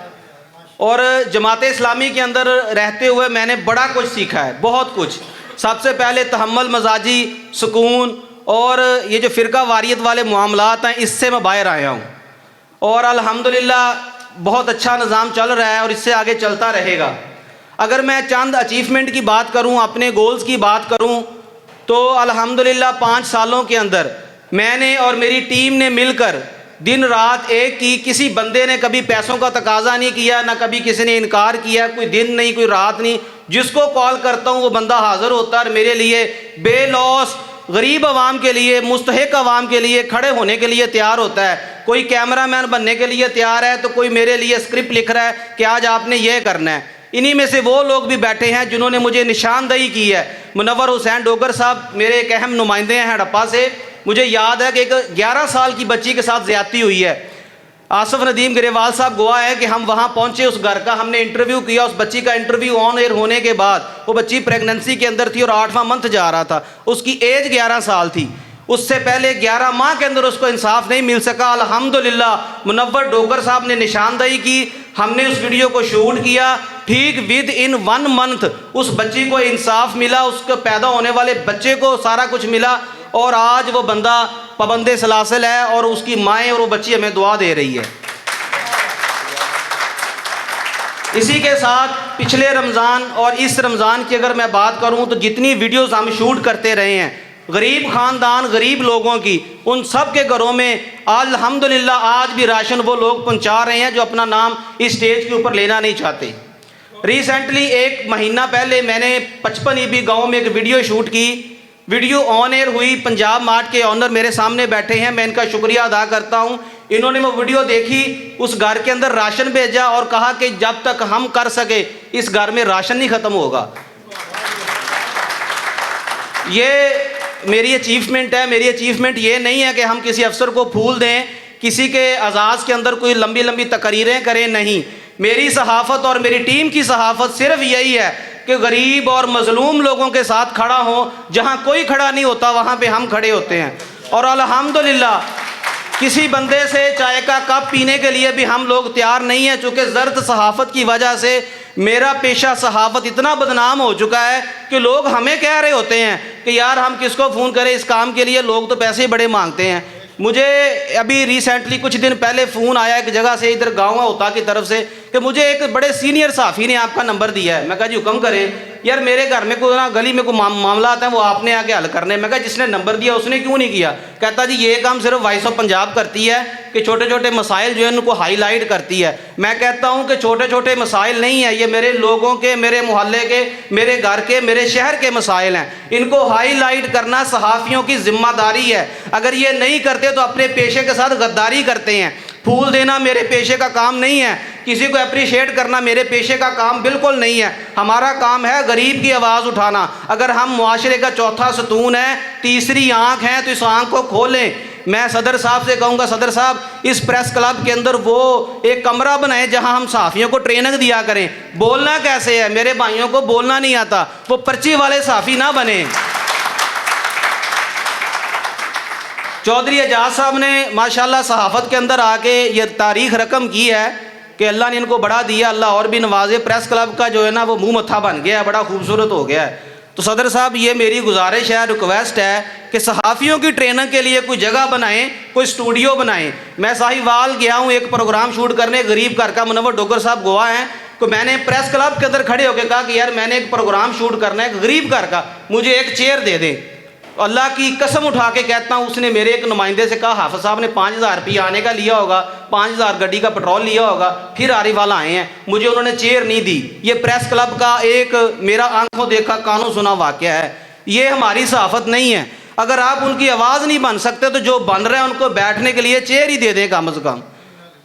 और जमात इस्लामी के अंदर रहते हुए मैंने बड़ा कुछ सीखा है, बहुत कुछ। सबसे पहले तहम्मुल मजाजी, सुकून, और ये जो फ़िरका वारियत वाले मामलात हैं इससे मैं बाहर आया हूँ, और अल्हम्दुलिल्लाह बहुत अच्छा निज़ाम चल रहा है और इससे आगे चलता रहेगा। अगर मैं चंद अचीवमेंट की बात करूँ, अपने गोल्स की बात करूँ, तो अल्हम्दुलिल्लाह 5 सालों के अंदर मैंने और मेरी टीम ने मिलकर दिन रात एक की, किसी बंदे ने कभी पैसों का तकाजा नहीं किया, ना कभी किसी ने इनकार किया, कोई दिन नहीं, कोई रात नहीं। जिसको कॉल करता हूँ वो बंदा हाज़िर होता है, मेरे लिए बेलौस गरीब आवाम के लिए, मुस्तहिक आवाम के लिए खड़े होने के लिए तैयार होता है। कोई कैमरामैन बनने के लिए तैयार है, तो कोई मेरे लिए स्क्रिप्ट लिख रहा है कि आज आपने ये करना है। इन्हीं में से वो लोग भी बैठे हैं जिन्होंने मुझे निशानदही की है। मुनव्वर हुसैन डोगर साहब मेरे एक अहम नुमाइंदे हैं हड़प्पा से। मुझे याद है कि एक 11 साल की बच्ची के साथ ज़्यादती हुई है। आसफ नदीम गिरेवाल साहब गवाह है कि हम वहाँ पहुँचे, उस घर का हमने इंटरव्यू किया। उस बच्ची का इंटरव्यू ऑन एयर होने के बाद वो बच्ची प्रेगनेंसी के अंदर थी और 8वां मंथ जा रहा था। उसकी एज 11 साल थी। उससे पहले 11 माह के अंदर उसको इंसाफ नहीं मिल सका। अल्हम्दुलिल्लाह मुनव्वर डोगर साहब ने निशानदही की, हमने उस वीडियो को शूट किया। ठीक विद इन 1 मंथ उस बच्ची को इंसाफ मिला, उसको पैदा होने वाले बच्चे को सारा कुछ मिला, और आज वो बंदा पाबंदे सलासिल है और उसकी माएँ और वो बच्ची हमें दुआ दे रही है। इसी के साथ पिछले रमज़ान और इस रमज़ान की अगर मैं बात करूं तो जितनी वीडियोस हम शूट करते रहे हैं, गरीब ख़ानदान, गरीब लोगों की, उन सब के घरों में अल्हम्दुलिल्लाह आज भी राशन वो लोग पहुंचा रहे हैं जो अपना नाम इस स्टेज के ऊपर लेना नहीं चाहते। रिसेंटली 1 महीना पहले मैंने 55 ईबी गाँव में एक वीडियो शूट की, वीडियो ऑन एयर हुई। पंजाब मार्ट के ऑनर मेरे सामने बैठे हैं, मैं इनका शुक्रिया अदा करता हूं। इन्होंने वो वीडियो देखी, उस घर के अंदर राशन भेजा और कहा कि जब तक हम कर सके इस घर में राशन नहीं ख़त्म होगा। ये मेरी अचीवमेंट है। मेरी अचीवमेंट ये नहीं है कि हम किसी अफसर को फूल दें, किसी के एजाज़ के अंदर कोई लंबी लंबी तकरीरें करें, नहीं। मेरी सहाफ़त और मेरी टीम की सहाफ़त सिर्फ यही है कि गरीब और मज़लूम लोगों के साथ खड़ा हो। जहाँ कोई खड़ा नहीं होता वहाँ पे हम खड़े होते हैं। और अल्हम्दुलिल्लाह किसी बंदे से चाय का कप पीने के लिए भी हम लोग तैयार नहीं हैं, चूँकि ज़र्द सहाफ़त की वजह से मेरा पेशा सहाफ़त इतना बदनाम हो चुका है कि लोग हमें कह रहे होते हैं कि यार हम किसको फ़ोन करें इस काम के लिए, लोग तो पैसे बड़े मांगते हैं। मुझे अभी रिसेंटली कुछ दिन पहले फ़ोन आया एक जगह से, इधर गाँव होता की तरफ से, कि मुझे एक बड़े सीनियर साफ़ी ने आपका नंबर दिया है। मैं कहा जी हुक्म करें। यार मेरे घर में कोई ना गली में कोई मामला आता है, वो आपने आके हल करने। मैं कहा जिसने नंबर दिया उसने क्यों नहीं किया? कहता जी ये काम सिर्फ वॉइस ऑफ पंजाब करती है कि छोटे छोटे मसाइल जो है उनको हाईलाइट करती है। मैं कहता हूँ कि छोटे छोटे मसाइल नहीं है, ये मेरे लोगों के, मेरे मोहल्ले के, मेरे घर के, मेरे शहर के मसाइल हैं। इनको हाईलाइट करना सहाफ़ियों की ज़िम्मेदारी है। अगर ये नहीं करते तो अपने पेशे के साथ गद्दारी करते हैं। फूल देना मेरे पेशे का काम नहीं है, किसी को अप्रिशिएट करना मेरे पेशे का काम बिल्कुल नहीं है। हमारा काम है गरीब की आवाज़ उठाना। अगर हम मुआशरे का चौथा सतून है, तीसरी आँख है, तो इस आँख को खोलें। मैं सदर साहब से कहूँगा, सदर साहब इस प्रेस क्लब के अंदर वो एक कमरा बनाए जहाँ हम सहाफ़ियों को ट्रेनिंग दिया करें। बोलना कैसे है, मेरे भाइयों को बोलना नहीं आता, वो पर्ची वाले सहाफ़ी ना बने। चौधरी एजाज साहब ने माशाल्लाह सहाफ़त के अंदर आके ये तारीख़ रकम की है कि अल्लाह ने इनको बढ़ा दिया, अल्लाह और भी नवाजे। प्रेस क्लब का जो है ना वो मुंह मत्था बन गया है, बड़ा खूबसूरत हो गया है। तो सदर साहब ये मेरी गुजारिश है, रिक्वेस्ट है कि सहाफ़ियों की ट्रेनिंग के लिए कोई जगह बनाएं, कोई स्टूडियो बनाएं। मैं साहिवाल गया हूँ एक प्रोग्राम शूट करने, गरीब घर का मुनव्वर डोगर साहब गोवा हैं, तो मैंने प्रेस क्लब के अंदर खड़े होकर कहा कि यार मैंने एक प्रोग्राम शूट करना है गरीब घर का, मुझे एक चेयर दे दें। अल्लाह की कसम उठा के कहता हूँ, उसने मेरे एक नुमाइंदे से कहा हाफ़िज़ साहब ने 5000 रुपये आने का लिया होगा, 5000 गड्डी का पेट्रोल लिया होगा, फिर आरिफ वाला आए हैं, मुझे उन्होंने चेयर नहीं दी। ये प्रेस क्लब का एक मेरा आंखों देखा कानों सुना वाक़या है। ये हमारी सहाफ़त नहीं है। अगर आप उनकी आवाज़ नहीं बन सकते तो जो बन रहे हैं उनको बैठने के लिए चेयर ही दे दें कम अज़ कम।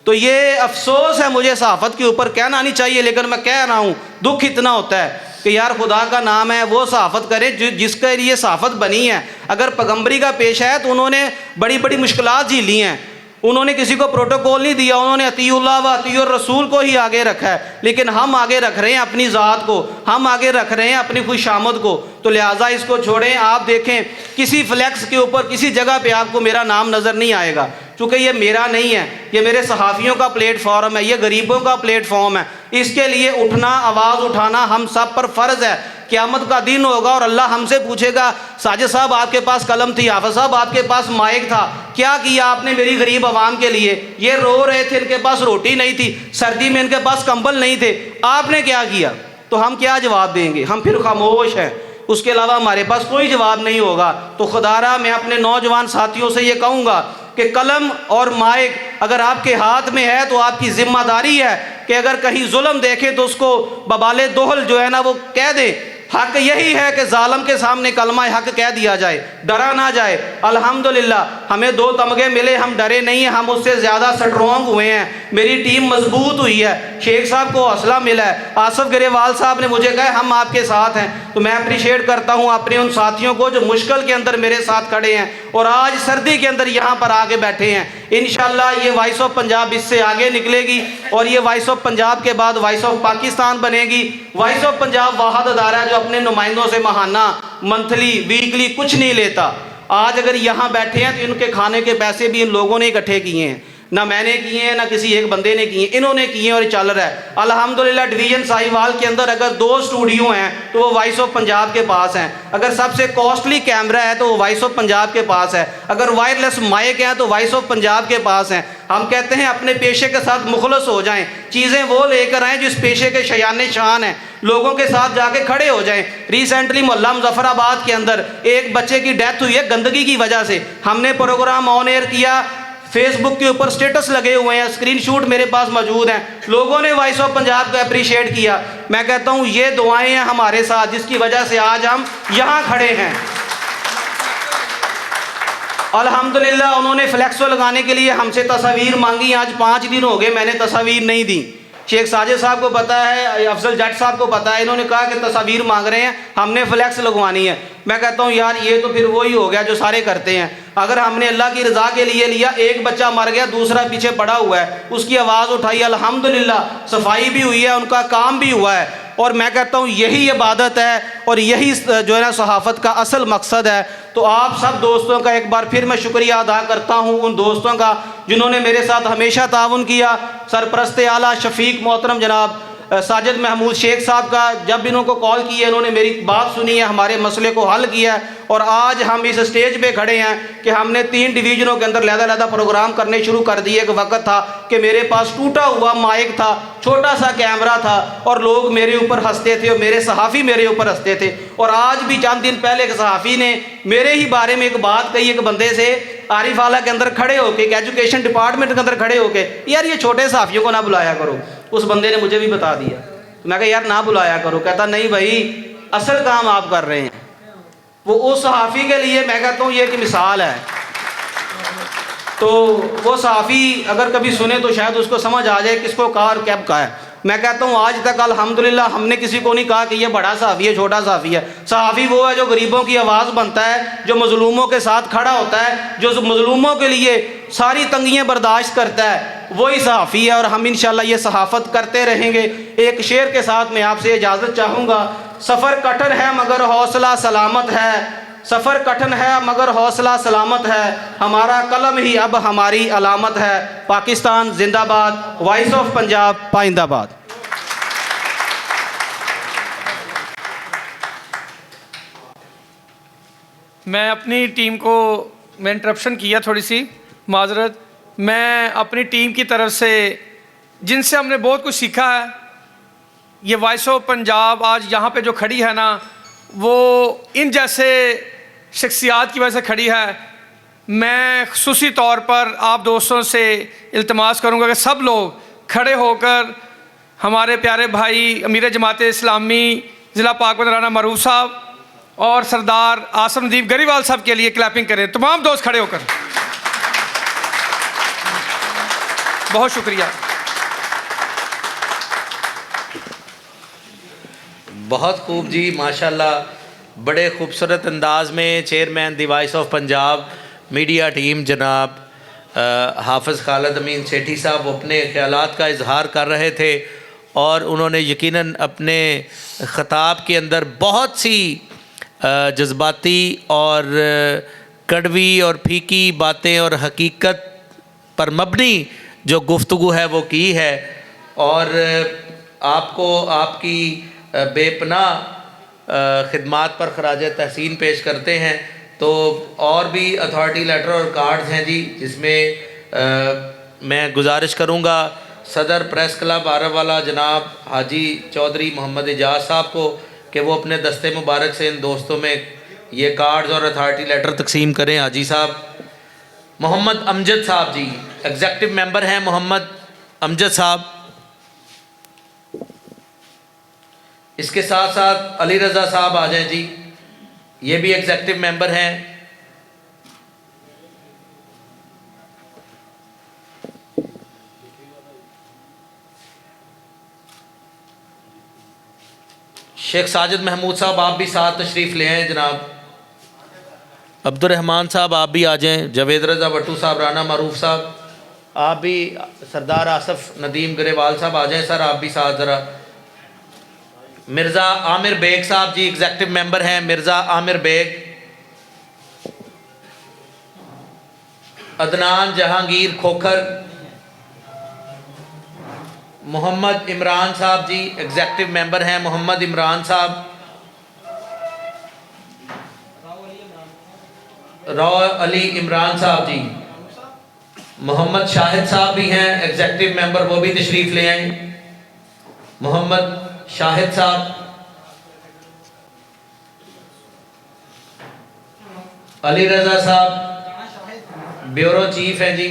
तो ये अफसोस है मुझे सहाफ़त के ऊपर, कहना नहीं चाहिए लेकिन मैं कह रहा हूँ। दुख इतना होता है कि यार खुदा का नाम है, वो सहाफ़त करे जिसके लिए सहाफ़त बनी है। अगर पैगम्बरी का पेशा है तो उन्होंने बड़ी बड़ी मुश्किलात झेली हैं, उन्होंने किसी को प्रोटोकॉल नहीं दिया, उन्होंने अतीउल्लाह व अतीउर रसूल को ही आगे रखा है। लेकिन हम आगे रख रहे हैं अपनी ज़ात को, हम आगे रख रहे हैं अपनी खुशामद को। तो लिहाजा इसको छोड़ें। आप देखें किसी फ्लैक्स के ऊपर किसी जगह पे आपको मेरा नाम नज़र नहीं आएगा, चूँकि ये मेरा नहीं है, ये मेरे सहाफ़ियों का प्लेटफॉर्म है, ये गरीबों का प्लेटफॉर्म है। इसके लिए उठना, आवाज़ उठाना हम सब पर फ़र्ज़ है। क़यामत का दिन होगा और अल्लाह हमसे पूछेगा, साजिद साहब आपके पास कलम थी, हाफ़िज़ साहब आपके पास माइक था, क्या किया आपने मेरी गरीब आवाम के लिए? ये रो रहे थे, इनके पास रोटी नहीं थी, सर्दी में इनके पास कंबल नहीं थे, आपने क्या किया? तो हम क्या जवाब देंगे? हम फिर खामोश हैं, उसके अलावा हमारे पास कोई जवाब नहीं होगा। तो खुदारा मैं अपने नौजवान साथियों से ये कहूँगा कि कलम और माइक अगर आपके हाथ में है तो आपकी ज़िम्मेदारी है कि अगर कहीं जुल्म देखें तो उसको बबाले दोहल जो है ना वो कह दे। हक यही है कि जालिम के सामने कलमा हक कह दिया जाए, डरा ना जाए। अल्हम्दुलिल्लाह हमें 2 तमगे मिले, हम डरे नहीं हैं, हम उससे ज़्यादा स्ट्रॉन्ग हुए हैं, मेरी टीम मजबूत हुई है। शेख साहब को हौसला मिला है, आसफ ग्रेवाल साहब ने मुझे कहा हम आपके साथ हैं। तो मैं अप्रिशिएट करता हूँ अपने उन साथियों को जो मुश्किल के अंदर मेरे साथ खड़े हैं और आज सर्दी के अंदर यहाँ पर आके बैठे हैं। इंशाल्लाह ये वॉइस ऑफ पंजाब इससे आगे निकलेगी और ये वॉइस ऑफ पंजाब के बाद वॉइस ऑफ पाकिस्तान बनेगी। वॉइस ऑफ पंजाब वाहिद अदारा है जो अपने नुमाइंदों से महाना, मंथली, वीकली कुछ नहीं लेता। आज अगर यहाँ बैठे हैं तो इनके खाने के पैसे भी इन लोगों ने इकट्ठे किए हैं। ना मैंने किए हैं ना किसी एक बंदे ने किए, इन्होंने किए हैं और ये चल रहा है अल्हम्दुलिल्लाह। डिवीज़न साहिवाल के अंदर अगर 2 स्टूडियो हैं तो वो वॉइस ऑफ पंजाब के पास हैं। अगर सबसे कॉस्टली कैमरा है तो वो वॉइस ऑफ पंजाब के पास है। अगर वायरलेस माइक है तो वॉइस ऑफ पंजाब के पास हैं। हम कहते हैं अपने पेशे के साथ मुखलस हो जाएं, चीज़ें वो लेकर आएँ जिस पेशे के शयान शान हैं, लोगों के साथ जाके खड़े हो जाएं। रिसेंटली मोहल्ला मुजफ्फराबाद के अंदर एक बच्चे की डेथ हुई है गंदगी की वजह से। हमने प्रोग्राम ऑन एयर किया, फेसबुक के ऊपर स्टेटस लगे हुए हैं, स्क्रीनशॉट मेरे पास मौजूद हैं, लोगों ने वॉइस ऑफ पंजाब को अप्रिशिएट किया। मैं कहता हूँ ये दुआएं हैं हमारे साथ जिसकी वजह से आज हम यहाँ खड़े हैं। अल्हम्दुलिल्लाह उन्होंने फ्लैक्सो लगाने के लिए हमसे तस्वीर मांगी, आज 5 दिन हो गए मैंने तस्वीर नहीं दी। शेख साजिद साहब को पता है, अफजल जट साहब को पता है, इन्होंने कहा कि तस्वीर मांग रहे हैं, हमने फ्लैक्स लगवानी है। मैं कहता हूँ यार ये तो फिर वही हो गया जो सारे करते हैं। अगर हमने अल्लाह की रज़ा के लिए लिया, एक बच्चा मर गया दूसरा पीछे पड़ा हुआ है, उसकी आवाज़ उठाई, अल्हम्दुलिल्लाह सफाई भी हुई है, उनका काम भी हुआ है। और मैं कहता हूँ यही इबादत है और यही जो है ना सहाफ़त का असल मकसद है। तो आप सब दोस्तों का एक बार फिर मैं शुक्रिया अदा करता हूँ, उन दोस्तों का जिन्होंने मेरे साथ हमेशा ताउन किया। सरपरस्त आला शफीक मोहतरम जनाब साजिद महमूद शेख साहब का, जब इन्होंने कॉल की है इन्होंने मेरी बात सुनी है, हमारे मसले को हल किया है और आज हम इस स्टेज पे खड़े हैं कि हमने 3 डिवीज़नों के अंदर लहदा प्रोग्राम करने शुरू कर दिए। एक वक्त था कि मेरे पास टूटा हुआ माइक था, छोटा सा कैमरा था और लोग मेरे ऊपर हंसते थे और मेरे सहाफ़ी मेरे ऊपर हंसते थे। और आज भी चंद दिन पहले एक सहाफ़ी ने मेरे ही बारे में एक बात कही, एक बंदे से आरिफ आला के अंदर खड़े होके, एक एजुकेशन डिपार्टमेंट के अंदर खड़े होके, यार ये छोटे सहाफ़ियों को ना बुलाया करो। उस बंदे ने मुझे भी बता दिया, तो मैं कहा यार ना बुलाया करो। कहता नहीं भाई असल काम आप कर रहे हैं। वो उस सहाफ़ी के लिए मैं कहता हूँ ये एक मिसाल है। तो वो सहाफ़ी अगर कभी सुने तो शायद उसको समझ आ जाए किसको कहा और क्या कहा है। मैं कहता हूँ आज तक अल्हम्दुलिल्लाह हमने किसी को नहीं कहा कि ये बड़ा सहाफ़ी है छोटा सहाफ़ी है। सहाफ़ी वो है जो गरीबों की आवाज़ बनता है, जो मज़लूमों के साथ खड़ा होता है, जो मज़लूमों के लिए सारी तंगियाँ बर्दाश्त करता है, वही सहाफ़ी है। और हम इंशाल्लाह ये सहाफ़त करते रहेंगे। एक शेर के साथ मैं आपसे इजाज़त चाहूँगा। सफ़र कठिन है मगर हौसला सलामत है, सफ़र कठिन है मगर हौसला सलामत है, हमारा कलम ही अब हमारी अलामत है। पाकिस्तान जिंदाबाद, वॉइस ऑफ पंजाब पाइंदाबाद। मैं अपनी टीम को, मैं इंटरप्शन किया थोड़ी सी माजरत, मैं अपनी टीम की तरफ से जिनसे हमने बहुत कुछ सीखा है, ये वॉइस ऑफ पंजाब आज यहाँ पे जो खड़ी है ना, वो इन जैसे शख्सियात की वजह से खड़ी है। मैं ख़ुसूसी तौर पर आप दोस्तों से इल्तमास करूँगा कि सब लोग खड़े होकर हमारे प्यारे भाई अमीर जमात इस्लामी ज़िला पाकबंद राना मरूफ साहब और सरदार आसमदीप गरीवाल साहब के लिए क्लैपिंग करें। तमाम दोस्त खड़े होकर, बहुत शुक्रिया। बहुत खूब जी, माशाल्लाह। बड़े खूबसूरत अंदाज में chairman the voice of Punjab media team जनाब हाफ़िज़ खालिद अमीन सेठी साहब वो अपने ख़यालात का इजहार कर रहे थे और उन्होंने यकीनन अपने ख़िताब के अंदर बहुत सी जज्बाती और कड़वी और फीकी बातें और हकीकत पर मबनी जो गुफ्तगू है वो की है। और आपको आपकी बेपनाह ख़िदमात पर ख़राज तहसीन पेश करते हैं। तो और भी अथॉरिटी लेटर और कार्ड्स हैं जी, जिसमें मैं गुजारिश करूँगा सदर प्रेस क्लब आरववाला जनाब हाजी चौधरी मोहम्मद एजाज साहब को कि वो अपने दस्ते मुबारक से इन दोस्तों में ये कार्ड्स और अथॉरिटी लेटर तकसीम करें। हाजी साहब मोहम्मद अमजद साहब जी एग्जेक्टिव मेंबर हैं, मोहम्मद अमजद साहब। इसके साथ साथ अली रज़ा साहब आ जाएं जी, ये भी एग्जेक्टिव मेंबर हैं। शेख साजिद महमूद साहब आप भी साथ तशरीफ़ ले आएँ जनाब। अब्दुर्रहमान साहब आप भी आ जाएं। जावेद रज़ा भट्टू साहब, राना मरूफ साहब आप भी, सरदार आसफ़ नदीम ग्रेवाल साहब आ जाएं सर, आप भी साथ ज़रा। मिर्ज़ा आमिर बेग साहब जी एग्जेक्टिव मेंबर हैं, मिर्ज़ा आमिर बेग। अदनान जहांगीर खोखर मोहम्मद इमरान साहब जी, एग्जेक्टिव मेंबर हैं मोहम्मद इमरान साहब। राव अली इमरान साहब जी। मोहम्मद शाहिद साहब भी हैं एग्जेक्टिव मेंबर, वो भी तशरीफ़ ले आए। मोहम्मद शाहिद साहब। अली रज़ा साहब ब्यूरो चीफ हैं जी।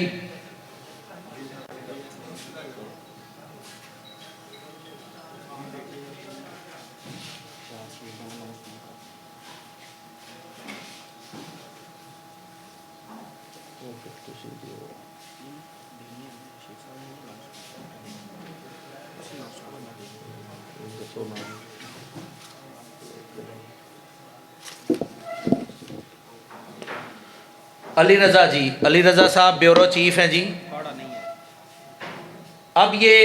अली रज़ा जी, अली रज़ा साहब ब्यूरो चीफ हैं जी। अब ये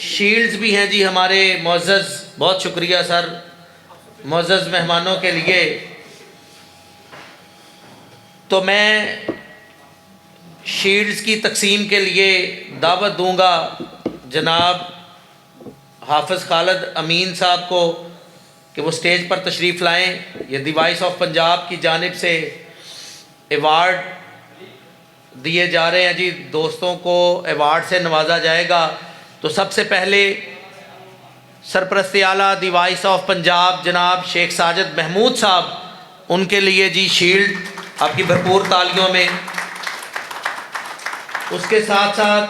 शील्ड्स भी हैं जी हमारे मुअज़्ज़ज़, बहुत शुक्रिया सर मुअज़्ज़ज़ मेहमानों के लिए। तो मैं शील्ड्स की तकसीम के लिए दावत दूंगा जनाब हाफ़िज़ खालिद अमीन साहब को कि वो स्टेज पर तशरीफ़ लाएं। ये दी वॉइस ऑफ पंजाब की जानिब से अवार्ड दिए जा रहे हैं जी, दोस्तों को अवार्ड से नवाजा जाएगा। तो सबसे पहले सरपरस्ती आला दी वॉइस ऑफ पंजाब जनाब शेख साजिद महमूद साहब, उनके लिए जी शील्ड, आपकी भरपूर तालियों में। उसके साथ साथ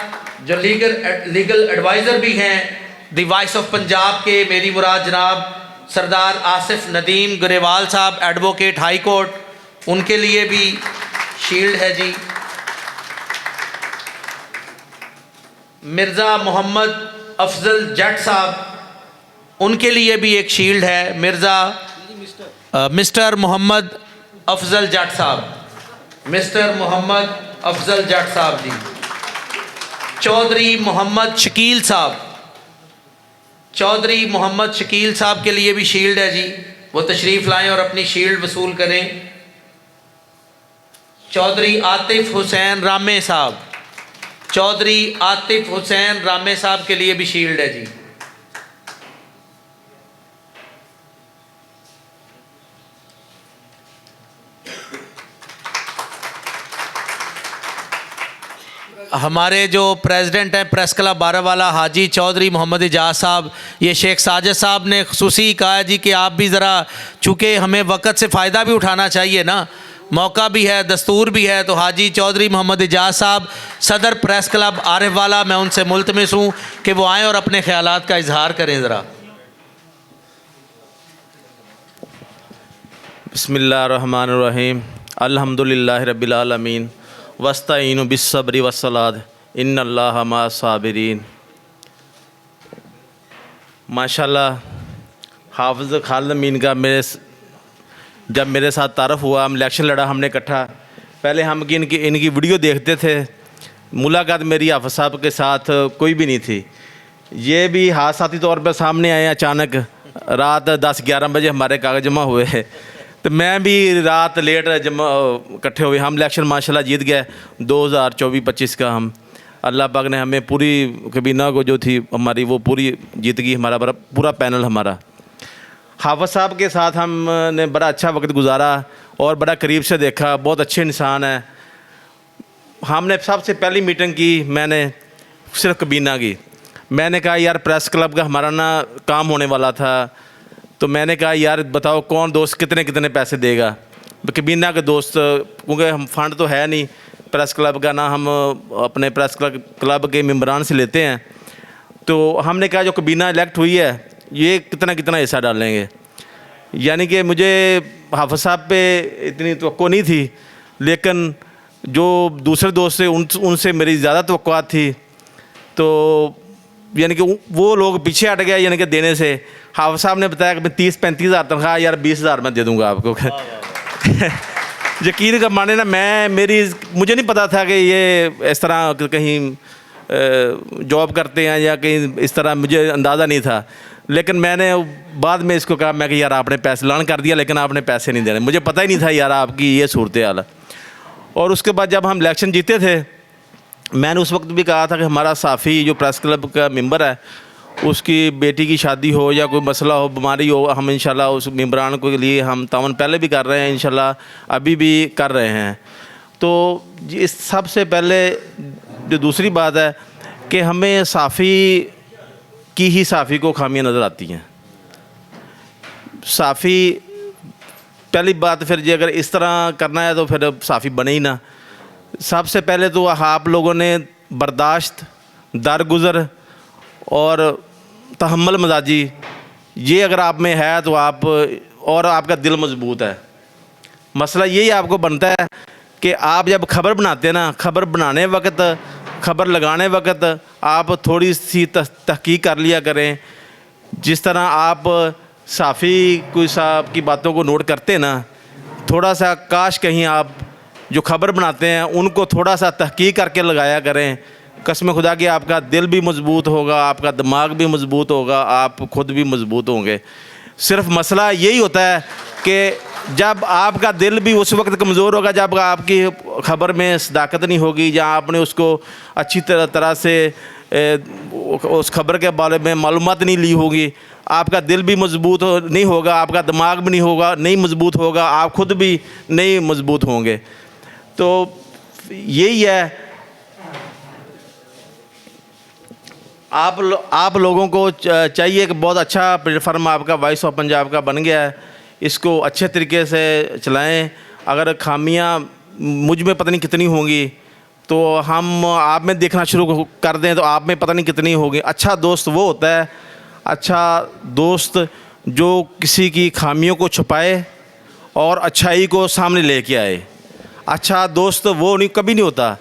जो लीगल एडवाइज़र भी हैं दी वॉइस ऑफ पंजाब के, मेरी मुराद जनाब सरदार आसिफ नदीम ग्रेवाल साहब, एडवोकेट हाई कोर्ट, उनके लिए भी शील्ड है जी। मिर्ज़ा मोहम्मद अफजल जट साहब, उनके लिए भी एक शील्ड है। मिस्टर मोहम्मद अफजल जट साहब, मिस्टर मोहम्मद अफजल जट साहब जी। चौधरी मोहम्मद शकील साहब, चौधरी मोहम्मद शकील साहब के लिए भी शील्ड है जी, वो तशरीफ़ लाएं और अपनी शील्ड वसूल करें। चौधरी आतिफ हुसैन रामे साहब, चौधरी आतिफ हुसैन रामे साहब के लिए भी शील्ड है जी। हमारे जो प्रेसिडेंट हैं प्रेस क्लब बारावाला हाजी चौधरी मोहम्मद इजाज़ साहब, ये शेख साजिद साहब ने खुसूसी कहा है जी कि आप भी ज़रा, चूँकि हमें वक़्त से फ़ायदा भी उठाना चाहिए ना, मौका भी है, दस्तूर भी है, तो हाजी चौधरी मोहम्मद इजाज़ साहब सदर प्रेस क्लब आरिफ वाला, मैं उनसे मुल्तमिस हूँ कि वो आएँ और अपने ख़यालात का इजहार करें ज़रा। बिस्मिल्लाहिर्रहमानिर्रहीम, अल्हम्दुलिल्लाहि रब्बिल आलमीन, वस्तईनु बिस्सब्रि वस्सलात, इन्नल्लाह मअस साबिरीन। माशाल्लाह हाफ़िज़ खालिद अमीन का जब मेरे साथ तारफ़ हुआ, हम इलेक्शन लड़ा हमने इकट्ठा, पहले हम कि इनकी वीडियो देखते थे, मुलाकात मेरी हाफ़िज़ साहब के साथ कोई भी नहीं थी। ये भी हादसाती तौर पर सामने आए अचानक, रात 10-11 बजे हमारे कागज़ जमा हुए, तो मैं भी रात लेट जमा इकट्ठे हुए। हम इलेक्शन माशाल्लाह जीत गए 2024-25 का। हम अल्लाह पाक ने हमें पूरी कबीना को जो थी हमारी वो पूरी जीत गई, हमारा पूरा पैनल हमारा। हाफ़िज़ साहब के साथ हमने बड़ा अच्छा वक्त गुजारा और बड़ा करीब से देखा, बहुत अच्छे इंसान हैं। हमने सबसे पहली मीटिंग की मैंने सिर्फ कबीना की। मैंने कहा यार प्रेस क्लब का हमारा ना काम होने वाला था, तो मैंने कहा यार बताओ कौन दोस्त कितने कितने पैसे देगा। कबीना के दोस्त, क्योंकि हम फंड तो है नहीं प्रेस क्लब का, ना हम अपने प्रेस क्लब के मेम्बरान से लेते हैं। तो हमने कहा जो कबीना इलेक्ट हुई है ये कितना कितना हिस्सा डालेंगे। यानी कि मुझे हाफ़िज़ साहब पे इतनी तवक्को नहीं थी, लेकिन जो दूसरे दोस्त थे उनसे मेरी ज़्यादा तवक्कुआत थी। तो यानी कि वो लोग पीछे हट गए, यानी कि देने से। हाफ़िज़ साहब ने बताया कि मैं 30-35 हज़ार तनख्वाह, यार 20,000 मैं दे दूँगा आपको। यकीन का माने ना, मुझे नहीं पता था कि ये इस तरह कहीं जॉब करते हैं या कहीं इस तरह, मुझे अंदाज़ा नहीं था। लेकिन मैंने बाद में इसको कहा, मैं कि यार आपने पैसे ऐलान कर दिया लेकिन आपने पैसे नहीं देने, मुझे पता ही नहीं था यार आपकी ये सूरत हाल है। और उसके बाद जब हम इलेक्शन जीते थे मैंने उस वक्त भी कहा था कि हमारा साफ़ी जो प्रेस क्लब का मेंबर है, उसकी बेटी की शादी हो या कोई मसला हो, बीमारी हो, हम इंशाल्लाह उस मेंबरान के लिए हम तावन पहले भी कर रहे हैं, इंशाल्लाह अभी भी कर रहे हैं। तो इस सबसे पहले जो दूसरी बात है कि हमें साफ़ी की ही साफ़ी को खामियां नज़र आती हैं। साफ़ी पहली बात, फिर जी अगर इस तरह करना है तो फिर साफ़ी बने ही ना। सबसे पहले तो आप लोगों ने बर्दाश्त, दरगुज़र और तहम्मुल मजाजी, ये अगर आप में है तो आप, और आपका दिल मजबूत है। मसला यही आपको बनता है कि आप जब खबर बनाते हैं ना, खबर बनाने वक्त, खबर लगाने वक्त आप थोड़ी सी तहकीक कर लिया करें। जिस तरह आप साफ़ी कोई साहब की बातों को नोट करते हैं ना, थोड़ा सा काश कहीं आप जो खबर बनाते हैं उनको थोड़ा सा तहकीक करके लगाया करें। कसम खुदा कि आपका दिल भी मजबूत होगा, आपका दिमाग भी मजबूत होगा, आप खुद भी मजबूत होंगे। सिर्फ मसला यही होता है कि जब आपका दिल भी उस वक्त कमज़ोर होगा जब आपकी खबर में सदाकत नहीं होगी, या आपने उसको अच्छी तरह से उस खबर के बारे में मालूमात नहीं ली होगी, आपका दिल भी मजबूत नहीं होगा, आपका दिमाग भी नहीं मजबूत होगा, आप खुद भी नहीं मजबूत होंगे। तो यही है, आप लोगों को चाहिए कि बहुत अच्छा प्लेटफार्म आपका वॉइस ऑफ पंजाब का बन गया है, इसको अच्छे तरीके से चलाएं। अगर खामियां मुझ में पता नहीं कितनी होंगी तो हम आप में देखना शुरू कर दें तो आप में पता नहीं कितनी होगी। अच्छा दोस्त वो होता है, अच्छा दोस्त जो किसी की खामियों को छुपाए और अच्छाई को सामने लेके आए। अच्छा दोस्त वो नहीं, कभी नहीं होता,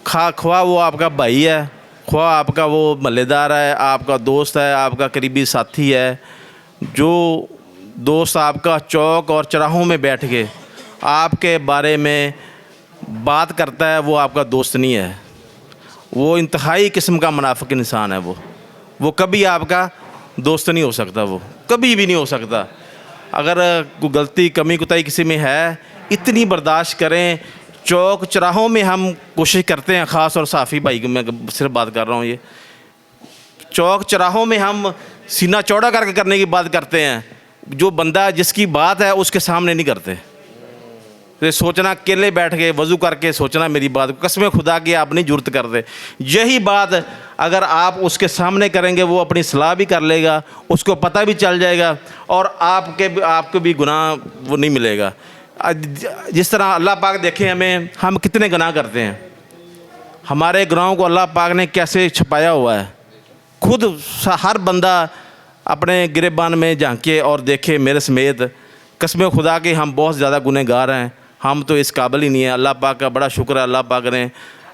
ख्वाह वो आपका भाई है, ख्वाह आपका वो महल्लेदार है, आपका दोस्त है, आपका करीबी साथी है। जो दोस्त आपका चौक और चौराहों में बैठ के आपके बारे में बात करता है, वो आपका दोस्त नहीं है, वो इंतहाई किस्म का मुनाफिक इंसान है। वो कभी आपका दोस्त नहीं हो सकता, वो कभी भी नहीं हो सकता। अगर कोई गलती कमी कोताही किसी में है, इतनी बर्दाश्त करें। चौक चौराहों में हम कोशिश करते हैं, ख़ास और साफ़ी भाई की मैं सिर्फ बात कर रहा हूँ, ये चौक चौराहों में हम सीना चौड़ा करके करने की बात करते हैं। जो बंदा जिसकी बात है उसके सामने नहीं करते। तो सोचना अकेले बैठ के वज़ू करके सोचना मेरी बात को, कसम खुदा की आप नहीं जुर्त करते। यही बात अगर आप उसके सामने करेंगे वो अपनी सलाह भी कर लेगा, उसको पता भी चल जाएगा और आपको भी गुनाह वो नहीं मिलेगा। जिस तरह अल्लाह पाक देखे हम कितने गुनाह करते हैं, हमारे गुनाहों को अल्लाह पाक ने कैसे छुपाया हुआ है। खुद हर बंदा अपने गिरेबान में झांके और देखे मेरे समेत। कसम खुदा के हम बहुत ज़्यादा गुनहगार हैं, हम तो इस काबिल ही नहीं है। अल्लाह पाक का बड़ा शुक्र है, अल्लाह पाक ने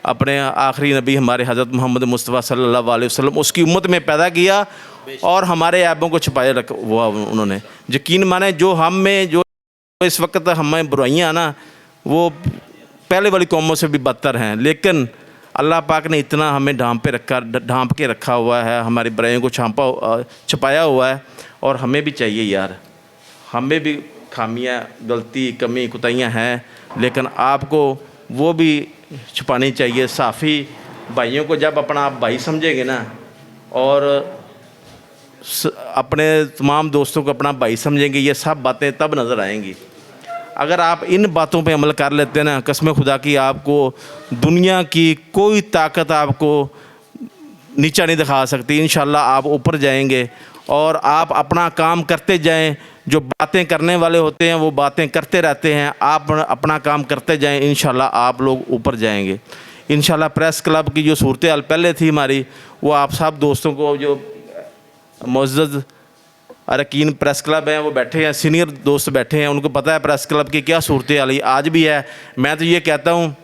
अपने आखिरी नबी हमारे हज़रत मोहम्मद मुस्तफ़ा सल्लल्लाहु अलैहि वसल्लम उसकी उम्मत में पैदा किया और हमारे ऐबों को छुपाए रखा हुआ उन्होंने। यकीन माने जो हम में जो इस वक्त हमें बुराइयाँ ना, वो पहले वाली कौमों से भी बदतर हैं, लेकिन अल्लाह पाक ने इतना हमें ढांप के रखा हुआ है, हमारी बुराइयों को छुपाया हुआ है। और हमें भी चाहिए यार, हमें भी खामियां, गलती, कमी, कोताहियाँ हैं, लेकिन आपको वो भी छुपानी चाहिए। साफ़ी भाइयों को जब अपना आप भाई समझेंगे ना और अपने तमाम दोस्तों को अपना भाई समझेंगे, ये सब बातें तब नज़र आएंगी। अगर आप इन बातों पे अमल कर लेते हैं ना, कसम खुदा की आपको दुनिया की कोई ताकत आपको नीचा नहीं दिखा सकती। इंशाल्लाह आप ऊपर जाएंगे और आप अपना काम करते जाएं। जो बातें करने वाले होते हैं वो बातें करते रहते हैं, आप अपना काम करते जाएं, इंशाल्लाह आप लोग ऊपर जाएंगे। इंशाल्लाह प्रेस क्लब की जो सूरत हाल पहले थी हमारी, वो आप सब दोस्तों को, जो मुअज़्ज़ज़ अरकान प्रेस क्लब हैं वो बैठे हैं, सीनियर दोस्त बैठे हैं, उनको पता है प्रेस क्लब की क्या सूरत हाल आज भी है। मैं तो ये कहता हूँ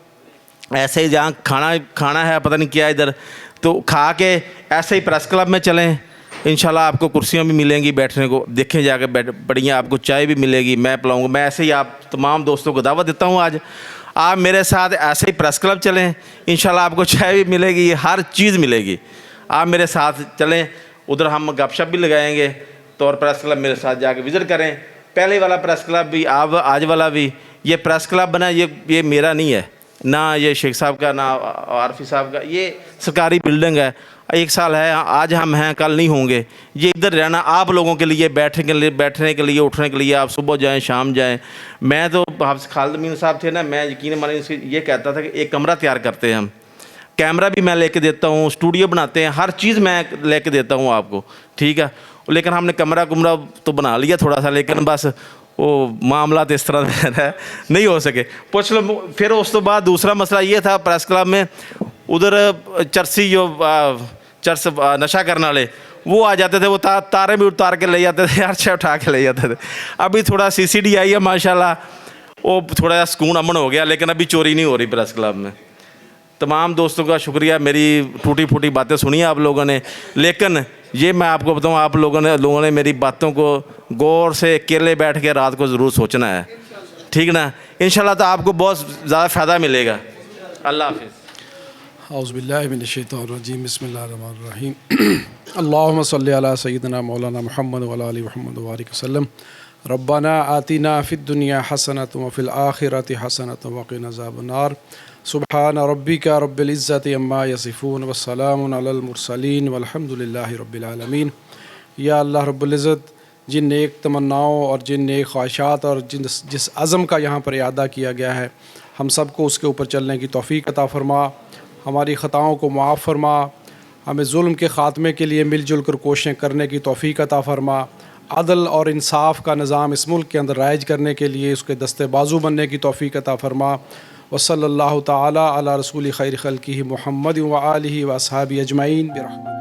ऐसे ही जहाँ खाना है पता नहीं क्या इधर, तो खा के ऐसे ही प्रेस क्लब में चलें, इंशाल्लाह आपको कुर्सियाँ भी मिलेंगी बैठने को, देखें जाकर बढ़िया, आपको चाय भी मिलेगी, मैं पिलाऊँगा। मैं ऐसे ही आप तमाम दोस्तों को दावत देता हूँ, आज आप मेरे साथ ऐसे ही प्रेस क्लब चलें, इंशाल्लाह आपको चाय भी मिलेगी, हर चीज़ मिलेगी। आप मेरे साथ चलें, उधर हम गपशप भी लगाएंगे। तो और प्रेस क्लब मेरे साथ जाके विज़िट करें। पहले वाला प्रेस क्लब भी, आज वाला भी, ये प्रेस क्लब बना ये मेरा नहीं है, ना ये शेख साहब का ना आरफी साहब का। ये सरकारी बिल्डिंग है, 1 साल है, आज हम हैं कल नहीं होंगे। ये इधर रहना आप लोगों के लिए, बैठने के लिए उठने के लिए, आप सुबह जाएं शाम जाएं। मैं तो हाफिज़ खालिद अमीन साहब थे ना, मैं यकीन मानिए ये कहता था कि एक कमरा तैयार करते हैं हम, कैमरा भी मैं लेके देता हूँ, स्टूडियो बनाते हैं, हर चीज़ मैं लेके देता हूँ आपको, ठीक है। लेकिन हमने कमरा तो बना लिया थोड़ा सा, लेकिन बस वो मामला तो इस तरह है नहीं हो सके। पूछ लो। फिर उस तो बाद दूसरा मसला ये था, प्रेस क्लब में उधर चरसी जो चरस नशा करने वाले वो आ जाते थे, वो तारे भी उतार के ले जाते थे, हर शय उठा के ले जाते थे। अभी थोड़ा CCD आई है माशाल्लाह, वो थोड़ा सा सुकून अमन हो गया, लेकिन अभी चोरी नहीं हो रही प्रेस क्लब में। तमाम दोस्तों का शुक्रिया, मेरी टूटी फूटी बातें सुनी आप लोगों ने, लेकिन ये मैं आपको बताऊँ, आप लोगों ने मेरी बातों को गौर से अकेले बैठ के रात को ज़रूर सोचना है, ठीक ना। इंशाल्लाह तो आपको बहुत ज़्यादा फ़ायदा मिलेगा। अल्लाह हाफ़िज़। औज़ुबिल्लाहि मिनश्शैतानिर्रजीम, बिस्मिल्लाहिर्रहमानिर्रहीम। अल्लाहुम्मा सल्लि अला सय्यिदिना मौलाना मुहम्मद व अला आलि मुहम्मद व बारिक वसल्लम। रब्बना आतिना फ़िद दुनिया हसनतन व फ़िल आखिरति हसनतन व क़िना अज़ाबन्नार। सुब्हान रब्बिका रब्बिल इज़्ज़ति अम्मा यसिफ़ून व सलामुन अलल मुरसलीन वल्हम्दुलिल्लाहि रब्बिल आलमीन। या अल्लाह रब्बुल इज़्ज़त, जिन नेक तमन्नाओं और जिन नेक ख्वाहिशात और जिस अज़म का यहाँ पर इयादा किया गया है, हम सब को उसके ऊपर चलने की तौफ़ीक़ अता फ़रमा, हमारी ख़ताओं को मुआफ़ फ़रमा, हमें जुल्म के ख़ात्मे के लिए मिलजुल कर कोशिशें करने की तौफ़ीक़ अता फ़रमा, अदल और इंसाफ का निज़ाम इस मुल्क के अंदर राइज करने के लिए उसके दस्ते बाजू बनने की तौफ़ीक़ अता फ़रमा। वसल्लल्लाहु ताला अला रसूली खैर खल्क़िही मुहम्मद व आलिही व अस्हाबी अजमईन बिरहमतिही।